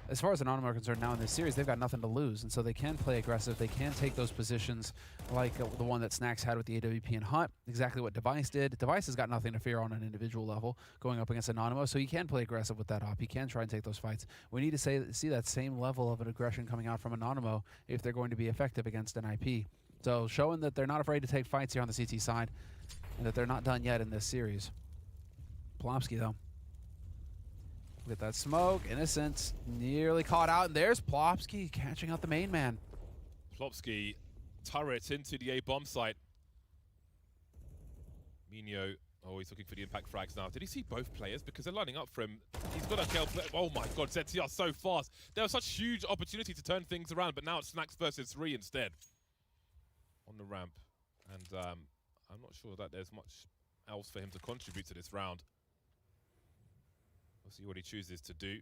as far as Anonymo are concerned now in this series, they've got nothing to lose. And so they can play aggressive. They can take those positions like the one that Snacks had with the AWP and Hut, exactly what Device did. Device has got nothing to fear on an individual level going up against Anonymo, so he can play aggressive with that op. He can try and take those fights. We need to see that same level of an aggression coming out from Anonymo if they're going to be effective against NIP. So showing that they're not afraid to take fights here on the CT side and that they're not done yet in this series. Plopsky, though. Look at that smoke. Innocent. Nearly caught out. And there's Plopsky catching out the main man. Plopsky turret into the A-bomb site. Minho, oh, he's looking for the impact frags now. Did he see both players? Because they're lining up for him. He's got a kill. Oh my god, ZTR so fast. There was such huge opportunity to turn things around, but now it's Snacks versus 3 instead. On the ramp. And I'm not sure that there's much else for him to contribute to this round. We'll see what he chooses to do.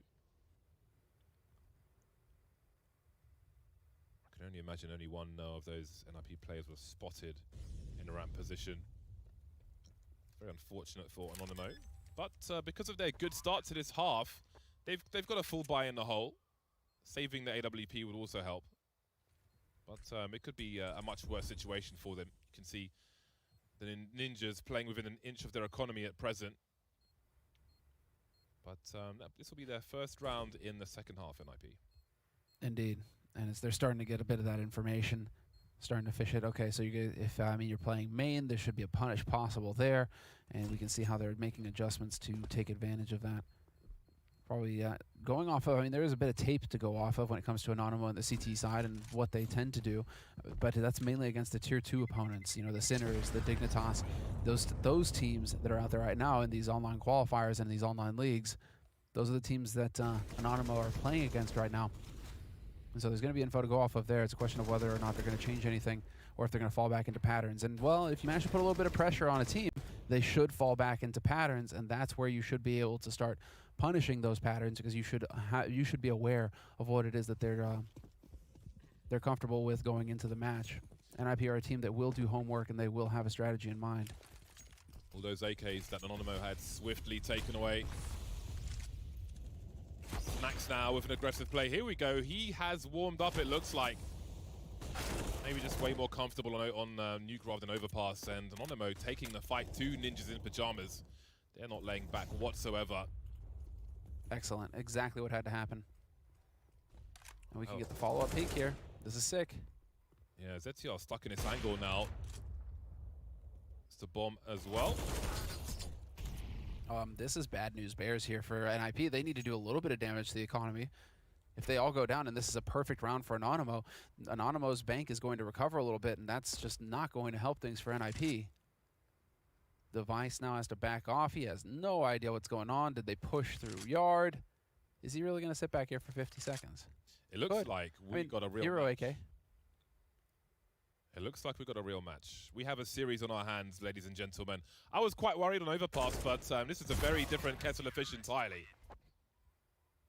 I can only imagine only one of those NIP players was spotted in the ramp position. Very unfortunate for Anonymo. But because of their good start to this half, they've got a full buy in the hole. Saving the AWP would also help. But it could be a much worse situation for them. You can see the Ninjas playing within an inch of their economy at present. But this will be their first round in the second half, NIP. Indeed. And they're starting to get a bit of that information, starting to fish it. Okay, so if you're playing main, there should be a punish possible there. And we can see how they're making adjustments to take advantage of that. Probably going off of, there is a bit of tape to go off of when it comes to Anonymo and the CT side and what they tend to do, but that's mainly against the Tier 2 opponents, the Sinners, the Dignitas, those teams that are out there right now in these online qualifiers and these online leagues. Those are the teams that Anonymo are playing against right now. And so there's going to be info to go off of there. It's a question of whether or not they're going to change anything or if they're going to fall back into patterns. And, well, if you manage to put a little bit of pressure on a team, they should fall back into patterns, and that's where you should be able to start punishing those patterns, because you should be aware of what it is that they're comfortable with going into the match. NIP are a team that will do homework and they will have a strategy in mind. All those AKs that Anonymo had swiftly taken away. Snacks now with an aggressive play. Here we go. He has warmed up, it looks like. Maybe just way more comfortable on nuke rather than overpass, and Anonymo taking the fight to Ninjas in Pyjamas. They're not laying back whatsoever. Excellent. Exactly what had to happen. And we can get the follow-up peek here. This is sick. Yeah, ZTR stuck in this angle now. It's the bomb as well. This is bad news bears here for NIP. They need to do a little bit of damage to the economy. If they all go down, and this is a perfect round for Anonymo, Anonymo's bank is going to recover a little bit, and that's just not going to help things for NIP. Device now has to back off. He has no idea what's going on. Did they push through yard? Is he really going to sit back here for 50 seconds? It looks like we got a real hero match. AK. It looks like we got a real match. We have a series on our hands, ladies and gentlemen. I was quite worried on overpass, but this is a very different kettle of fish entirely.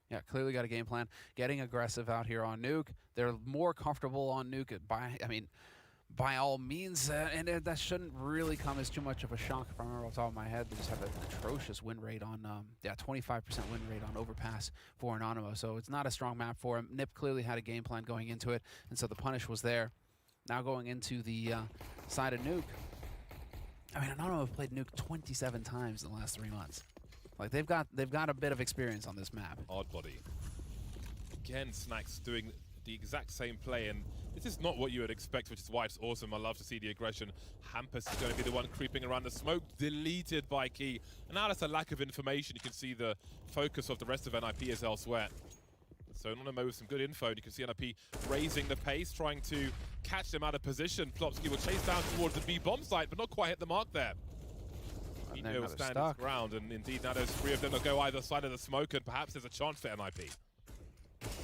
Yeah, clearly got a game plan. Getting aggressive out here on nuke. They're more comfortable on nuke by all means, and that shouldn't really come as too much of a shock. If I remember off the top of my head, they just have an atrocious win rate on, 25% win rate on overpass for Anonymo. So it's not a strong map for him. Nip clearly had a game plan going into it, and so the punish was there. Now going into the side of nuke. Anonymo have played nuke 27 times in the last 3 months. Like they've got a bit of experience on this map. Odd body. Again, Snacks doing the exact same play, and this is not what you would expect, which is why it's awesome. I love to see the aggression. Hampus is going to be the one creeping around the smoke, deleted by Key. And now that's a lack of information. You can see the focus of the rest of NIP is elsewhere. So Anonymo with some good info, and you can see NIP raising the pace, trying to catch them out of position. Plopsky will chase down towards the B bomb site, but not quite hit the mark there. Minho will stand his ground, and indeed now there's 3 of them that go either side of the smoke, and perhaps there's a chance for NIP.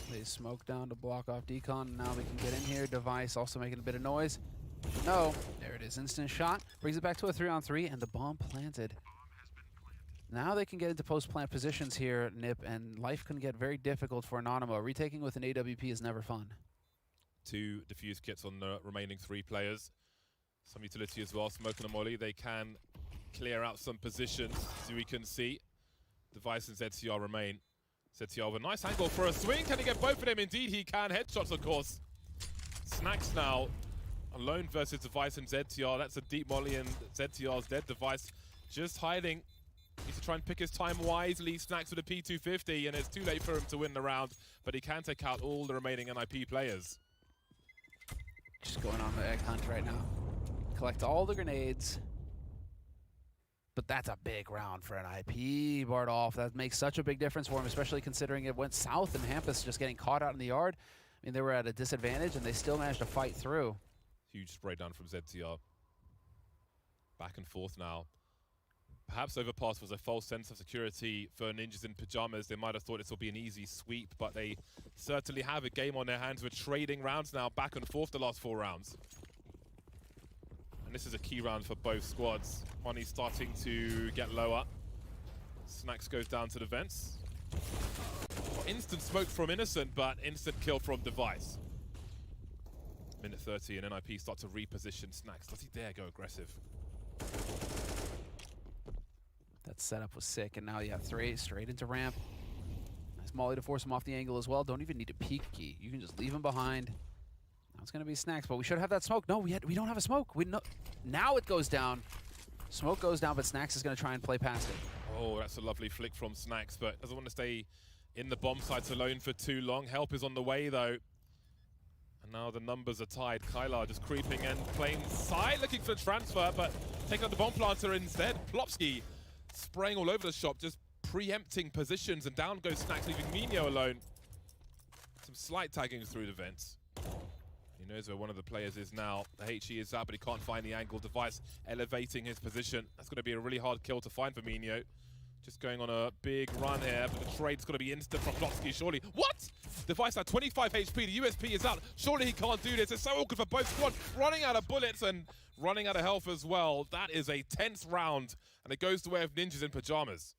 They smoke down to block off Decon. Now we can get in here. Device also making a bit of noise. No, there it is. Instant shot. Brings it back to a 3-on-3, and the bomb planted. Now they can get into post-plant positions here, Nip, and life can get very difficult for Anonymo. Retaking with an AWP is never fun. 2 defuse kits on the remaining 3 players. Some utility as well, smoke and a molly. They can clear out some positions, so we can see. Device and ZTR remain. ZTR with a nice angle for a swing. Can he get both of them? Indeed he can. Headshots, of course. Snacks now alone versus Device and ZTR. That's a deep molly and ZTR's dead. Device just hiding. Needs to try and pick his time wisely. Snacks with a P250, and it's too late for him to win the round, but he can take out all the remaining NIP players. Just going on the egg hunt right now. Collect all the grenades. But that's a big round for NIP, Bardolph. That makes such a big difference for him, especially considering it went south and Hampus just getting caught out in the yard. I mean, they were at a disadvantage, and they still managed to fight through. Huge spray down from ZTR. Back and forth now. Perhaps Overpass was a false sense of security for Ninjas in Pyjamas. They might have thought this will be an easy sweep, but they certainly have a game on their hands. We're trading rounds now, back and forth the last 4 rounds. And this is a key round for both squads. Money's starting to get lower. Snacks goes down to the vents. Instant smoke from Innocent, but instant kill from Device. Minute 30 and NIP start to reposition Snacks. Does he dare go aggressive? That setup was sick, and now you have 3 straight into ramp. Nice molly to force him off the angle as well. Don't even need a peek key. You can just leave him behind. Now it's going to be Snacks, but we should have that smoke. No, we don't have a smoke. Now it goes down. Smoke goes down, but Snacks is going to try and play past it. Oh, that's a lovely flick from Snacks, but doesn't want to stay in the bomb sites alone for too long. Help is on the way, though. And now the numbers are tied. Kylar just creeping and playing side, looking for a transfer, but taking out the bomb planter instead. Plopsky spraying all over the shop, just preempting positions, and down goes Snacks, leaving Mino alone. Some slight tagging through the vents. He knows where one of the players is now. The HE is out, but he can't find the angle. Device elevating his position. That's going to be a really hard kill to find for Mino. Just going on a big run here, but the trade's going to be instant from Plopsky, surely. What? Device at 25 HP, the USP is out. Surely he can't do this. It's so awkward for both squads. Running out of bullets and running out of health as well. That is a tense round, and it goes the way of Ninjas in Pyjamas.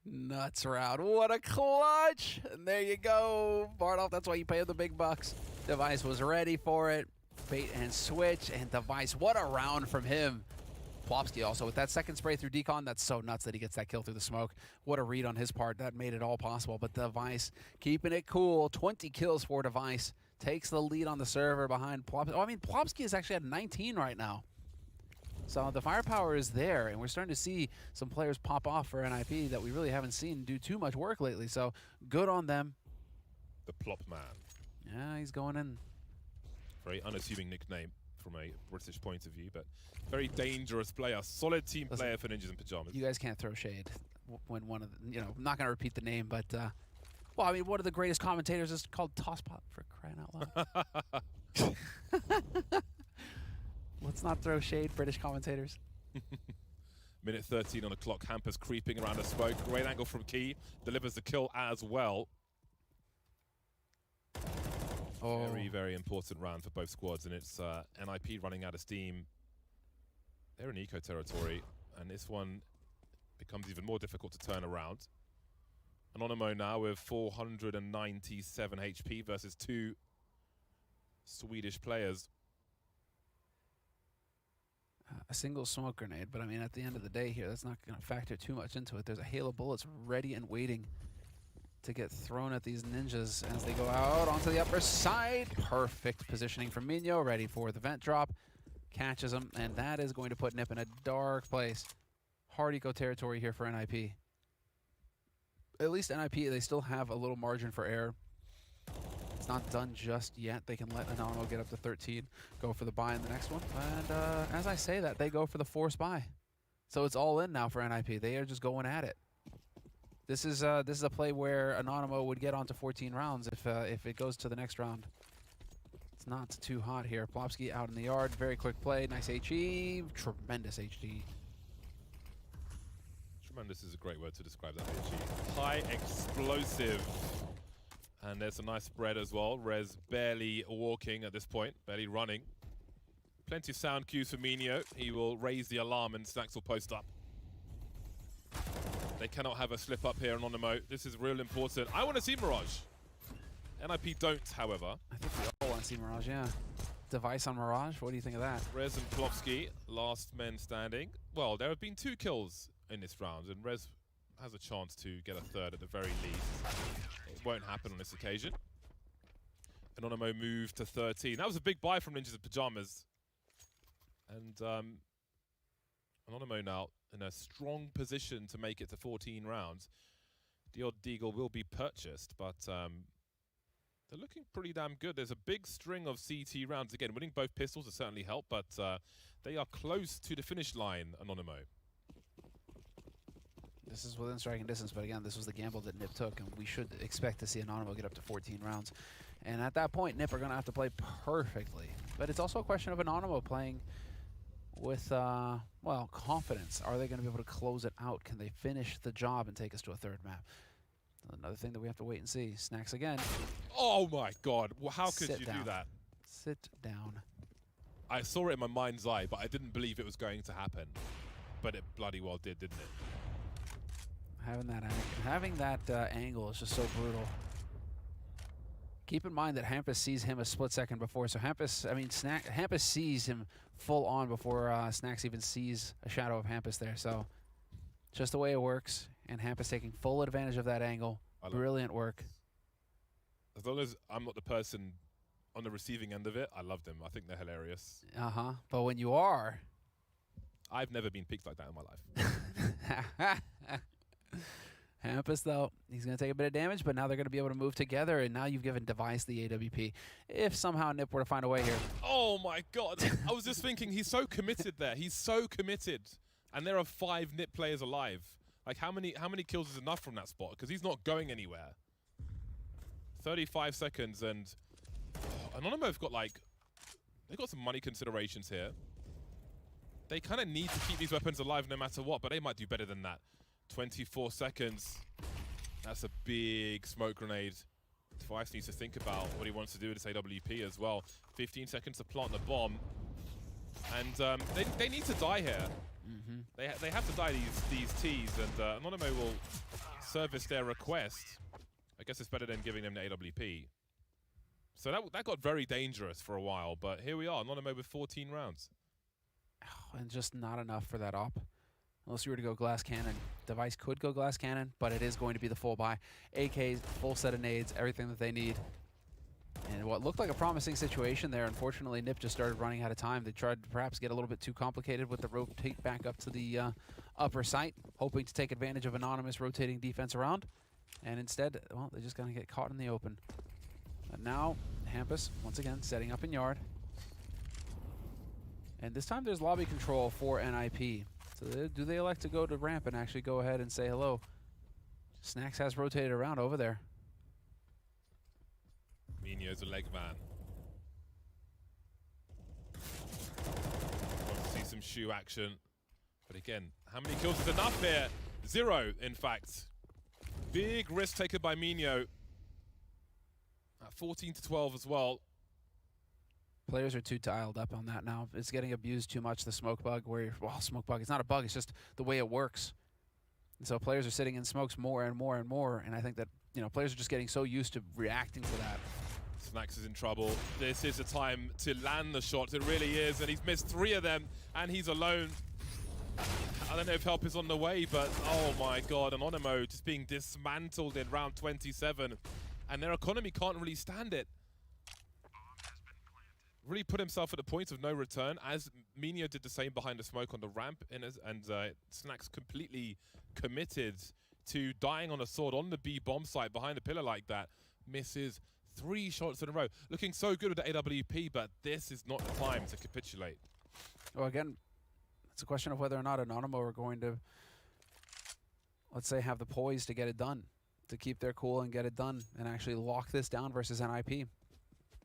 Nuts round. What a clutch. And there you go. Bardolph, that's why you pay him the big bucks. Device was ready for it. Bait and switch, and Device, what a round from him. Plopsky also with that second spray through Decon. That's so nuts that he gets that kill through the smoke. What a read on his part. That made it all possible. But Device keeping it cool. 20 kills for Device. Takes the lead on the server behind Plopsky. Oh, I mean, Plopsky is actually at 19 right now. So the firepower is there, and we're starting to see some players pop off for NIP that we really haven't seen do too much work lately. So good on them. The Plop Man. Yeah, he's going in. Very unassuming nickname from a British point of view, but very dangerous player. Solid team player for Ninjas in Pyjamas. You guys can't throw shade when one of the, I'm not going to repeat the name, but, well, I mean, one of the greatest commentators is called Tosspot, for crying out loud. Let's not throw shade, British commentators. Minute 13 on the clock. Hampus creeping around the smoke. Great angle from Key. Delivers the kill as well. Oh. Very, very important round for both squads, and it's NIP running out of steam. They're in eco territory, and this one becomes even more difficult to turn around. Anonymo now with 497 HP versus 2 Swedish players. A single smoke grenade, but I mean, at the end of the day here, that's not going to factor too much into it. There's a hail of bullets ready and waiting to get thrown at these ninjas as they go out onto the upper side. Perfect positioning from Mino, ready for the vent drop. Catches him, and that is going to put Nip in a dark place. Hard eco territory here for NIP. At least NIP, they still have a little margin for error. It's not done just yet. They can let Anonymo get up to 13, go for the buy in the next one. And as I say that, they go for the forced buy. So it's all in now for NIP. They are just going at it. This is a play where Anonymo would get onto 14 rounds if it goes to the next round. It's not too hot here. Plopsky out in the yard. Very quick play. Nice HE. Tremendous HE. Tremendous is a great word to describe that HE. High explosive. And there's a nice spread as well. Rez barely walking at this point. Barely running. Plenty of sound cues for Mino. He will raise the alarm and Snacks will post up. They cannot have a slip up here, Anonymo. This is real important. I want to see Mirage. NIP don't, however. I think we all want to see Mirage, yeah. Device on Mirage, what do you think of that? Rez and Klopsky, last men standing. Well, there have been 2 kills in this round, and Rez has a chance to get a third at the very least. It won't happen on this occasion. Anonymo moved to 13. That was a big buy from Ninjas of Pyjamas. And Anonymo now in a strong position to make it to 14 rounds. The odd Deagle will be purchased, but they're looking pretty damn good. There's a big string of CT rounds. Again, winning both pistols has certainly helped, but they are close to the finish line, Anonymo. This is within striking distance, but again, this was the gamble that NiP took, and we should expect to see Anonymo get up to 14 rounds. And at that point, NiP are going to have to play perfectly. But it's also a question of Anonymo playing with, well, confidence. Are they going to be able to close it out? Can they finish the job and take us to a third map? Another thing that we have to wait and see. Snacks again. Oh my God! Well, how could you down. do that? Sit down. I saw it in my mind's eye, but I didn't believe it was going to happen. But it bloody well did, didn't it? Having that angle is just so brutal. Keep in mind that Hampus sees him a split second before, so Hampus sees him full on before Snacks even sees a shadow of Hampus there. So just the way it works, and Hampus taking full advantage of that angle. Brilliant work. As long as I'm not the person on the receiving end of it, I love them. I think they're hilarious. But when you are, I've never been picked like that in my life. Hampus, though, he's going to take a bit of damage, but now they're going to be able to move together, and now you've given Device the AWP. If somehow NiP were to find a way here. Oh, my God. I was just thinking, he's so committed there. He's so committed. And there are 5 NiP players alive. Like, how many kills is enough from that spot? Because he's not going anywhere. 35 seconds, and Anonymo have got, like, they've got some money considerations here. They kind of need to keep these weapons alive no matter what, but they might do better than that. 24 seconds. That's a big smoke grenade. Device needs to think about what he wants to do with this AWP as well. 15 seconds to plant the bomb. And they need to die here. They have to die these Ts, and Anonymo will service their request. I guess it's better than giving them the AWP. So that got very dangerous for a while, but here we are, Anonymo with 14 rounds. Oh, and just not enough for that op. Unless you were to go glass cannon. Device could go glass cannon, but it is going to be the full buy. AKs, full set of nades, everything that they need. And what looked like a promising situation there, unfortunately, NiP just started running out of time. They tried to perhaps get a little bit too complicated with the rotate back up to the upper site, hoping to take advantage of Anonymous rotating defense around. And instead, well, they're just going to get caught in the open. But now, Hampus, once again, setting up in yard. And this time there's lobby control for NIP. So do they elect to go to ramp and actually go ahead and say hello? Snacks has rotated around over there. Minio's a leg man. Want to see some shoe action. But again, how many kills is enough here? 0, in fact. Big risk taken by Minio. At 14 to 12 as well. Players are too dialed up on that now. It's getting abused too much, the smoke bug, where, well, smoke bug, it's not a bug, it's just the way it works. And so players are sitting in smokes more and more and more, and I think that, you know, players are just getting so used to reacting to that. Snacks is in trouble. This is the time to land the shots. It really is, and he's missed 3 of them, and he's alone. I don't know if help is on the way, but oh my God, Anonymo just being dismantled in round 27, and their economy can't really stand it. Really put himself at the point of no return, as Minio did the same behind the smoke on the ramp, and Snacks completely committed to dying on a sword on the B bomb site behind a pillar like that. Misses 3 shots in a row. Looking so good with the AWP, but this is not the time to capitulate. Well, again, it's a question of whether or not Anonymo are going to, let's say, have the poise to get it done, to keep their cool and get it done, and actually lock this down versus NIP.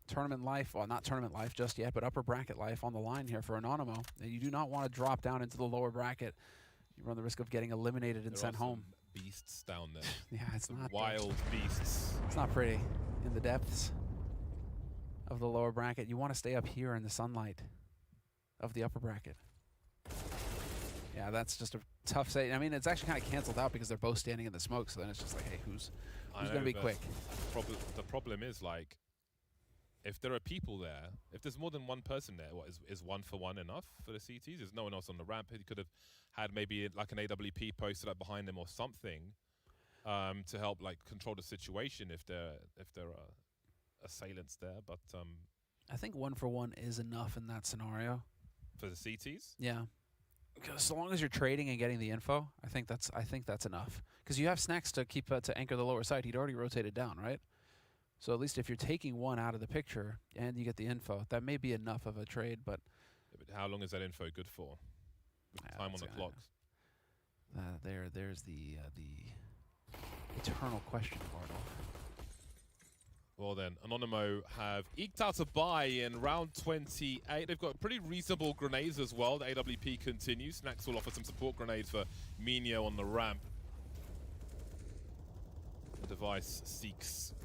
Tournament life, well, not tournament life just yet, but upper bracket life on the line here for Anonymo. And you do not want to drop down into the lower bracket. You run the risk of getting eliminated and sent home. Beasts down there. Yeah, it's not wild beasts. It's not pretty in the depths of the lower bracket. You want to stay up here in the sunlight of the upper bracket. Yeah, that's just a tough say. I mean, it's actually kind of canceled out because they're both standing in the smoke, so then it's just like, hey, who's going to be quick? The problem is, like, if there are people there, if there's more than one person there, what is 1 for 1 enough for the CTs? There's no one else on the ramp. He could have had maybe like an AWP posted up behind him or something to help like control the situation if there are assailants there. But I think 1 for 1 is enough in that scenario. For the CTs? Yeah. Because so long as you're trading and getting the info, I think that's enough. Because you have Snacks to keep to anchor the lower side. He'd already rotated down, right? So at least if you're taking one out of the picture and you get the info, that may be enough of a trade. But, yeah, but how long is that info good for? With the time on the clock. There's the eternal question, Bardo. Well then, Anonymo have eked out a buy in round 28. They've got pretty reasonable grenades as well. The AWP continues. Snacks will offer some support grenades for Minio on the ramp. The device seeks.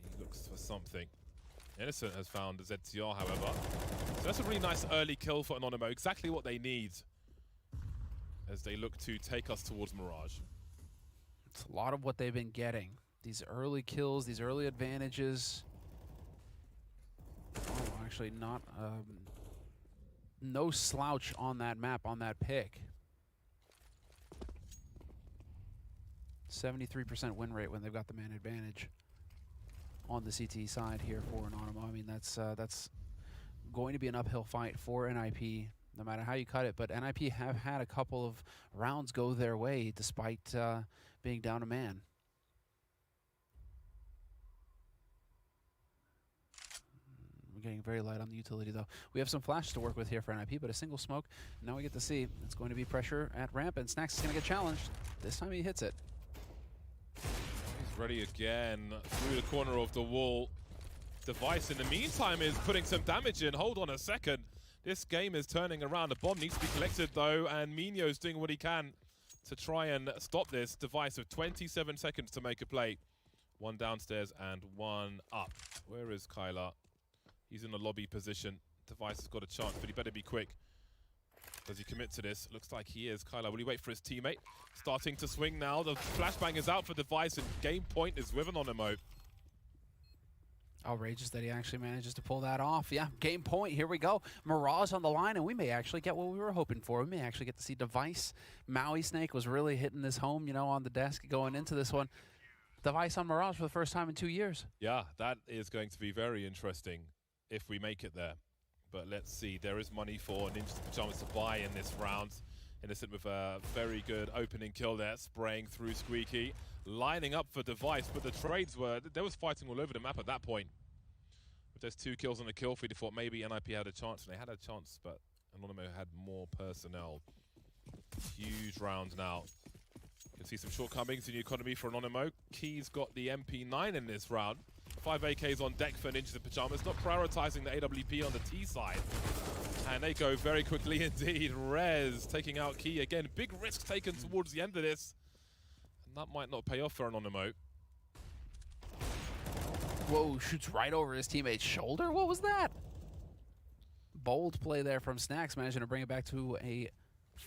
He looks for something. Innocent has found the ZTR, however. So that's a really nice early kill for Anonymo. Exactly what they need as they look to take us towards Mirage. It's a lot of what they've been getting. These early kills, these early advantages. Oh, actually not. No slouch on that map, on that pick. 73% win rate when they've got the man advantage on the CT side here for Anonymo. I mean, that's going to be an uphill fight for NIP, no matter how you cut it. But NIP have had a couple of rounds go their way despite being down a man. We're getting very light on the utility, though. We have some flashes to work with here for NIP, but a single smoke. Now we get to see it's going to be pressure at ramp, and Snacks is going to get challenged. This time he hits it. He's ready again through the corner of the wall. Device, in the meantime, is putting some damage in. Hold on a second. This game is turning around. The bomb needs to be collected, though, and Minio's doing what he can to try and stop this. Device with 27 seconds to make a play. One downstairs and one up. Where is Kyler? He's in the lobby position. Device has got a chance, but he better be quick. Does he commit to this? Looks like he is. Kyler, will he wait for his teammate? Starting to swing now. The flashbang is out for Device, and game point is with Anonymo. Outrageous that he actually manages to pull that off. Yeah, game point. Here we go. Mirage on the line, and we may actually get what we were hoping for. We may actually get to see Device. Maui Snake was really hitting this home, you know, on the desk going into this one. Device on Mirage for the first time in 2 years. Yeah, that is going to be very interesting if we make it there. But let's see. There is money for Ninja's Pyjamas to buy in this round. Innocent with a very good opening kill there, spraying through Squeaky, lining up for Device, but the trades were, there was fighting all over the map at that point. If there's 2 kills on the kill feed, they thought maybe NIP had a chance, and they had a chance, but Anonymo had more personnel. Huge round now. You can see some shortcomings in the economy for Anonymo. Key's got the MP9 in this round. 5 AKs on deck for Ninjas in Pyjamas, not prioritizing the AWP on the T side. And they go very quickly indeed. Rez taking out Key again. Big risk taken towards the end of this. And that might not pay off for Anonymo. Whoa, shoots right over his teammate's shoulder? What was that? Bold play there from Snacks, managing to bring it back to a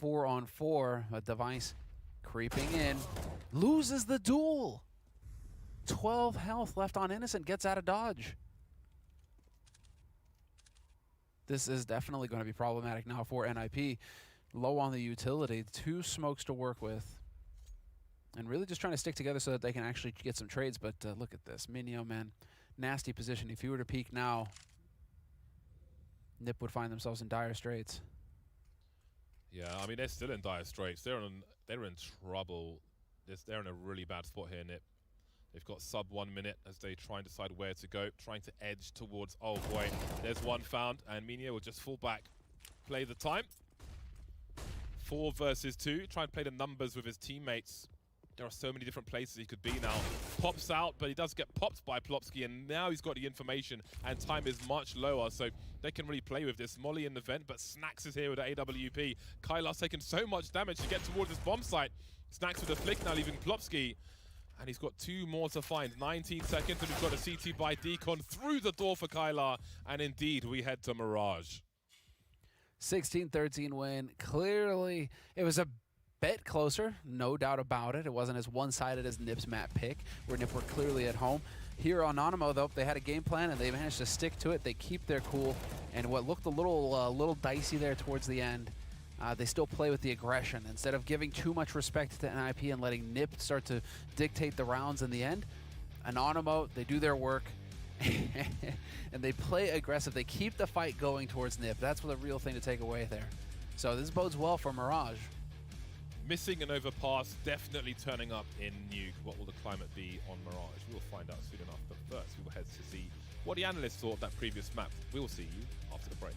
4-on-4. A Device creeping in. Loses the duel. 12 health left on Innocent, gets out of dodge. This is definitely going to be problematic now for NIP. Low on the utility, 2 smokes to work with. And really just trying to stick together so that they can actually get some trades. But look at this. Minio, man, nasty position. If he were to peek now, NIP would find themselves in dire straits. Yeah, I mean, they're still in dire straits. They're in trouble. They're in a really bad spot here, NIP. They've got sub 1 minute as they try and decide where to go, trying to edge towards, oh boy, there's one found, and Minio will just fall back, play the time. 4 versus 2, try and play the numbers with his teammates. There are so many different places he could be now. Pops out, but he does get popped by Plopsky, and now he's got the information, and time is much lower, so they can really play with this. Molly in the vent, but Snacks is here with the AWP. Kylar's taken so much damage to get towards this bomb site. Snacks with a flick now, leaving Plopsky. And he's got 2 more to find. 19 seconds, and we've got a CT by Deacon through the door for Kylar. And indeed, we head to Mirage. 16-13 win. Clearly, it was a bit closer, no doubt about it. It wasn't as one-sided as Nip's map pick, where Nip were clearly at home. Here on Anonymo, though, they had a game plan and they managed to stick to it. They keep their cool, and what looked a little dicey there towards the end, they still play with the aggression. Instead of giving too much respect to NIP and letting Nip start to dictate the rounds in the end, Anonymo, they do their work, and they play aggressive. They keep the fight going towards Nip. That's the real thing to take away there. So this bodes well for Mirage. Missing an overpass, definitely turning up in Nuke. What will the climate be on Mirage? We will find out soon enough. But first, we will head to see what the analysts thought of that previous map. We will see you after the break.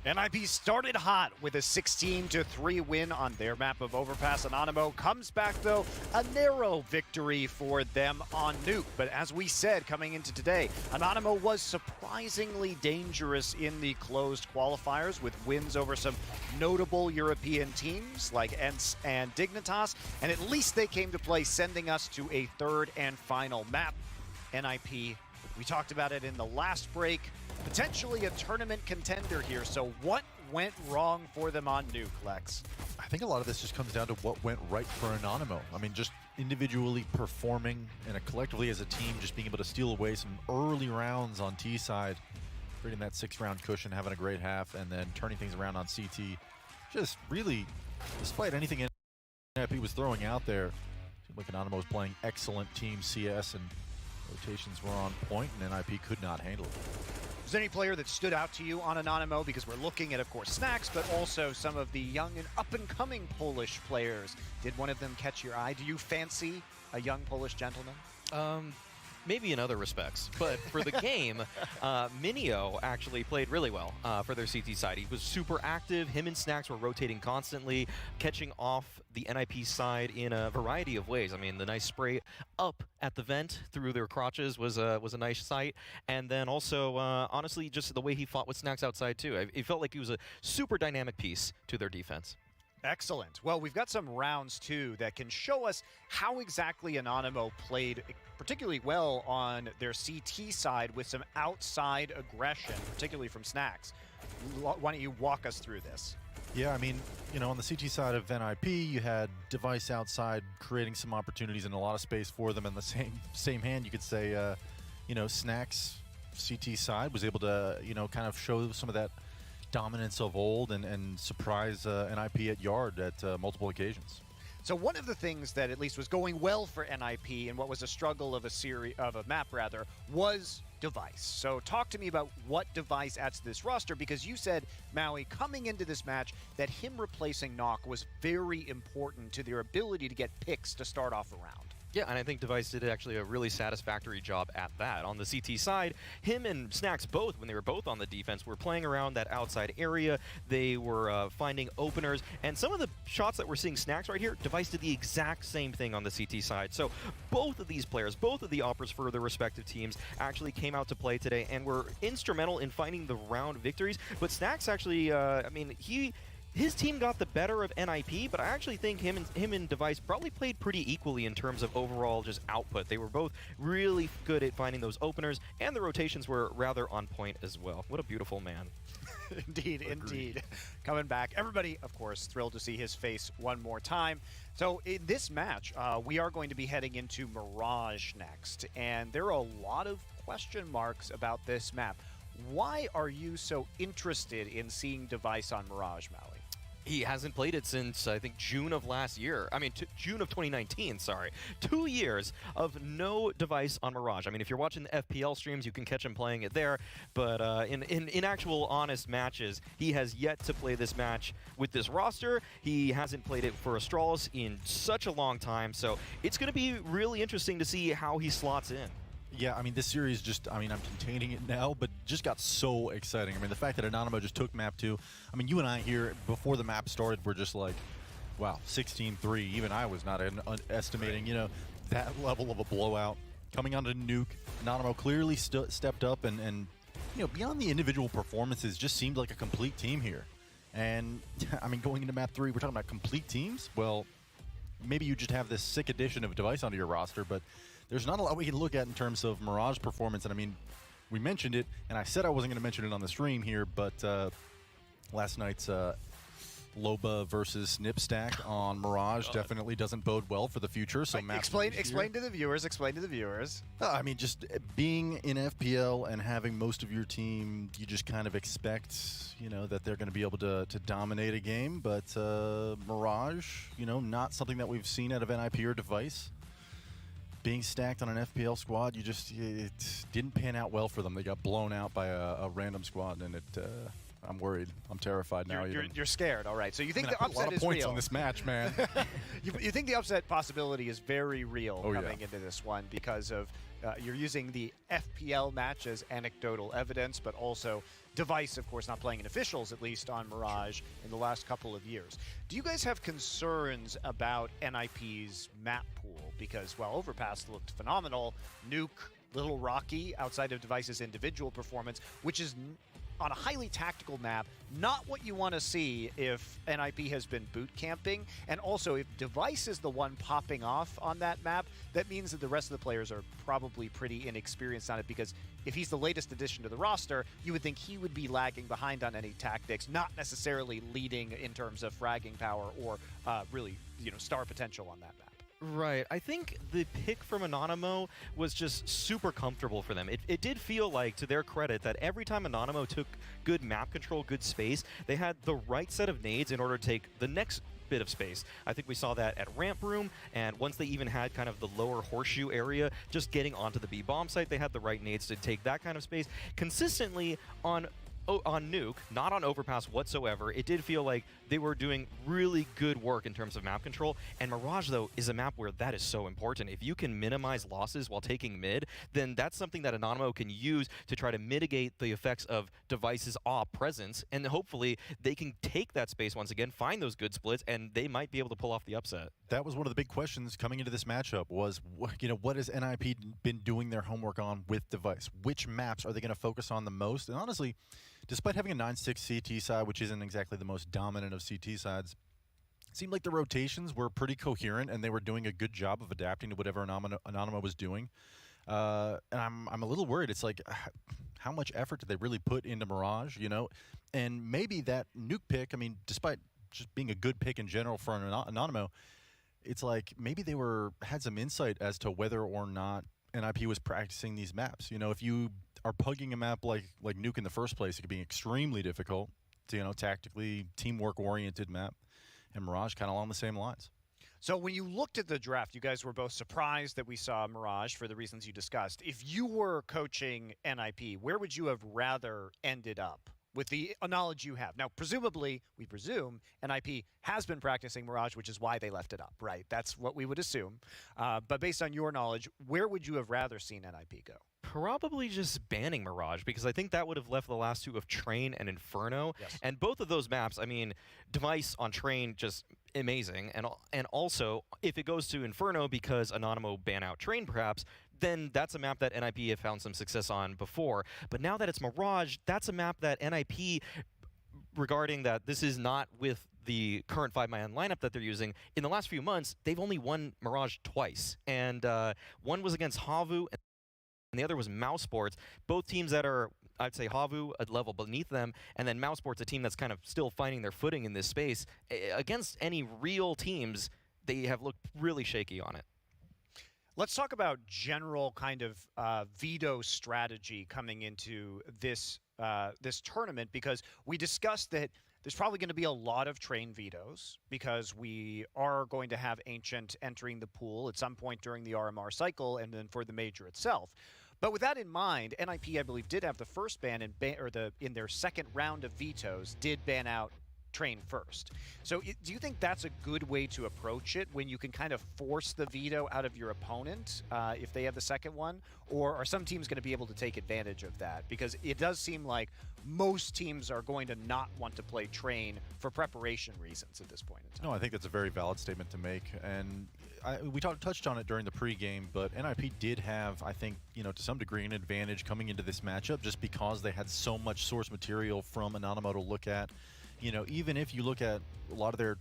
NIP started hot with a 16-3 win on their map of Overpass. Anonymo comes back, though, a narrow victory for them on Nuke. But as we said coming into today, Anonymo was surprisingly dangerous in the closed qualifiers with wins over some notable European teams like ENCE and Dignitas. And at least they came to play, sending us to a third and final map. NIP, we talked about it in the last break, potentially a tournament contender here. So what went wrong for them on Nuke, Lex? I think a lot of this just comes down to what went right for Anonymo. I mean, just individually performing and collectively as a team, just being able to steal away some early rounds on T side, creating that 6-round cushion, having a great half, and then turning things around on CT. Just really, despite anything NIP was throwing out there, seemed like Anonymo was playing excellent team CS, and rotations were on point, and NIP could not handle it. Was there any player that stood out to you on Anonymo? Because we're looking at, of course, Snacks, but also some of the young and up-and-coming Polish players. Did one of them catch your eye? Do you fancy a young Polish gentleman? Maybe in other respects, but for the game, Minio actually played really well for their CT side. He was super active. Him and Snacks were rotating constantly, catching off the NIP side in a variety of ways. I mean, the nice spray up at the vent through their crotches was a nice sight. And then also, honestly, just the way he fought with Snacks outside too. It felt like he was a super dynamic piece to their defense. Excellent. Well, we've got some rounds, too, that can show us how exactly Anonymo played particularly well on their CT side with some outside aggression, particularly from Snacks. Why don't you walk us through this? Yeah, I mean, you know, on the CT side of NIP, you had Device outside creating some opportunities and a lot of space for them. In the same hand, you could say, you know, Snacks CT side was able to, you know, kind of show some of that dominance of old and surprise NIP at yard at multiple occasions. So one of the things that at least was going well for NIP and what was a struggle of a map rather was device. So talk to me about what device adds to this roster, because you said, Maui, coming into this match that him replacing Nock was very important to their ability to get picks to start off a round. Yeah, and I think Device did actually a really satisfactory job at that. On the CT side, him and Snacks both, when they were both on the defense, were playing around that outside area. They were finding openers, and some of the shots that we're seeing Snacks right here, Device did the exact same thing on the CT side. So both of these players, both of the operas for their respective teams, actually came out to play today and were instrumental in finding the round victories. But Snacks actually, his team got the better of NIP, but I actually think him and Device probably played pretty equally in terms of overall just output. They were both really good at finding those openers, and the rotations were rather on point as well. What a beautiful man. Indeed, indeed. Coming back. Everybody, of course, thrilled to see his face one more time. So in this match, we are going to be heading into Mirage next, and there are a lot of question marks about this map. Why are you so interested in seeing Device on Mirage, Maui? He hasn't played it since, I think, June of last year. I mean, June of 2019, sorry. 2 years of no Device on Mirage. I mean, if you're watching the FPL streams, you can catch him playing it there. But in actual honest matches, he has yet to play this match with this roster. He hasn't played it for Astralis in such a long time. So it's going to be really interesting to see how he slots in. Yeah, I mean, this series just, I mean, I'm containing it now, but just got so exciting. I mean, the fact that Anonymo just took map 2, I mean, you and I here, before the map started, were just like, wow, 16-3. Even I was not estimating, you know, that level of a blowout. Coming onto Nuke, Anonymo clearly stepped up and, you know, beyond the individual performances, just seemed like a complete team here. And, I mean, going into map 3, we're talking about complete teams? Well, maybe you just have this sick addition of Device onto your roster, but there's not a lot we can look at in terms of Mirage performance. And I mean, we mentioned it, and I said I wasn't going to mention it on the stream here, but last night's Loba versus Snip stack on Mirage definitely doesn't bode well for the future. So explain to the viewers. Explain to the viewers. I mean, just being in FPL and having most of your team, you just kind of expect, you know, that they're going to be able to dominate a game. But Mirage, you know, not something that we've seen out of NIP or Device. Being stacked on an FPL squad, it didn't pan out well for them. They got blown out by a random squad, and I'm worried. I'm terrified now. You're scared. All right. So you think the upset is real? A lot of points on this match, man. you think the upset possibility is very real coming into this one because of you're using the FPL match as anecdotal evidence, but also Device, of course, not playing in officials, at least on Mirage, in the last couple of years. Do you guys have concerns about NIP's map pool? Because, while Overpass looked phenomenal, Nuke, little rocky outside of Device's individual performance, which is on a highly tactical map, not what you want to see if NIP has been boot camping. And also, if Device is the one popping off on that map, that means that the rest of the players are probably pretty inexperienced on it, because if he's the latest addition to the roster, you would think he would be lagging behind on any tactics, not necessarily leading in terms of fragging power or really, you know, star potential on that map. Right. I think the pick from Anonymo was just super comfortable for them. It did feel like, to their credit, that every time Anonymo took good map control, good space, they had the right set of nades in order to take the next bit of space. I think we saw that at Ramp Room, and once they even had kind of the lower horseshoe area, just getting onto the B-bomb site, they had the right nades to take that kind of space. Consistently on Nuke, not on Overpass whatsoever, it did feel like they were doing really good work in terms of map control. And Mirage, though, is a map where that is so important. If you can minimize losses while taking mid, then that's something that Anonymo can use to try to mitigate the effects of Device's presence, and hopefully they can take that space once again, find those good splits, and they might be able to pull off the upset. That was one of the big questions coming into this matchup was, you know, what has NIP been doing their homework on with Device? Which maps are they going to focus on the most? And honestly, despite having a 9-6 CT side, which isn't exactly the most dominant of CT sides, it seemed like the rotations were pretty coherent and they were doing a good job of adapting to whatever Anonymo was doing. And I'm a little worried. It's like, how much effort did they really put into Mirage, you know? And maybe that Nuke pick, I mean, despite just being a good pick in general for an Anonymo, it's like maybe they had some insight as to whether or not NIP was practicing these maps. You know, if you are pugging a map like Nuke in the first place, it could be extremely difficult. tactically teamwork-oriented map, and Mirage kind of along the same lines. So when you looked at the draft, you guys were both surprised that we saw Mirage for the reasons you discussed. If you were coaching NIP, where would you have rather ended up with the knowledge you have? Now, presumably, we presume NIP has been practicing Mirage, which is why they left it up, right? That's what we would assume. But based on your knowledge, where would you have rather seen NIP go? Probably just banning Mirage, because I think that would have left the last two of Train and Inferno. Yes. And both of those maps, I mean, Device on Train, just amazing. And also, if it goes to Inferno because Anonymo ban out Train perhaps, then that's a map that NIP have found some success on before. But now that it's Mirage, that's a map that NIP, regarding that this is not with the current 5-man lineup that they're using, in the last few months, they've only won Mirage twice. And one was against Havu, and the other was Mousesports. Both teams that are, I'd say, Havu a level beneath them, and then Mousesports, a team that's kind of still finding their footing in this space. Against any real teams, they have looked really shaky on it. Let's talk about general kind of veto strategy coming into this this tournament, because we discussed that there's probably going to be a lot of Train vetoes because we are going to have Ancient entering the pool at some point during the RMR cycle and then for the major itself. But with that in mind, NIP, I believe, did have the first ban in their second round of vetoes, did ban out Train first. So do you think that's a good way to approach it, when you can kind of force the veto out of your opponent if they have the second one? Or are some teams going to be able to take advantage of that? Because it does seem like most teams are going to not want to play Train for preparation reasons at this point in time. No, I think that's a very valid statement to make. And we touched on it during the pregame, but NIP did have, I think, to some degree, an advantage coming into this matchup just because they had so much source material from Anonymo to look at. Even if you look at a lot of their,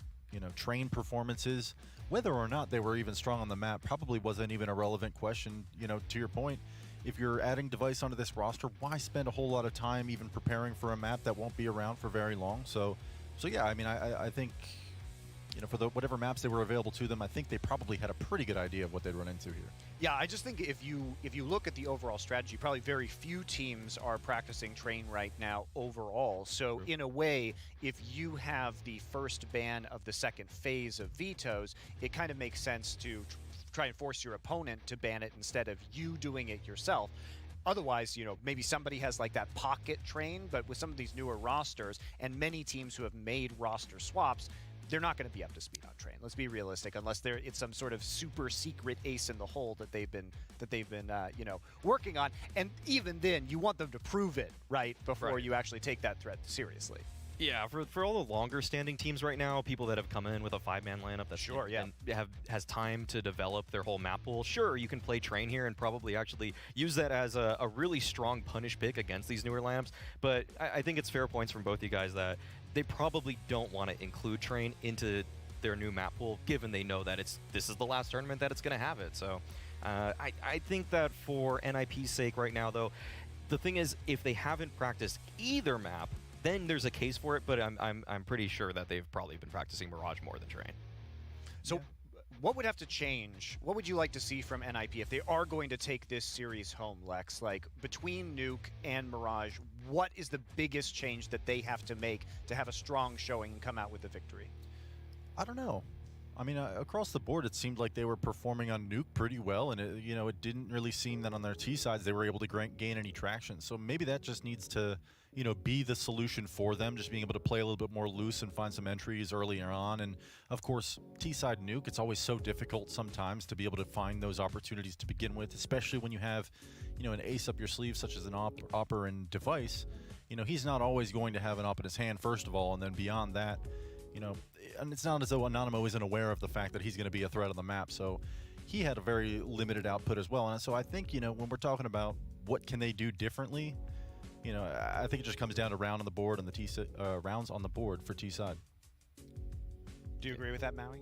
Train performances, whether or not they were even strong on the map probably wasn't even a relevant question. To your point, if you're adding Device onto this roster, why spend a whole lot of time even preparing for a map that won't be around for very long? So yeah, I mean, I think, for whatever maps they were available to them, I think they probably had a pretty good idea of what they'd run into here. Yeah, I just think if you look at the overall strategy, probably very few teams are practicing Train right now overall. So in a way, if you have the first ban of the second phase of vetoes, it kind of makes sense to try and force your opponent to ban it instead of you doing it yourself. Otherwise, maybe somebody has like that pocket Train, but with some of these newer rosters and many teams who have made roster swaps, they're not going to be up to speed on Train. Let's be realistic, unless it's some sort of super secret ace in the hole that they've been working on. And even then, you want them to prove it right before you actually take that threat seriously. Yeah, for all the longer standing teams right now, people that have come in with a 5-man lineup that's and has time to develop their whole map pool, sure, you can play Train here and probably actually use that as a really strong punish pick against these newer lineups. But I think it's fair points from both you guys that they probably don't want to include Train into their new map pool, given they know that this is the last tournament that it's going to have it. So I think that for NIP's sake right now, though, the thing is, if they haven't practiced either map, then there's a case for it. But I'm pretty sure that they've probably been practicing Mirage more than Train. So what would have to change? What would you like to see from NIP if they are going to take this series home, Lex? Like, between Nuke and Mirage, what is the biggest change that they have to make to have a strong showing and come out with the victory? I don't know. I mean, across the board, it seemed like they were performing on Nuke pretty well, and it didn't really seem that on their T sides they were able to gain any traction. So maybe that just needs to, be the solution for them, just being able to play a little bit more loose and find some entries earlier on. And of course, T side Nuke, it's always so difficult sometimes to be able to find those opportunities to begin with, especially when you have, an ace up your sleeve such as an Opper and Device. He's not always going to have an op in his hand, first of all, and then beyond that, and it's not as though Anonymo isn't aware of the fact that he's going to be a threat on the map. So he had a very limited output as well. And so I think, when we're talking about what can they do differently, I think it just comes down to round on the board and the rounds on the board for T side. Do you agree with that, Maui?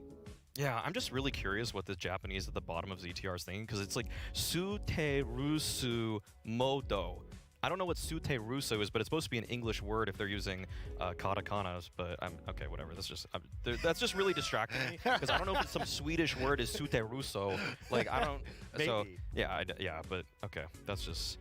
Yeah, I'm just really curious what the Japanese at the bottom of ZTR is thinking, because it's like Suterusu Modo. I don't know what Suterusu is, but it's supposed to be an English word if they're using katakanas. But okay, whatever. That's just really distracting me, because I don't know if it's some Swedish word is Suteruso. Like, I don't. Maybe. So yeah, yeah. But okay, that's just.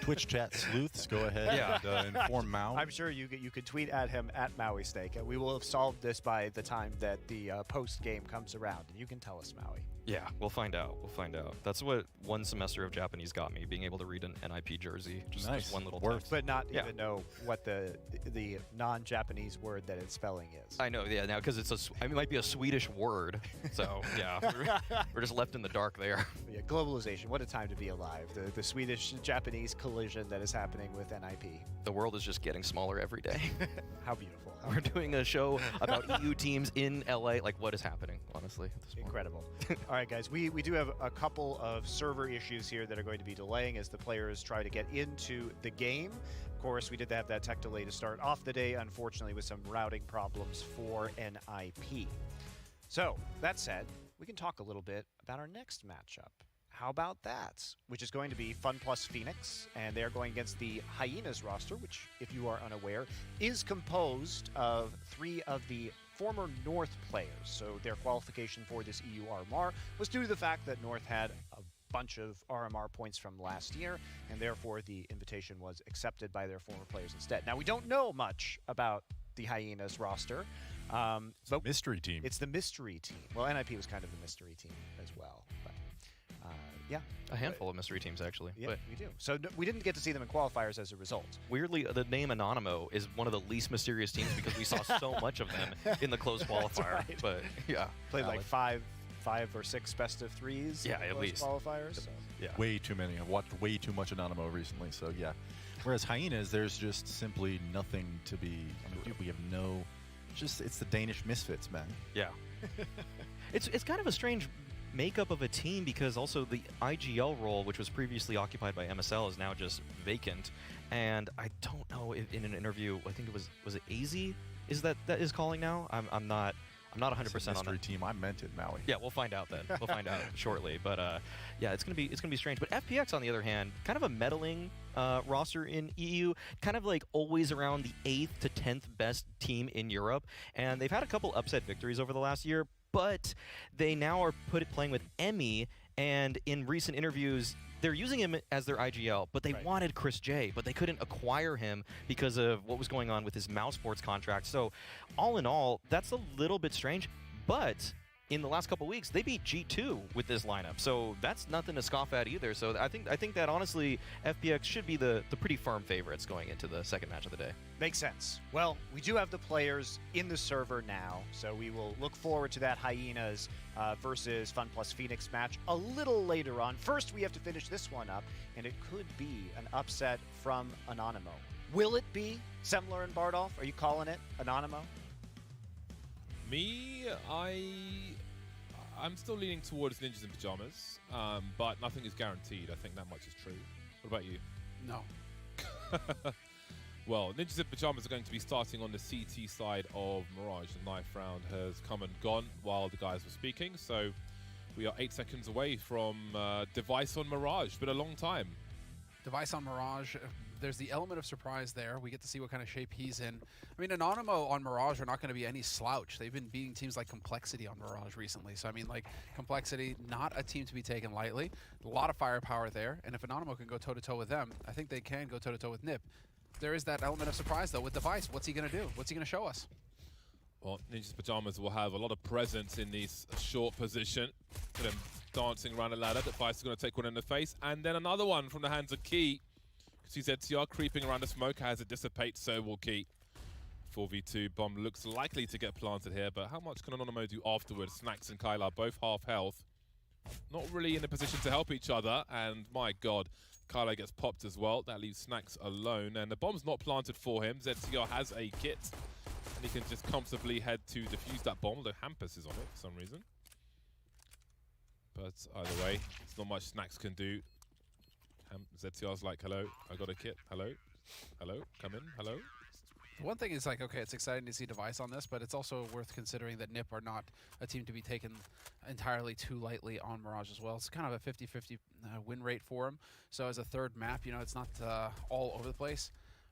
Twitch chat sleuths, go ahead and inform Mao. I'm sure you could tweet at him at Maui Steak. We will have solved this by the time that the post game comes around, and you can tell us, Maui. Yeah, we'll find out. We'll find out. That's what one semester of Japanese got me, being able to read an NIP jersey. Just one little text. But not even know what the non-Japanese word that it's spelling is. I know, yeah, now because it might be a Swedish word. So, yeah, we're just left in the dark there. Yeah, globalization, what a time to be alive. The Swedish-Japanese collision that is happening with NIP. The world is just getting smaller every day. How beautiful. We're doing a show about EU teams in LA. Like, what is happening, honestly, at this point? Incredible. All right, guys, we do have a couple of server issues here that are going to be delaying as the players try to get into the game. Of course, we did have that tech delay to start off the day, unfortunately, with some routing problems for NIP. So, that said, we can talk a little bit about our next matchup. How about that? Which is going to be Fun Plus Phoenix, and they're going against the Hyenas roster, which, if you are unaware, is composed of 3 of the former North players. So their qualification for this EU RMR was due to the fact that North had a bunch of RMR points from last year, and therefore the invitation was accepted by their former players instead. Now, we don't know much about the Hyenas roster. It's a mystery team. It's the mystery team. Well, NIP was kind of the mystery team as well. But, yeah. A handful of mystery teams, actually. Yeah, but we do. So we didn't get to see them in qualifiers as a result. Weirdly, the name Anonymo is one of the least mysterious teams because we saw so much of them in the closed qualifier. Right. But, yeah. Played like five or six best of threes. Yeah, in at least. Qualifiers. So. Yeah. Way too many. I've watched way too much Anonymo recently, so yeah. Whereas Hyenas, there's just simply nothing to be. I mean, we have no. It's the Danish misfits, man. Yeah. It's kind of a strange makeup of a team because also the IGL role, which was previously occupied by MSL, is now just vacant. And I don't know if in an interview, I think it was it AZ is that is calling now? I'm not 100% on mystery that. team. I meant it, Maui. Yeah, we'll find out then. We'll find out shortly. But yeah, it's gonna be strange. But FPX on the other hand, kind of a meddling roster in EU, kind of like always around the 8th to 10th best team in Europe, and they've had a couple upset victories over the last year. But they now are playing with Emmy, and in recent interviews, they're using him as their IGL, but they wanted Chris J, but they couldn't acquire him because of what was going on with his Mouse Sports contract. So all in all, that's a little bit strange, but in the last couple weeks, they beat G2 with this lineup. So that's nothing to scoff at either. So I think that honestly, FPX should be the pretty firm favorites going into the second match of the day. Makes sense. Well, we do have the players in the server now, so we will look forward to that Hyenas versus Fun Plus Phoenix match a little later on. First, we have to finish this one up, and it could be an upset from Anonymo. Will it be Semler and Bardolph? Are you calling it Anonymo? Me, I'm still leaning towards Ninjas in Pyjamas, but nothing is guaranteed. I think that much is true. What about you? No. Well, Ninjas in Pyjamas are going to be starting on the CT side of Mirage. The knife round has come and gone while the guys were speaking, so we are 8 seconds away from Device on Mirage. Been a long time. Device on Mirage, there's the element of surprise there. We get to see what kind of shape he's in. I mean, Anonymo on Mirage are not going to be any slouch. They've been beating teams like Complexity on Mirage recently. So, I mean, like, Complexity, not a team to be taken lightly. A lot of firepower there. And if Anonymo can go toe-to-toe with them, I think they can go toe-to-toe with NIP. There is that element of surprise, though, with Device. What's he going to do? What's he going to show us? Well, Ninjas Pyjamas will have a lot of presence in this short position. For them dancing around the ladder. Device is going to take one in the face. And then another one from the hands of Key. Sees ZTR creeping around the smoke. As it dissipates, so will Key. 4v2 bomb looks likely to get planted here, but how much can Anonymo do afterwards? Snacks and Kyla both half health. Not really in a position to help each other, and my god, Kyla gets popped as well. That leaves Snacks alone, and the bomb's not planted for him. ZTR has a kit, and he can just comfortably head to defuse that bomb, although Hampus is on it for some reason. But either way, there's not much Snacks can do. ZTR's like, hello, I got a kit, hello, hello, come in, hello. One thing is like, okay, it's exciting to see Device on this, but it's also worth considering that NIP are not a team to be taken entirely too lightly on Mirage as well. It's kind of a 50-50 win rate for them. So as a third map, you know, it's not all over the place.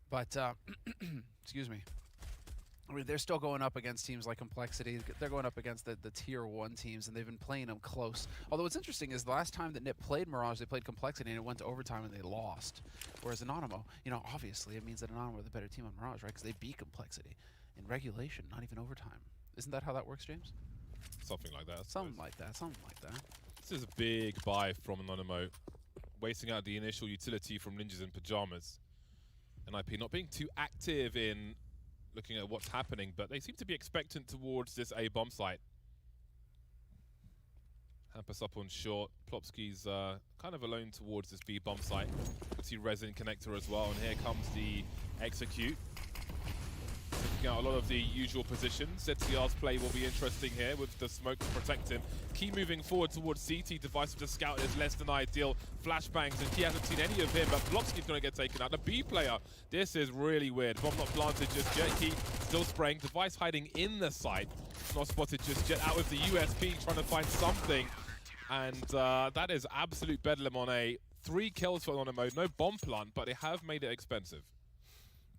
But, excuse me. I mean, they're still going up against teams like Complexity. They're going up against the Tier 1 teams, and they've been playing them close. Although what's interesting is the last time that NIP played Mirage, they played Complexity, and it went to overtime, and they lost. Whereas Anonymo, you know, obviously it means that Anonymo are the better team on Mirage, right? Because they beat Complexity in regulation, not even overtime. Isn't that how that works, James? Something like that. Something like that, something like that. This is a big buy from Anonymo, wasting out the initial utility from Ninjas in Pyjamas. NIP not being too active in looking at what's happening, but they seem to be expectant towards this A bomb site. Hampus up on short. Plopski's kind of alone towards this B bomb site. You see Resin Connector as well, and here comes the execute. Looking out a lot of the usual positions. ZTR's play will be interesting here with the smoke to protect him. Key moving forward towards CT. Device with the scout is less than ideal. Flashbangs, and Key hasn't seen any of him, but Plopski's going to get taken out. The B player, this is really weird. Bomb not planted just yet. Key still spraying. Device hiding in the site. Not spotted just yet. Out with the USP, trying to find something. And that is absolute bedlam on A. 3 kills for Anonymo. No bomb plant, but they have made it expensive.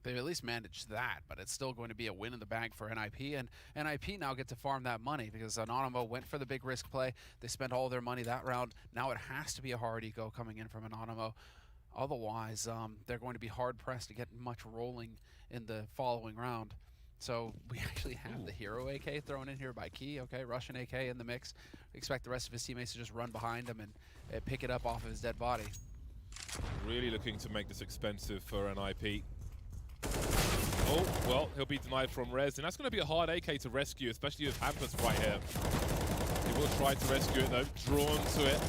They've at least managed that, but it's still going to be a win in the bag for NIP, and NIP now get to farm that money because Anonymo went for the big risk play. They spent all their money that round. Now it has to be a hard eco coming in from Anonymo. Otherwise, they're going to be hard-pressed to get much rolling in the following round. So we actually have the hero AK thrown in here by Key. Okay, Russian AK in the mix. We expect the rest of his teammates to just run behind him and pick it up off of his dead body. Really looking to make this expensive for NIP. Oh, well, he'll be denied from Res, and that's going to be a hard AK to rescue, especially with Hampus right here. He will try to rescue it, though. Drawn to it.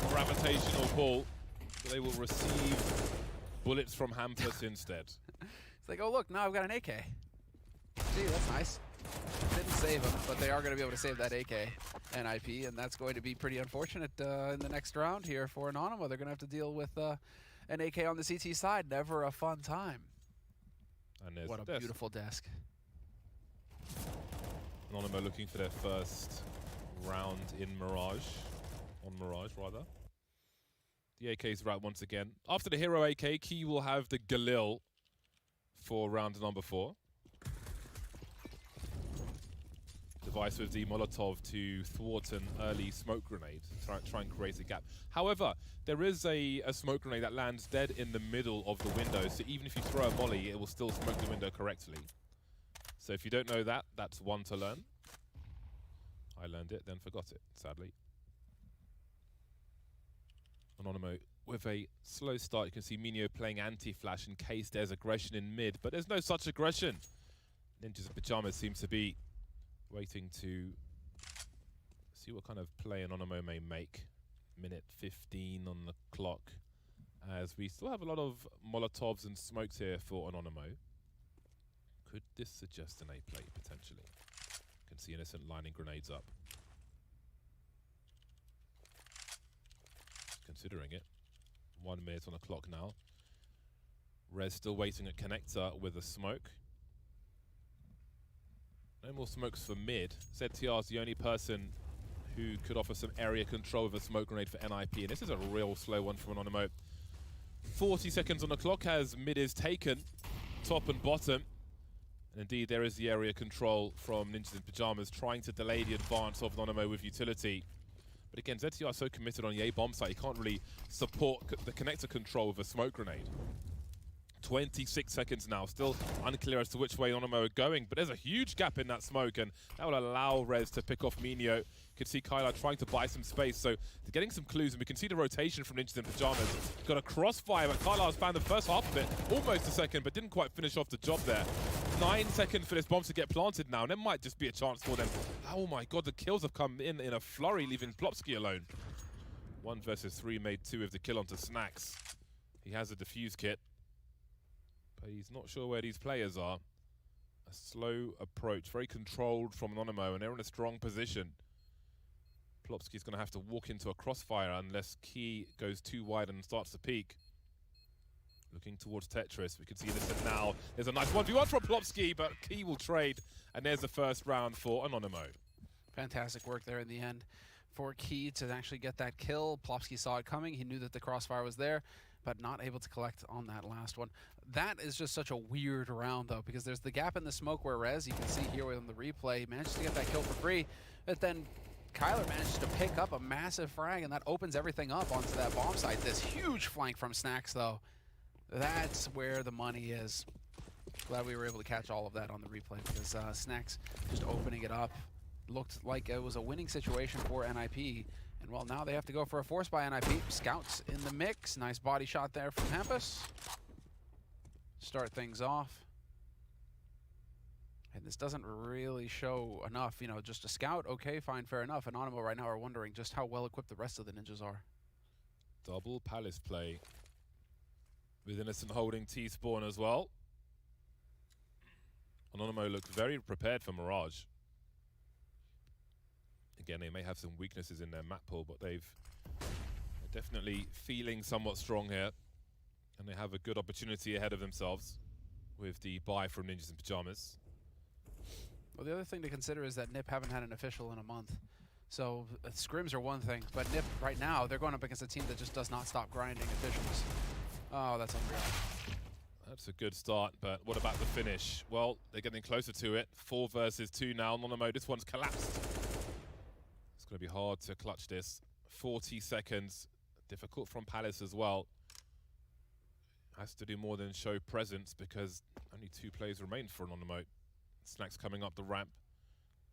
Gravitational pull. But they will receive bullets from Hampus instead. It's like, oh, look, now I've got an AK. Gee, that's nice. Didn't save him, but they are going to be able to save that AK, NIP, and that's going to be pretty unfortunate in the next round here for Anonymo. They're going to have to deal with an AK on the CT side. Never a fun time. And what a beautiful desk. Anonymo looking for their first round in Mirage. On Mirage, rather. The AK's right once again. After the hero AK, Key will have the Galil for round number 4. Device with the Molotov to thwart an early smoke grenade, try and create a gap. However, there is a smoke grenade that lands dead in the middle of the window, so even if you throw a molly, it will still smoke the window correctly. So if you don't know that, that's one to learn. I learned it, then forgot it, sadly. Anonymo with a slow start. You can see Minio playing anti-flash in case there's aggression in mid, but there's no such aggression. Ninjas in Pyjamas seems to be waiting to see what kind of play Anonymo may make. Minute 15 on the clock, as we still have a lot of Molotovs and smokes here for Anonymo. Could this suggest an A play, potentially? You can see Innocent lining grenades up. Considering it. 1 minute on the clock now. Rez still waiting at connector with a smoke. No more smokes for mid. ZTR is the only person who could offer some area control with a smoke grenade for NIP, and this is a real slow one from Anonymo. 40 seconds on the clock as mid is taken, top and bottom. And indeed, there is the area control from Ninjas in Pyjamas, trying to delay the advance of Anonymo with utility. But again, ZTR is so committed on the A bomb site, he can't really support the connector control with a smoke grenade. 26 seconds now, still unclear as to which way Anonymo are going, but there's a huge gap in that smoke, and that will allow Rez to pick off Minio. You can see Kyla trying to buy some space, so they're getting some clues, and we can see the rotation from Ninjas in Pyjamas. Got a crossfire, but Kyla has found the first half of it, almost a second, but didn't quite finish off the job there. 9 seconds for this bomb to get planted now, and there might just be a chance for them. Oh my god, the kills have come in a flurry, leaving Plopski alone. 1 versus 3 made 2 with the kill onto Snacks. He has a defuse kit, but he's not sure where these players are. A slow approach, very controlled from Anonymo, and they're in a strong position. Plopski's going to have to walk into a crossfire unless Key goes too wide and starts to peek. Looking towards Tetris, we can see this now. There's a nice 1v1 from Plopski, but Key will trade, and there's the first round for Anonymo. Fantastic work there in the end for Key to actually get that kill. Plopski saw it coming. He knew that the crossfire was there. but not able to collect on that last one. That is just such a weird round, though, because there's the gap in the smoke where Rez, you can see here on the replay, manages to get that kill for free, but then Kyler manages to pick up a massive frag, and that opens everything up onto that bomb site. This huge flank from Snacks, though. That's where the money is. Glad we were able to catch all of that on the replay, because Snacks just opening it up looked like it was a winning situation for NIP. And well, now they have to go for a force by NIP. Scouts in the mix. Nice body shot there from Hampus. Start things off. And this doesn't really show enough, you know, just a scout, okay, fine, fair enough. Anonymo right now are wondering just how well equipped the rest of the ninjas are. Double Palace play. With Innocent holding T-spawn as well. Anonymo looks very prepared for Mirage. Again, they may have some weaknesses in their map pool, but they're definitely feeling somewhat strong here. And they have a good opportunity ahead of themselves with the buy from Ninjas in Pyjamas. Well, the other thing to consider is that NIP haven't had an official in a month. So scrims are one thing, but NIP right now, they're going up against a team that just does not stop grinding officials. Oh, that's unreal. That's a good start, but what about the finish? Well, they're getting closer to it. 4 versus 2 now. Anonymo, this one's collapsed. It's going to be hard to clutch this. 40 seconds. Difficult from Palace as well. Has to do more than show presence because only 2 players remain for Anonymo. Snacks coming up the ramp.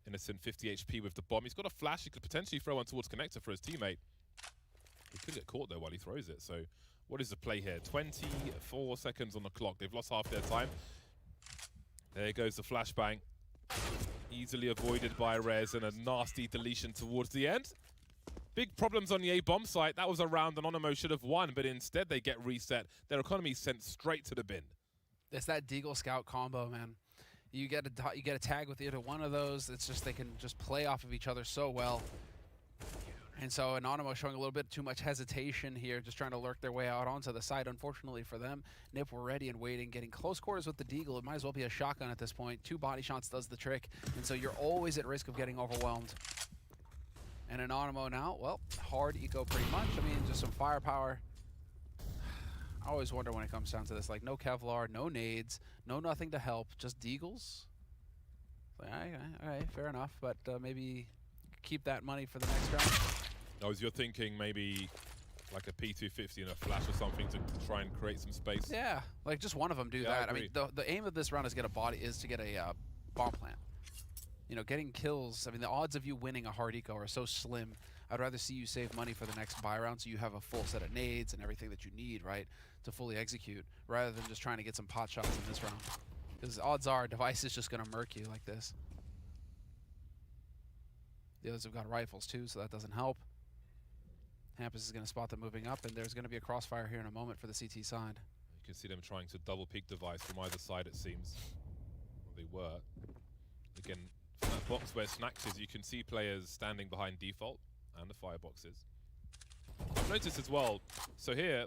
Innocent 50 HP with the bomb. He's got a flash. He could potentially throw one towards Connector for his teammate. He could get caught though while he throws it. So what is the play here? 24 seconds on the clock. They've lost half their time. There goes the flashbang. Easily avoided by Rez and a nasty deletion towards the end. Big problems on the A bomb site. That was a round Anonymo should have won, but instead they get reset. Their economy sent straight to the bin. It's that Deagle Scout combo, man. You get a tag with either one of those. It's just they can just play off of each other so well. And so Anonymo showing a little bit too much hesitation here, just trying to lurk their way out onto the side. Unfortunately for them, NIP were ready and waiting, getting close quarters with the Deagle. It might as well be a shotgun at this point. 2 body shots does the trick, and so you're always at risk of getting overwhelmed. And Anonymo now, well, hard eco pretty much. I mean, just some firepower. I always wonder when it comes down to this, like no Kevlar, no nades, no nothing to help, just Deagles. Like, all right, fair enough, but maybe keep that money for the next round. Oh, as you're thinking maybe like a P250 and a flash or something to try and create some space. Yeah, like just one of them do that. I mean, the aim of this round is to get a bomb plant. You know, getting kills, I mean, the odds of you winning a hard eco are so slim. I'd rather see you save money for the next buy round so you have a full set of nades and everything that you need, right, to fully execute, rather than just trying to get some pot shots in this round. Because odds are Device is just going to murk you like this. The others have got rifles too, so that doesn't help. Hampus is going to spot them moving up, and there's going to be a crossfire here in a moment for the CT side. You can see them trying to double peek Device from either side, it seems. Well, they were. Again, from that box where Snacks is, you can see players standing behind default and the fireboxes. I've noticed as well, so here,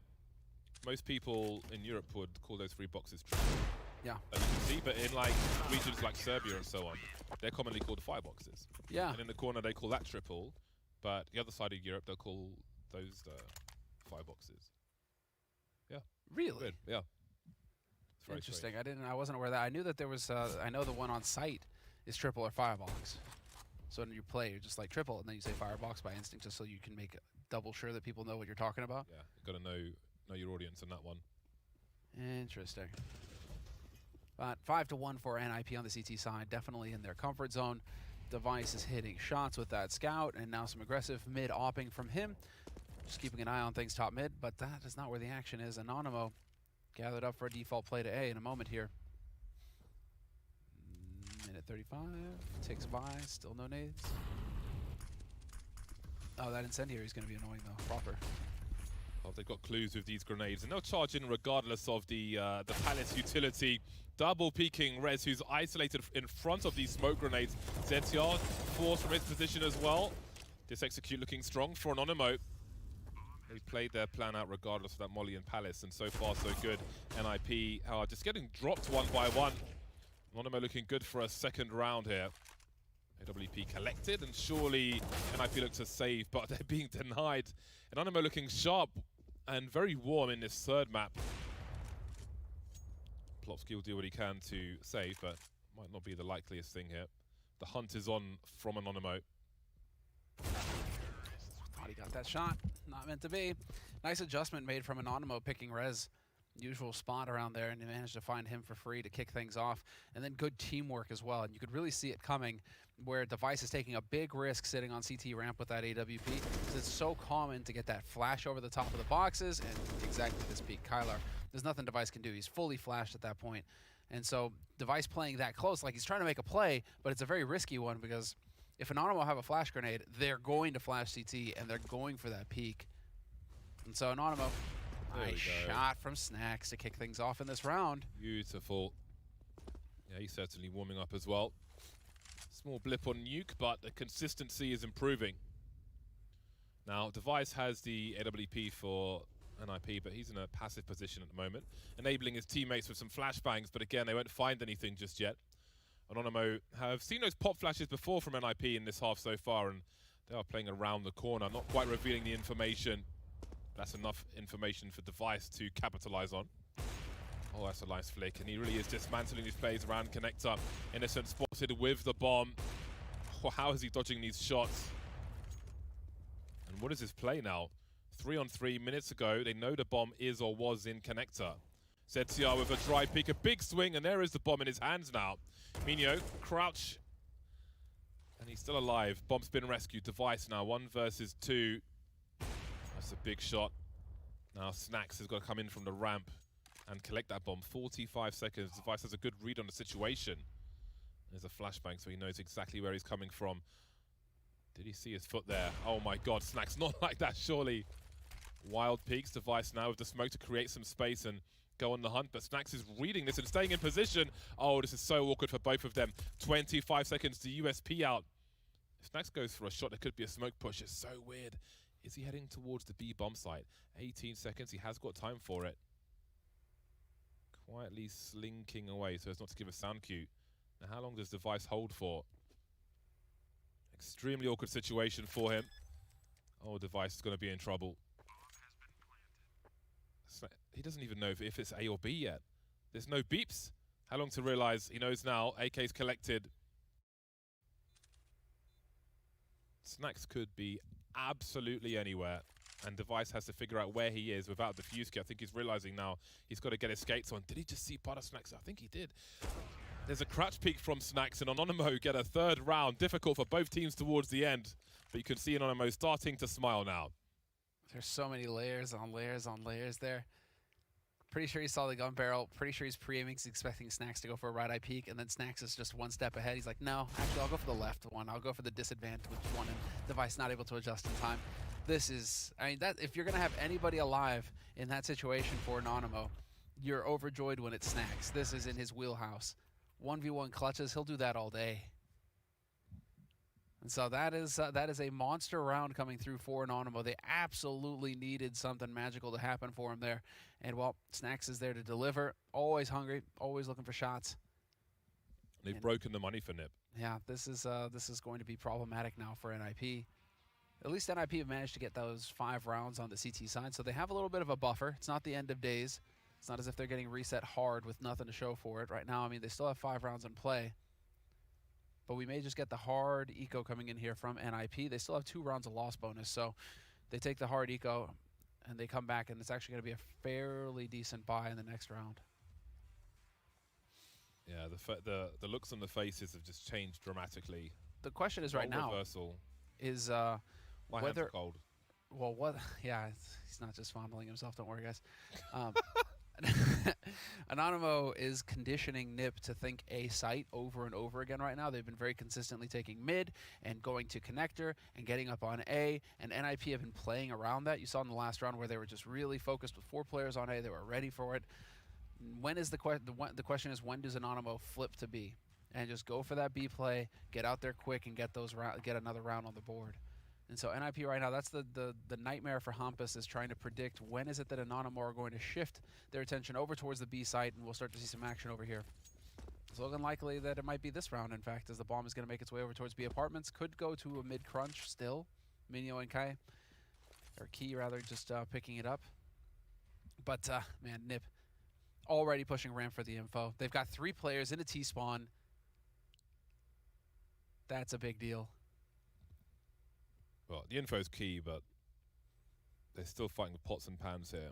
most people in Europe would call those 3 boxes triple. Yeah. As you can see, but in like regions like Serbia and so on, they're commonly called fireboxes. Yeah. And in the corner, they call that triple, but the other side of Europe, they'll call those fireboxes. Yeah. Really? Good. Yeah. It's very Interesting. strange. I wasn't aware of that. I knew that there was. I know the one on site is triple or firebox. So when you play, you're just like triple, and then you say firebox by instinct, just so you can make double sure that people know what you're talking about. Yeah, you've got to know your audience on that one. Interesting. But 5-1 for NIP on the CT side, definitely in their comfort zone. Device is hitting shots with that scout, and now some aggressive mid-opping from him. Just keeping an eye on things top mid, but that is not where the action is. Anonymo gathered up for a default play to A in a moment here. Minute 35, takes a buy, still no nades. Oh, that incendiary is going to be annoying though, proper. Well, they've got clues with these grenades, and they'll charge in regardless of the Palace utility. Double peeking Rez, who's isolated in front of these smoke grenades. ZTR forced from his position as well. This execute looking strong for Anonymo. They played their plan out regardless of that Molly and Palace, and so far so good. NIP are just getting dropped one by one. Anonymo looking good for a second round here. AWP collected, and surely NIP look to save, but they're being denied. And Anonymo looking sharp. and very warm in this third map. Plopsky will do what he can to save, but might not be the likeliest thing here. The hunt is on from Anonymo. Thought he got that shot. Not meant to be. Nice adjustment made from Anonymo picking Rez. Usual spot around there, and he managed to find him for free to kick things off. And then good teamwork as well. And you could really see it coming where Device is taking a big risk sitting on CT ramp with that AWP. Because it's so common to get that flash over the top of the boxes, and exactly this peak. Kylar, there's nothing Device can do. He's fully flashed at that point. And so Device playing that close, like he's trying to make a play, but it's a very risky one because if Anonymo have a flash grenade, they're going to flash CT, and they're going for that peak. And so Anonymo, nice shot from Snacks to kick things off in this round. Beautiful. Yeah, he's certainly warming up as well. Small blip on Nuke, but the consistency is improving. Now, Device has the AWP for NIP, but he's in a passive position at the moment, enabling his teammates with some flashbangs, but again, they won't find anything just yet. Anonymo have seen those pop flashes before from NIP in this half so far, and they are playing around the corner, not quite revealing the information. That's enough information for Device to capitalize on. Oh, that's a nice flick, and he really is dismantling his plays around connector. Innocent spotted with the bomb. Oh, how is he dodging these shots? And what is his play now? 3-on-3 minutes ago, they know the bomb is or was in connector. Zetia with a dry peek, a big swing, and there is the bomb in his hands now. Minho, crouch, and he's still alive. Bomb's been rescued. Device now, 1 versus 2. That's a big shot. Now Snacks has got to come in from the ramp and collect that bomb. 45 seconds. Device has a good read on the situation. There's a flashbang, so he knows exactly where he's coming from. Did he see his foot there? Oh my God, Snacks, not like that, surely. Wild peaks. Device now with the smoke to create some space and go on the hunt, but Snacks is reading this and staying in position. Oh, this is so awkward for both of them. 25 seconds to USP out. If Snacks goes for a shot, there could be a smoke push. It's so weird. Is he heading towards the B bomb site? 18 seconds, he has got time for it. Quietly slinking away so as not to give a sound cue. Now, how long does Device hold for? Extremely awkward situation for him. Oh, Device is going to be in trouble. He doesn't even know if it's A or B yet. There's no beeps. How long to realize? He knows now. AK's collected. Snacks could be absolutely anywhere, and Device has to figure out where he is without the fuse kit. I think he's realizing now he's got to get his skates on. Did he just see part of Snacks? I think he did. There's a crouch peek from Snacks, and Anonymo get a third round. Difficult for both teams towards the end, but you can see Anonymo starting to smile now. There's so many layers on layers on layers there. Pretty sure he saw the gun barrel. Pretty sure he's pre-aiming. He's expecting Snacks to go for a right eye peek, and then Snacks is just one step ahead. He's like, no, actually, I'll go for the left one. I'll go for the disadvantaged one, and Device not able to adjust in time. This is, I mean, that if you're going to have anybody alive in that situation for Anonymo, you're overjoyed when it's Snacks. This is in his wheelhouse. 1v1 clutches, he'll do that all day. And so that is a monster round coming through for Anonymo. They absolutely needed something magical to happen for him there. And, well, Snacks is there to deliver. Always hungry, always looking for shots. They've broken the money for Nip. Yeah, this is going to be problematic now for NIP. At least NIP have managed to get those 5 rounds on the CT side, so they have a little bit of a buffer. It's not the end of days. It's not as if they're getting reset hard with nothing to show for it right now. I mean, they still have 5 rounds in play. But we may just get the hard eco coming in here from NIP. They still have 2 rounds of loss bonus, so they take the hard eco and they come back, and it's actually going to be a fairly decent buy in the next round. Yeah, the looks on the faces have just changed dramatically. The question is right now reversal. Is My whether hands are cold. Well, what? Yeah, he's not just fondling himself. Don't worry, guys. Anonymo is conditioning Nip to think A site over and over again right now. They've been very consistently taking mid and going to connector and getting up on A, and NIP have been playing around that. You saw in the last round where they were just really focused with 4 players on A. They were ready for it. When is the question is, when does Anonymo flip to B and just go for that B play, get out there quick, and get another round on the board? And so NIP right now, that's the nightmare for Hampus, is trying to predict when is it that Anonymo are going to shift their attention over towards the B site, and we'll start to see some action over here. It's looking likely that it might be this round, in fact, as the bomb is going to make its way over towards B apartments. Could go to a mid-crunch still. Minho and Kai, or Key rather, just picking it up. But, man, Nip already pushing ramp for the info. They've got 3 players in a T-spawn. That's a big deal. Well, the info is key, but they're still fighting with pots and pans here.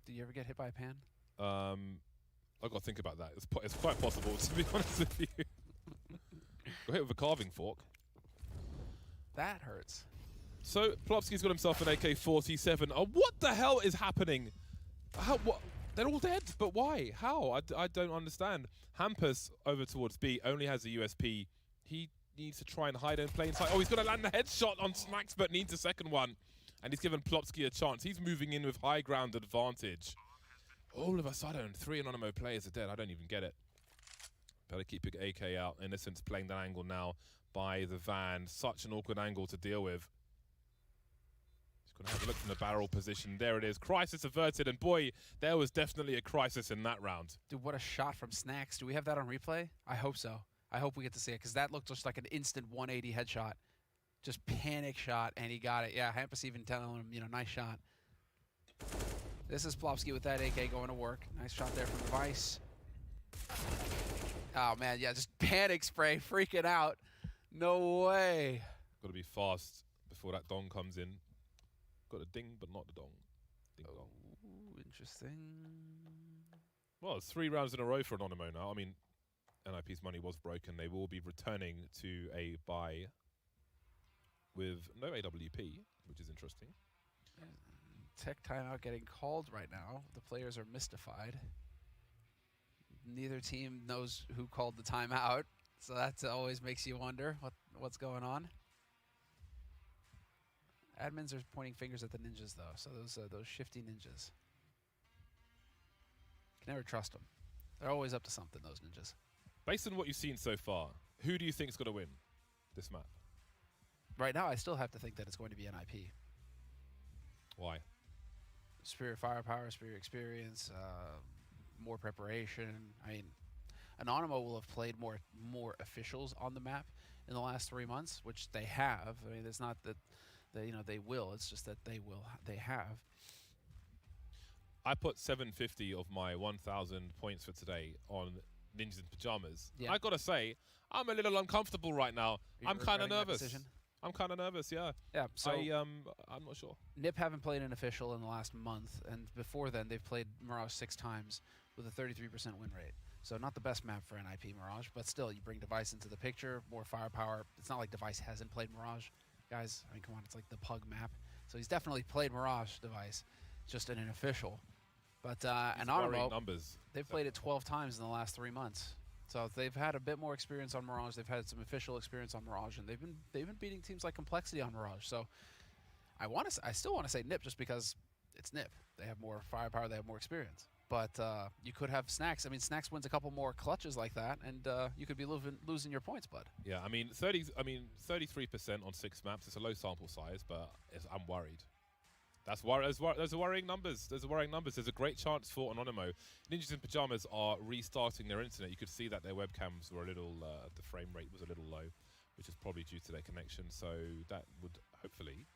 Do you ever get hit by a pan? I've got to think about that. It's quite possible, to be honest with you. Got hit with a carving fork. That hurts. So, Plopsky's got himself an AK-47. Oh, what the hell is happening? How? What? They're all dead, but why? How? I don't understand. Hampus over towards B only has a USP. He needs to try and hide in plain sight. Oh, he's going to land a headshot on Smacks, but needs a second one. And he's given Plopsky a chance. He's moving in with high ground advantage. All of a sudden, 3 Anonymo players are dead. I don't even get it. Better keep your AK out. Innocent's playing that angle now by the van. Such an awkward angle to deal with. He's going to have a look from the barrel position. There it is. Crisis averted. And boy, there was definitely a crisis in that round. Dude, what a shot from Snacks. Do we have that on replay? I hope so. I hope we get to see it, because that looked just like an instant 180 headshot. Just panic shot, and he got it. Yeah, Hampus even telling him, you know, nice shot. This is Plopsky with that AK going to work. Nice shot there from Device. Oh, man, yeah, just panic spray, freaking out. No way. Got to be fast before that dong comes in. Got a ding, but not the dong. Ding dong. Ooh, interesting. Well, it's 3 rounds in a row for Anonymo now. I mean, NIP's money was broken. They will be returning to a bye with no AWP, which is interesting. Tech timeout getting called right now. The players are mystified. Neither team knows who called the timeout, so that always makes you wonder what's going on. Admins are pointing fingers at the ninjas, though, so those shifty ninjas. Can never trust them. They're always up to something, those ninjas. Based on what you've seen so far, who do you think is going to win this map? Right now, I still have to think that it's going to be NIP. Why? Superior firepower, superior experience, more preparation. I mean, Anonymo will have played more officials on the map in the last 3 months, which they have. I mean, it's not that they will. It's just that they have. I put 750 of my 1,000 points for today on Ninjas in Pyjamas. Yeah. I gotta say, I'm a little uncomfortable right now. I'm kind of nervous. Decision? I'm kind of nervous, yeah. Yeah, so I'm not sure. NIP haven't played an official in the last month, and before then they've played Mirage 6 times with a 33% win rate. So not the best map for NIP Mirage, but still, you bring Device into the picture, more firepower. It's not like Device hasn't played Mirage, guys. I mean, come on, it's like the Pug map. So he's definitely played Mirage, Device, just in an official. But Anonymo, they've played it 12 times in the last 3 months. So they've had a bit more experience on Mirage. They've had some official experience on Mirage, and they've been beating teams like Complexity on Mirage. So I still want to say NIP just because it's NIP. They have more firepower. They have more experience. But you could have Snacks. I mean, Snacks wins a couple more clutches like that, and you could be losing your points, bud. Yeah, I mean, 33% on 6 maps. It's a low sample size, but I'm worried. Those are worrying numbers. There's a great chance for Anonymo. Ninjas in Pyjamas are restarting their internet. You could see that their webcams were a little, the frame rate was a little low, which is probably due to their connection. So that would hopefully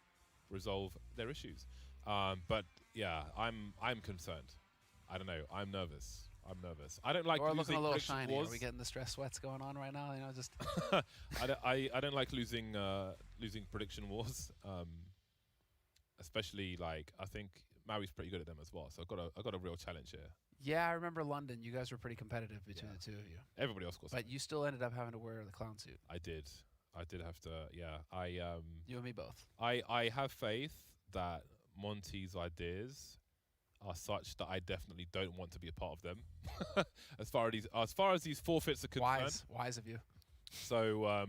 resolve their issues. But yeah, I'm concerned. I don't know. I'm nervous. I don't like losing looking a little shiny. Wars. Are we getting the stress sweats going on right now? You know, just. I don't like losing prediction wars. Especially like I think Maui's pretty good at them as well, so I got a real challenge here. Yeah, I remember London. You guys were pretty competitive between the two of you. Everybody else scores. But you still ended up having to wear the clown suit. I did have to. Yeah, you and me both. I have faith that Monty's ideas are such that I definitely don't want to be a part of them. as far as these forfeits are concerned. Wise of you. So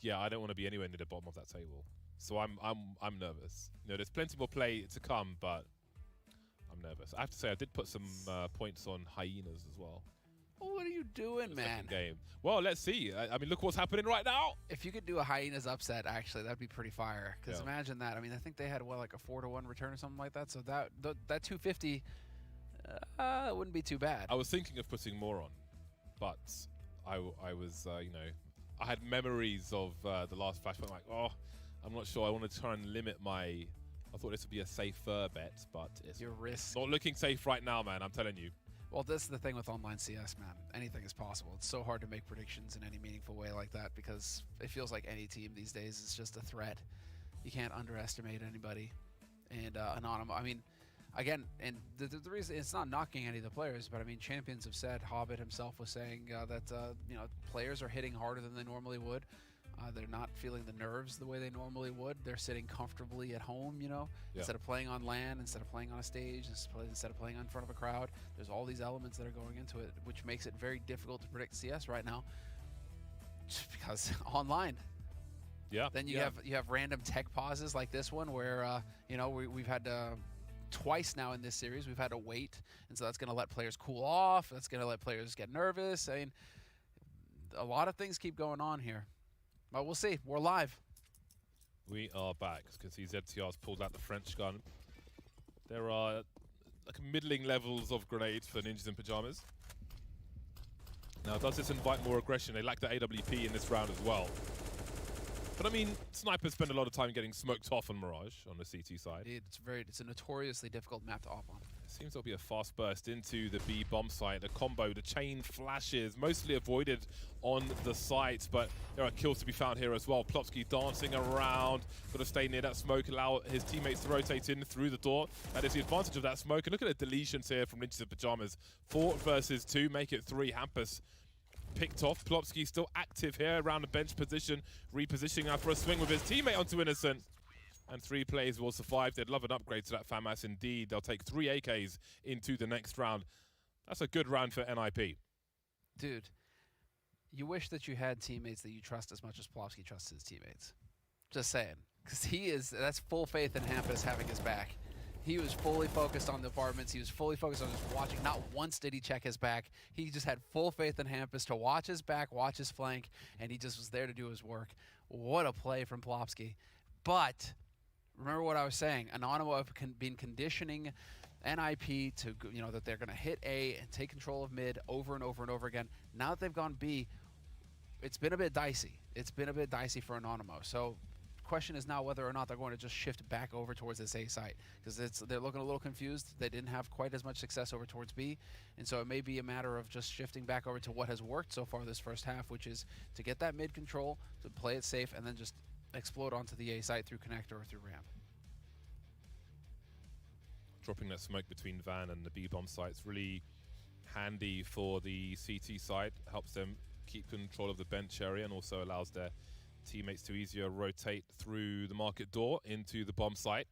yeah, I don't want to be anywhere near the bottom of that table. So I'm nervous. You know, there's plenty more play to come, but I'm nervous. I have to say, I did put some points on Hyenas as well. Well, what are you doing, man? Game. Well, let's see. I mean, look what's happening right now. If you could do a Hyenas upset, actually, that'd be pretty fire. Because imagine that. I mean, I think they had like a 4-1 return or something like that. So that 250 wouldn't be too bad. I was thinking of putting more on, but I was you know, I had memories of the last Flashpoint. Like, oh, I'm not sure. I want to try and limit my I thought this would be a safer bet, but it's Your risk. not looking safe right now, man. I'm telling you. Well, this is the thing with online CS, man. Anything is possible. It's so hard to make predictions in any meaningful way like that because it feels like any team these days is just a threat. You can't underestimate anybody. And Anonymo, I mean, again, and the reason it's not knocking any of the players, but I mean, champions have said, Hobbit himself was saying that you know, players are hitting harder than they normally would. They're not feeling the nerves the way they normally would. They're sitting comfortably at home, you know, instead of playing on LAN, instead of playing on a stage, instead of playing in front of a crowd. There's all these elements that are going into it, which makes it very difficult to predict CS right now, just because online. Yeah. Then you have random tech pauses like this one where you know, we've had twice now in this series we've had to wait, and so that's going to let players cool off. That's going to let players get nervous. I mean, a lot of things keep going on here. But we'll see. We're live. We are back. As you can see, ZTR's pulled out the French gun. There are like middling levels of grenades for Ninjas in Pyjamas. Now, does this invite more aggression? They lack the AWP in this round as well. But I mean, snipers spend a lot of time getting smoked off on Mirage on the CT side. It's a notoriously difficult map to op on. It seems there'll be a fast burst into the B bomb site. The combo, the chain flashes, mostly avoided on the site, but there are kills to be found here as well. Plopsky dancing around, got to stay near that smoke, allow his teammates to rotate in through the door. That is the advantage of that smoke. And look at the deletions here from Ninjas in Pyjamas. 4 versus 2, make it 3. Hampus picked off. Plopsky still active here around the bench position, repositioning out for a swing with his teammate onto Innocent. And 3 plays will survive. They'd love an upgrade to that FAMAS indeed. They'll take 3 AKs into the next round. That's a good round for NIP. Dude, you wish that you had teammates that you trust as much as Plopsky trusts his teammates. Just saying. Because that's full faith in Hampus having his back. He was fully focused on the apartments. He was fully focused on just watching. Not once did he check his back. He just had full faith in Hampus to watch his back, watch his flank, and he just was there to do his work. What a play from Plopsky. But remember what I was saying. Anonymo have been conditioning NIP to, you know, that they're going to hit A and take control of mid over and over and over again. Now that they've gone B, it's been a bit dicey. It's been a bit dicey for Anonymo. So question is now whether or not they're going to just shift back over towards this A site, because they're looking a little confused. They didn't have quite as much success over towards B, and so it may be a matter of just shifting back over to what has worked so far this first half, which is to get that mid control, to play it safe, and then just explode onto the A site through connector or through ramp. Dropping that smoke between Van and the B bomb site's really handy for the CT side. Helps them keep control of the bench area and also allows their teammates to easier rotate through the market door into the bomb site.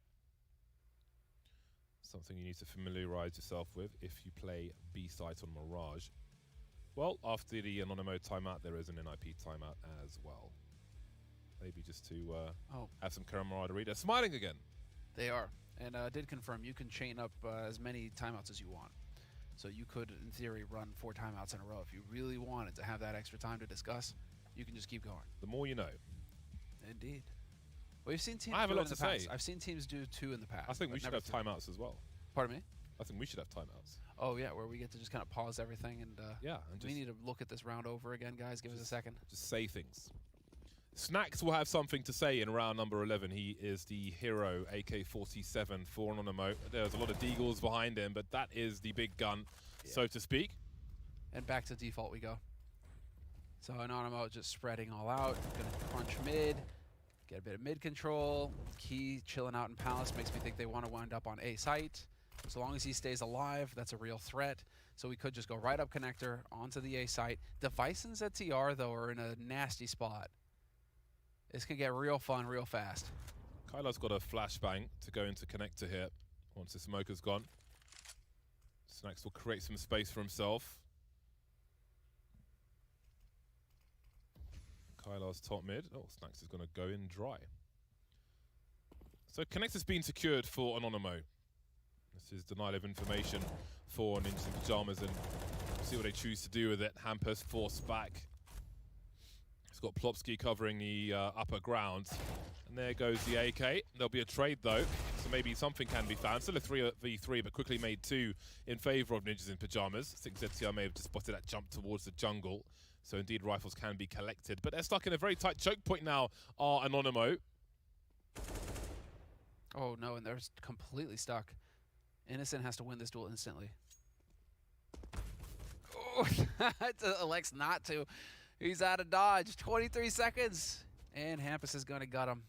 Something you need to familiarize yourself with if you play B site on Mirage. Well, after the Anonymo timeout, there is an NIP timeout as well. Maybe just to have some camaraderie. They're smiling again. They are. And I did confirm you can chain up as many timeouts as you want. So you could, in theory, run 4 timeouts in a row. If you really wanted to have that extra time to discuss, you can just keep going. The more you know. Indeed. Well, you've seen teams I have a do lot it in to the past. say. I've seen teams do 2 in the past. I think we should have 3. timeouts as well. Pardon me? I think we should have timeouts. Oh, yeah, where we get to just kind of pause everything and yeah, and we need to look at this round over again, guys. Give us a second. Just say things. Snacks will have something to say in round number 11. He is the hero, AK-47 for Anonymo. There's a lot of deagles behind him, but that is the big gun, so to speak. And back to default we go. So Anonymo just spreading all out. Gonna crunch mid, get a bit of mid control. Key chilling out in Palace makes me think they want to wind up on A site. As long as he stays alive, that's a real threat. So we could just go right up connector onto the A site. Device and ZTR, though, are in a nasty spot. This can get real fun real fast. Kyla's got a flashbang to go into connector here once the smoker's gone. Snacks will create some space for himself. Kyla's top mid. Oh, Snacks is going to go in dry. So connector's been secured for Anonymo. This is denial of information for Ninjas in Pyjamas, and see what they choose to do with it. Hampus forced back. He's got Plopsky covering the upper ground. And there goes the AK. There'll be a trade, though, so maybe something can be found. Still a 3v3, but quickly made 2 in favor of Ninjas in Pyjamas. I think ZTR may have just spotted that jump towards the jungle. So indeed, rifles can be collected. But they're stuck in a very tight choke point now, are Anonymo. Oh no, and they're completely stuck. Innocent has to win this duel instantly. Oh, elects not to. He's out of dodge. 23 seconds. And Hampus is going to gut him.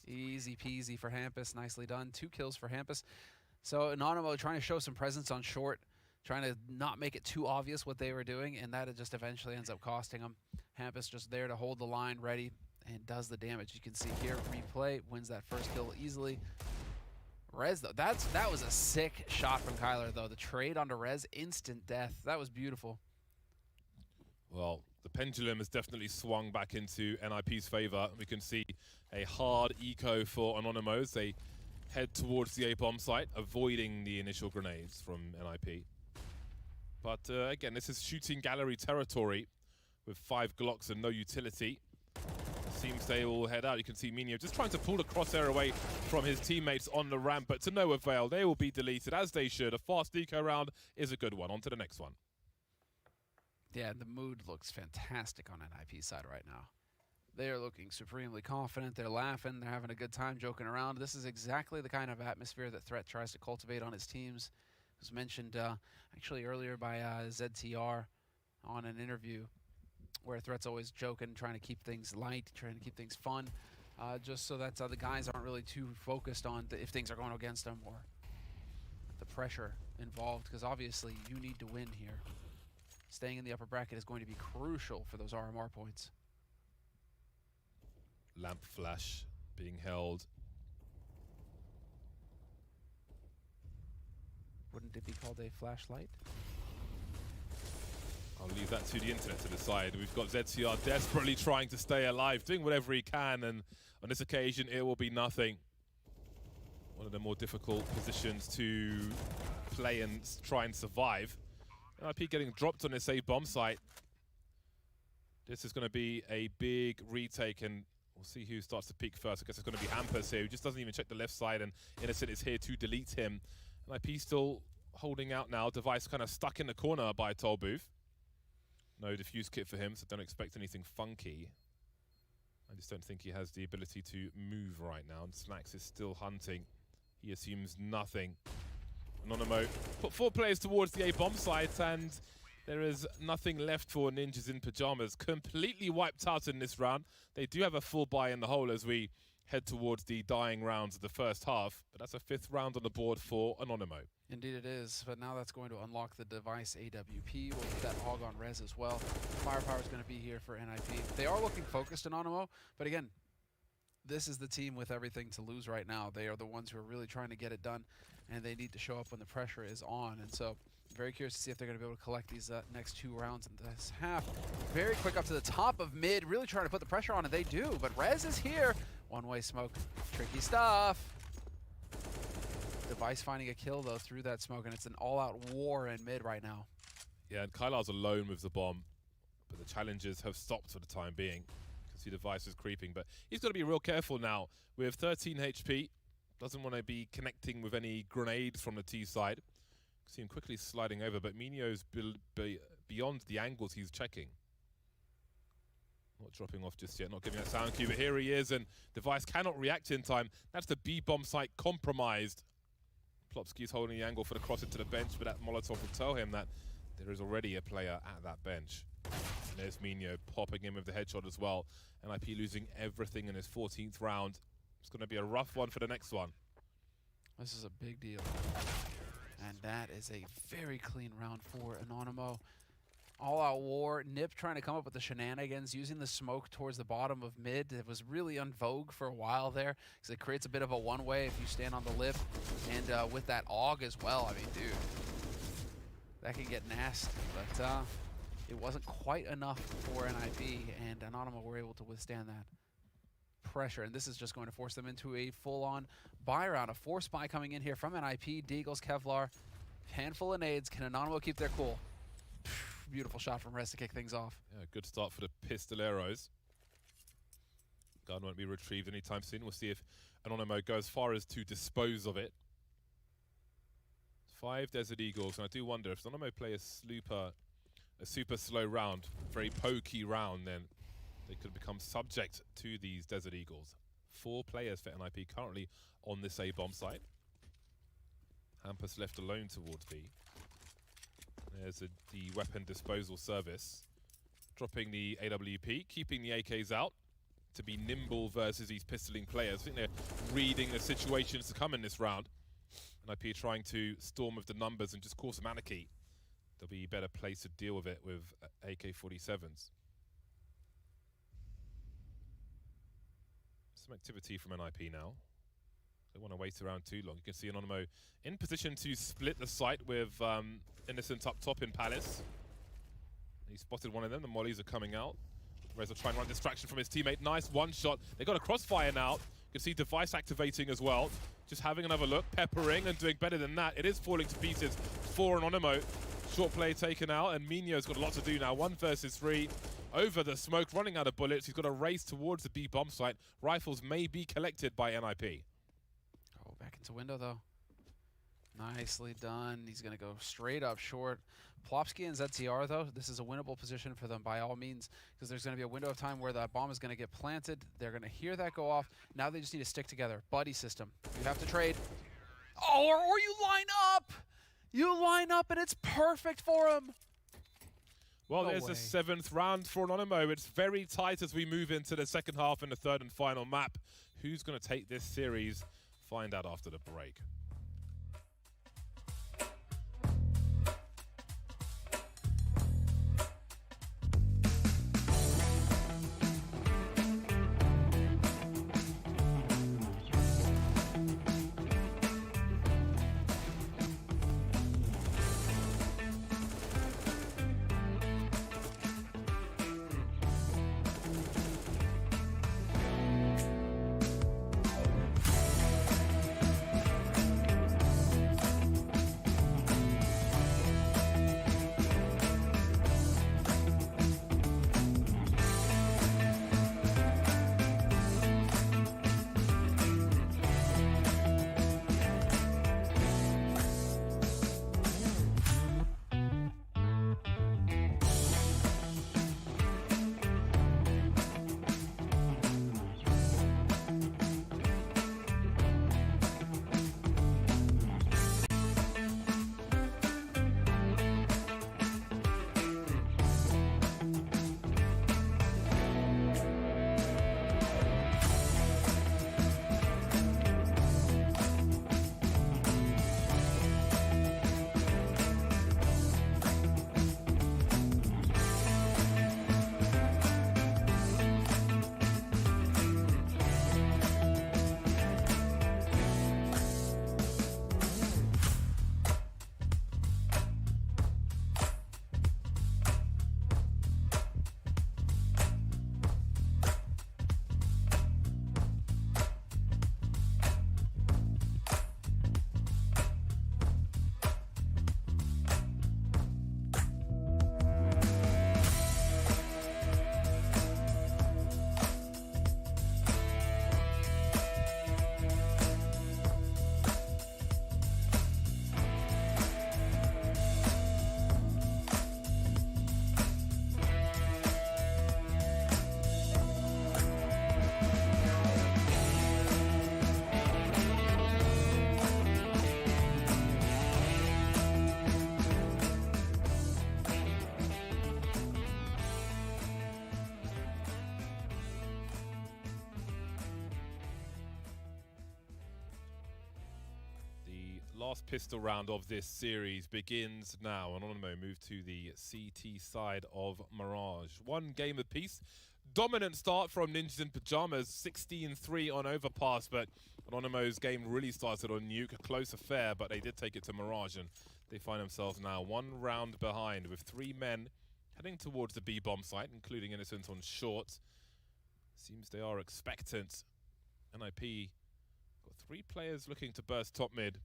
Easy peasy for Hampus. Nicely done. 2 kills for Hampus. So Anonymo trying to show some presence on short, trying to not make it too obvious what they were doing, and that it just eventually ends up costing them. Hampus just there to hold the line ready and does the damage. You can see here, replay, wins that first kill easily. Rez, though, that was a sick shot from Kyler, though. The trade onto Rez, instant death. That was beautiful. Well, the pendulum has definitely swung back into NIP's favor. We can see a hard eco for Anonymos. They head towards the A-bomb site, avoiding the initial grenades from NIP. But again, this is shooting gallery territory with 5 Glocks and no utility. Seems they will head out. You can see Minio just trying to pull the crosshair away from his teammates on the ramp, but to no avail. They will be deleted, as they should. A fast eco round is a good one. On to the next one. Yeah, the mood looks fantastic on NIP's side right now. They are looking supremely confident. They're laughing. They're having a good time joking around. This is exactly the kind of atmosphere that Threat tries to cultivate on his teams. It was mentioned actually earlier by ZTR on an interview where Threat's always joking, trying to keep things light, trying to keep things fun, just so that the guys aren't really too focused on if things are going against them or the pressure involved, because obviously you need to win here. Staying in the upper bracket is going to be crucial for those RMR points. Lamp flash being held. Wouldn't it be called a flashlight? I'll leave that to the internet to decide. We've got ZCR desperately trying to stay alive, doing whatever he can, and on this occasion it will be nothing. One of the more difficult positions to play and try and survive. NIP getting dropped on this A-bomb site. This is going to be a big retake, and we'll see who starts to peek first. I guess it's going to be Hampus here, who just doesn't even check the left side, and Innocent is here to delete him. NIP still holding out now. Device kind of stuck in the corner by Toll Booth. No diffuse kit for him, so don't expect anything funky. I just don't think he has the ability to move right now. And Snacks is still hunting. He assumes nothing. Anonymo put 4 players towards the A-bomb site, and there is nothing left for Ninjas in Pyjamas. Completely wiped out in this round. They do have a full buy in the hole as we head towards the dying rounds of the first half, but that's a 5th round on the board for Anonymo. Indeed it is, but now that's going to unlock the Device AWP. We'll get that hog on res as well. Firepower is going to be here for NIP. They are looking focused, Anonymo, but again, this is the team with everything to lose right now. They are the ones who are really trying to get it done, and they need to show up when the pressure is on. And so, very curious to see if they're going to be able to collect these next 2 rounds in this half. Very quick up to the top of mid, really trying to put the pressure on, and they do. But Rez is here. One-way smoke, tricky stuff. Device finding a kill though through that smoke, and it's an all-out war in mid right now. Yeah, and Kylar's alone with the bomb, but the challenges have stopped for the time being. You can see Device is creeping, but he's got to be real careful now. With 13 HP, doesn't want to be connecting with any grenades from the T side. See him quickly sliding over, but Minio's beyond the angles he's checking. Not dropping off just yet, not giving a sound cue, but here he is, and Device cannot react in time. That's the B-bomb site compromised. Plopsky's holding the angle for the cross into the bench, but that Molotov will tell him that there is already a player at that bench. And there's Minio popping in with the headshot as well. NIP losing everything in his 14th round. It's going to be a rough one for the next one. This is a big deal. And that is a very clean round for Anonymo. All-out war. Nip trying to come up with the shenanigans, using the smoke towards the bottom of mid. It was really en vogue for a while there, because it creates a bit of a one-way if you stand on the lip. And with that AUG as well, I mean, dude, that can get nasty. But it wasn't quite enough for NIP, and Anonymo were able to withstand that pressure. And this is just going to force them into a full-on buy round. A force buy coming in here from NIP. Deagles, Kevlar, handful of nades. Can Anonymo keep their cool? Beautiful shot from Rez to kick things off. Yeah, good start for the Pistoleros. Gun won't be retrieved anytime soon. We'll see if Anonymo goes as far as to dispose of it. 5 Desert Eagles, and I do wonder if Anonymo play a super slow round, very pokey round, then they could become subject to these Desert Eagles. 4 players for NIP currently on this A bomb site. Hampus left alone towards B. There's the weapon disposal service. Dropping the AWP, keeping the AKs out to be nimble versus these pistoling players. I think they're reading the situations to come in this round. NIP trying to storm with the numbers and just cause some anarchy. There'll be a better place to deal with it with AK-47s. Some activity from NIP now. Don't want to wait around too long. You can see Anonymo in position to split the site with Innocent up top in Palace. He spotted one of them. The mollies are coming out. Rez will try and run distraction from his teammate. Nice one shot. They got a crossfire now. You can see device activating as well. Just having another look, peppering and doing better than that. It is falling to pieces for Anonymo. Short play taken out, and Minho's got a lot to do now. 1 versus 3. Over the smoke, running out of bullets. He's got to race towards the B bomb site. Rifles may be collected by NIP. Oh, back into window though. Nicely done. He's going to go straight up short. Plopsky and ZTR though, this is a winnable position for them by all means, because there's going to be a window of time where that bomb is going to get planted. They're going to hear that go off. Now they just need to stick together. Buddy system. You have to trade. Oh, or you line up. You line up and it's perfect for him. Well, No there's way. the 7th round for Anonymo. It's very tight as we move into the second half and the third and final map. Who's going to take this series? Find out after the break. Last pistol round of this series begins now. Anonymo move to the CT side of Mirage. 1 game apiece. Dominant start from Ninjas in Pyjamas, 16-3 on Overpass, but Anonymo's game really started on Nuke. A close affair, but they did take it to Mirage, and they find themselves now 1 round behind with 3 men heading towards the B bomb site, including Innocent on short. Seems they are expectant. NIP got 3 players looking to burst top mid.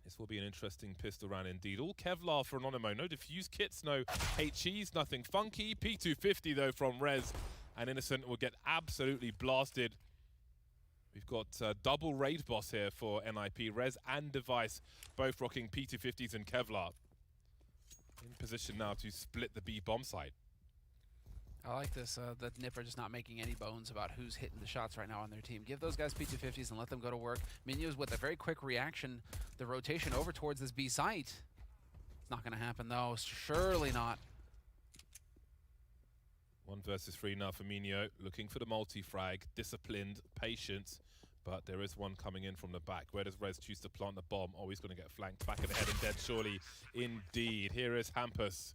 This will be an interesting pistol round indeed. All Kevlar for Anonymo. No defuse kits, no HEs, nothing funky. P250 though from Rez, and Innocent will get absolutely blasted. We've got double raid boss here for NIP. Rez and Device both rocking P250s and Kevlar. In position now to split the B bomb site. I like this, that Nip are just not making any bones about who's hitting the shots right now on their team. Give those guys P250s and let them go to work. Minios with a very quick reaction, the rotation over towards this B site. It's not going to happen, though. Surely not. 1 versus 3 now for Minio, looking for the multi-frag, disciplined, patient, but there is one coming in from the back. Where does Rez choose to plant the bomb? Oh, he's going to get flanked back of the head and dead, surely. Indeed. Here is Hampus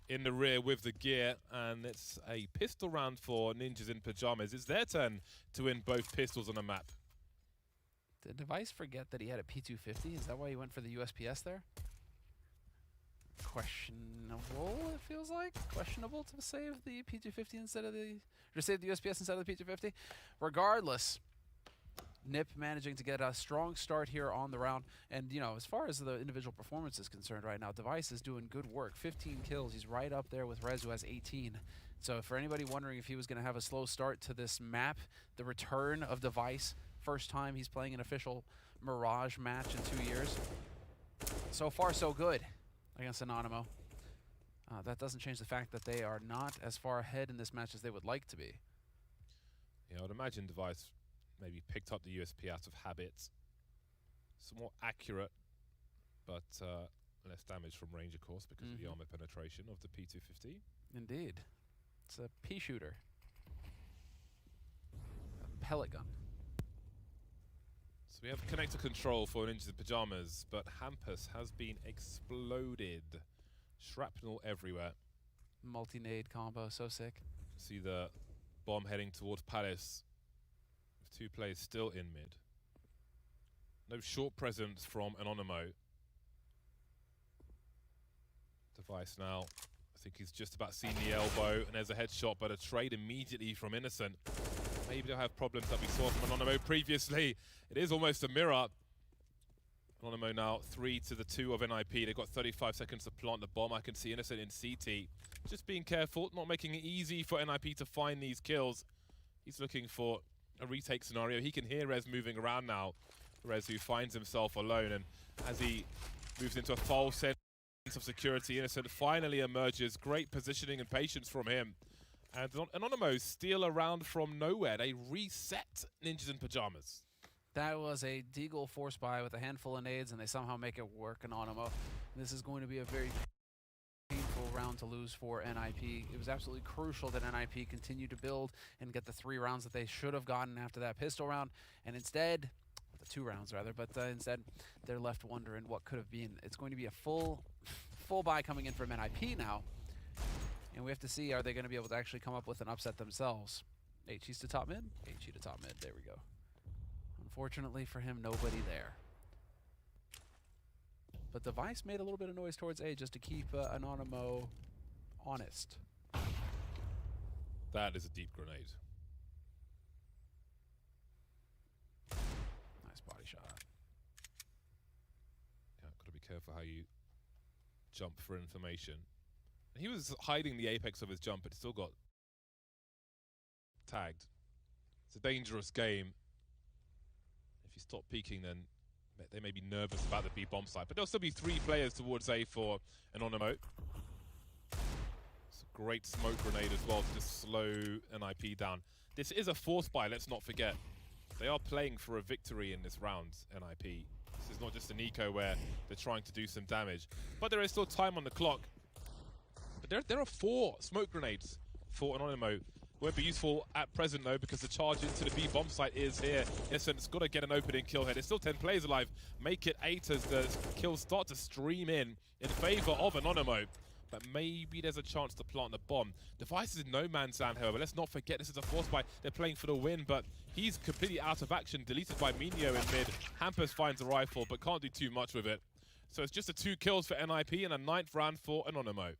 in the rear with the gear, and it's a pistol round for Ninjas in Pyjamas. It's their turn to win both pistols on the map. Did Device forget that he had a P250? Is that why he went for the USPS there? Questionable, it feels like. Questionable to save the P250 instead of the... or save the USPS instead of the P250. Regardless, Nip managing to get a strong start here on the round. And, you know, as far as the individual performance is concerned right now, Device is doing good work. 15 kills. He's right up there with Rez, who has 18. So for anybody wondering if he was going to have a slow start to this map, the return of Device, first time he's playing an official Mirage match in 2 years. So far, so good against Anonymo. That doesn't change the fact that they are not as far ahead in this match as they would like to be. Yeah, I would imagine Device maybe picked up the USP out of habit. It's more accurate, but less damage from range, of course, because of the armor penetration of the P250. Indeed. It's a P shooter. A pellet gun. So we have connector control for Ninjas in Pyjamas, but Hampus has been exploded. Shrapnel everywhere. Multi-nade combo, so sick. See the bomb heading towards Palace. With 2 players still in mid. No short presence from Anonymo. Device now. I think he's just about seen the elbow, and there's a headshot, but a trade immediately from Innocent. Maybe they'll have problems that we saw from Anonymo previously. It is almost a mirror. Anonymo now 3-2 of NIP. They've got 35 seconds to plant the bomb. I can see Innocent in CT. Just being careful, not making it easy for NIP to find these kills. He's looking for a retake scenario. He can hear Rez moving around now. Rez, who finds himself alone, and as he moves into a false sense of security, Innocent finally emerges. Great positioning and patience from him. And Anonymo steal around from nowhere. They reset Ninjas in Pyjamas. That was a Deagle force buy with a handful of nades, and they somehow make it work, Anonymo. This is going to be a very painful round to lose for NIP. It was absolutely crucial that NIP continue to build and get the 3 rounds that they should have gotten after that pistol round, and instead, the 2 rounds rather, but instead they're left wondering what could have been. It's going to be a full buy coming in from NIP now, and we have to see, are they going to be able to actually come up with an upset themselves? HE's to top mid? HE to top mid, there we go. Unfortunately for him, nobody there. But Device made a little bit of noise towards A just to keep Anonymo honest. That is a deep grenade. Nice body shot. Yeah, got to be careful how you jump for information. He was hiding the apex of his jump, but still got tagged. It's a dangerous game. If you stop peeking, then they may be nervous about the B bomb site, but there'll still be 3 players towards A for Anonymo. It's a great smoke grenade as well to just slow NIP down. This is a force buy, let's not forget. They are playing for a victory in this round, NIP. This is not just an eco where they're trying to do some damage, but there is still time on the clock. But there are 4 smoke grenades for Anonymo. Won't be useful at present though, because the charge into the B bomb site is here. Innocent's got to get an opening kill here. There's still 10 players alive. Make it 8 as the kills start to stream in favor of Anonymo. But maybe there's a chance to plant the bomb. Device is in no man's land, however. Let's not forget this is a force buy. They're playing for the win, but he's completely out of action. Deleted by Minio in mid. Hampus finds a rifle, but can't do too much with it. So it's just a 2 kills for NIP and a 9th round for Anonymo.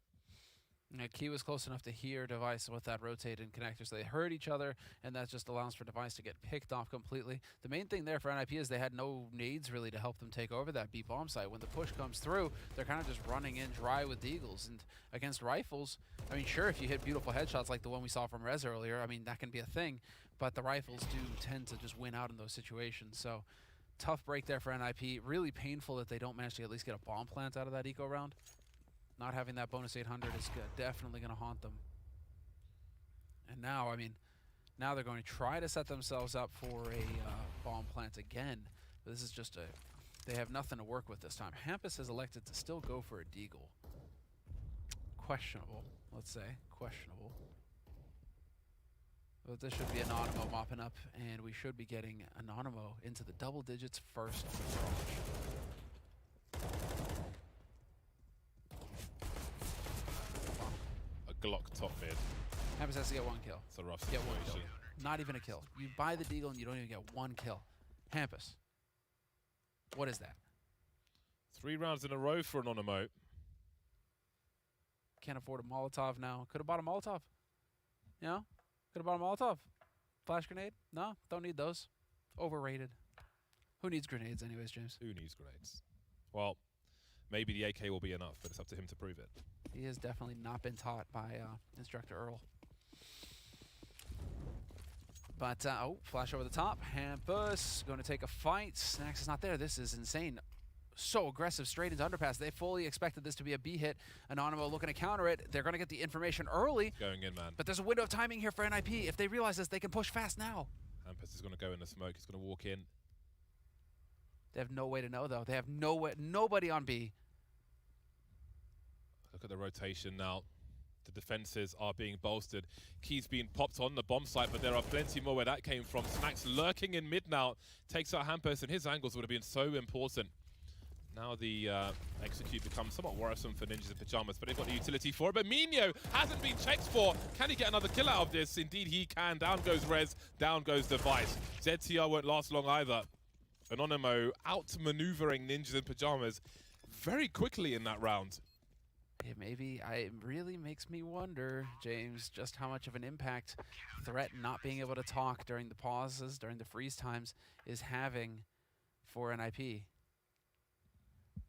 Key was close enough to hear Device with that rotated connector, so they heard each other, and that just allows for Device to get picked off completely. The main thing there for NIP is they had no nades really to help them take over that B bomb site. When the push comes through, they're kind of just running in dry with Deagles, and against rifles, I mean, sure, if you hit beautiful headshots like the one we saw from Rez earlier, I mean, that can be a thing, but the rifles do tend to just win out in those situations, so tough break there for NIP. Really painful that they don't manage to at least get a bomb plant out of that eco round. Not having that bonus 800 is definitely going to haunt them. And now, I mean, now they're going to try to set themselves up for a bomb plant again. But this is just a... They have nothing to work with this time. Hampus has elected to still go for a deagle. Questionable, let's say. Questionable. But this should be Anonymo mopping up, and we should be getting Anonymo into the double digits first. A Glock top mid. Hampus has to get one kill. It's a rough Get situation. one kill. Not even a kill. You buy the deagle and you don't even get one kill. Hampus, what is that? 3 rounds in a row for Anonymo. Can't afford a Molotov now. Could have bought a Molotov. You know? Could have bought a Molotov. Flash grenade? No, don't need those. Overrated. Who needs grenades anyways, James? Who needs grenades? Well, maybe the AK will be enough, but it's up to him to prove it. He has definitely not been taught by Instructor Earl. But, oh, flash over the top. Hampus going to take a fight. Snacks is not there. This is insane. So aggressive straight into underpass. They fully expected this to be a B hit. Anonymo looking to counter it. They're going to get the information early. Going in, man. But there's a window of timing here for NIP. If they realize this, they can push fast now. Hampus is going to go in the smoke. He's going to walk in. They have no way to know, though. They have no way, nobody on B. Look at the rotation now. The defenses are being bolstered. Keys being popped on the bomb site, but there are plenty more where that came from. Snacks lurking in mid now. Takes out Hampus, and his angles would have been so important. Now the execute becomes somewhat worrisome for Ninjas in Pyjamas, but they've got the utility for it. But Mino hasn't been checked for. Can he get another kill out of this? Indeed he can. Down goes Rez, down goes Device. ZTR won't last long either. Anonymo out-maneuvering Ninjas in Pyjamas very quickly in that round. It really makes me wonder, James, just how much of an impact Threat not being able to talk during the pauses, during the freeze times, is having for NIP.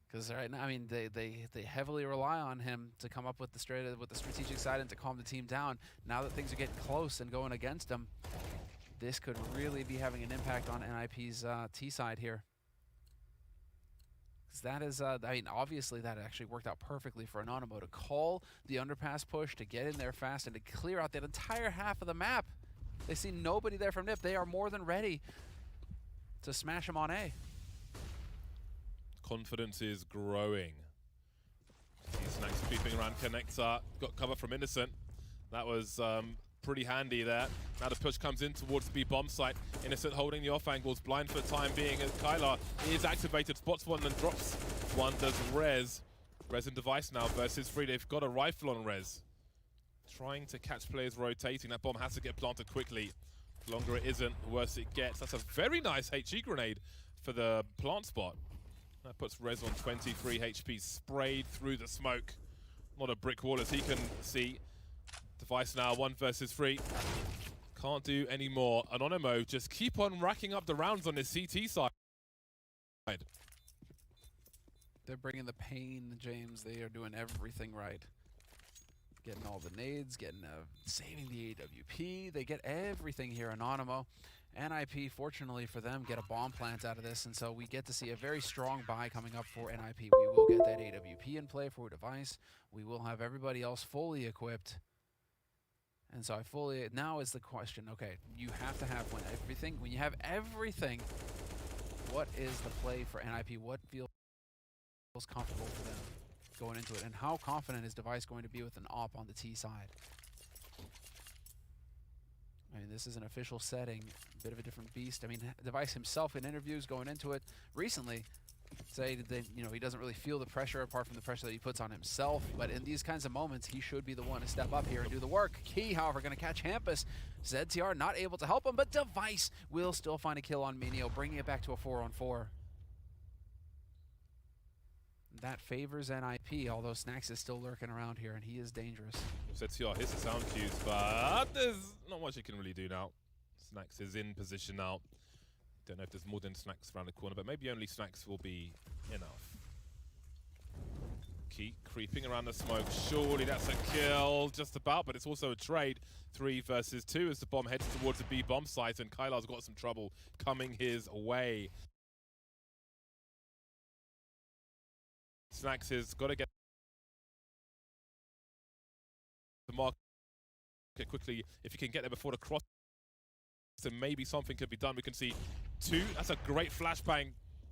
Because right now, I mean, they heavily rely on him to come up with the strategic side and to calm the team down. Now that things are getting close and going against them, this could really be having an impact on NIP's T side here. Because that is, I mean, obviously that actually worked out perfectly for Anonymo to call the underpass push, to get in there fast, and to clear out that entire half of the map. They see nobody there from NIP. They are more than ready to smash him on A. Confidence is growing. Snacks creeping around connector. Got cover from Innocent. That was pretty handy there. Now the push comes in towards the B bomb site. Innocent holding the off angles, blind for the time being as Kylar is activated, spots one and drops one. Does Rez. Rez and Device now versus 3. They've got a rifle on Rez. Trying to catch players rotating. That bomb has to get planted quickly. The longer it isn't, the worse it gets. That's a very nice HE grenade for the plant spot. That puts Rez on 23 HP, sprayed through the smoke. Not a brick wall as he can see. Device now 1 versus 3. Can't do any more. Anonymo just keep on racking up the rounds on his CT side. They're bringing the pain, James. They are doing everything right. Getting all the nades, saving the AWP. They get everything here, Anonymo. NIP, fortunately for them, get a bomb plant out of this, and so we get to see a very strong buy coming up for NIP. We will get that AWP in play for Device. We will have everybody else fully equipped. And so now is the question, okay, you have to have when you have everything, what is the play for NIP? What feels comfortable for them going into it? And how confident is Device going to be with an AWP on the T side? I mean, this is an official setting, a bit of a different beast. I mean, Device himself in interviews going into it recently say that he doesn't really feel the pressure apart from the pressure that he puts on himself. But in these kinds of moments, he should be the one to step up here and do the work. Key, however, going to catch Hampus. ZTR not able to help him, but Device will still find a kill on Minio, bringing it back to a 4-on-4. That favors NIP, although Snacks is still lurking around here, and he is dangerous. ZTR hits the sound cues, but there's not much he can really do now. Snacks is in position now. Don't know if there's more than Snacks around the corner, but maybe only Snacks will be enough. Key creeping around the smoke. Surely that's a kill, just about, but it's also a trade. 3 versus 2 as the bomb heads towards the B bomb site, and Kylar's got some trouble coming his way. Snacks has got to get the mark it quickly. If you can get there before the cross, then maybe something could be done. We can see 2. That's a great flashbang.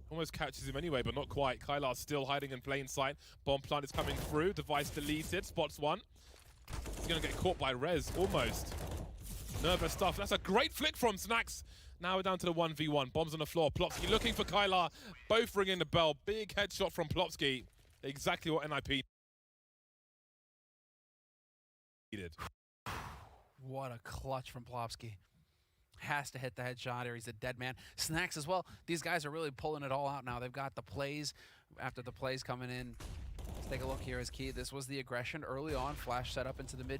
Almost catches him anyway, but not quite. Kylar's still hiding in plain sight. Bomb plant is coming through. Device deleted. Spots one. He's going to get caught by Rez, almost. Nervous stuff. That's a great flick from Snacks. Now we're down to the 1v1. Bombs on the floor. Plopsky looking for Kylar. Both ringing the bell. Big headshot from Plopsky. Exactly what NIP needed. What a clutch from Plopsky. Has to hit the headshot or he's a dead man. Snacks as well. These guys are really pulling it all out now. They've got the plays. After the plays coming in, let's take a look here as key. This was the aggression early on. Flash set up into the mid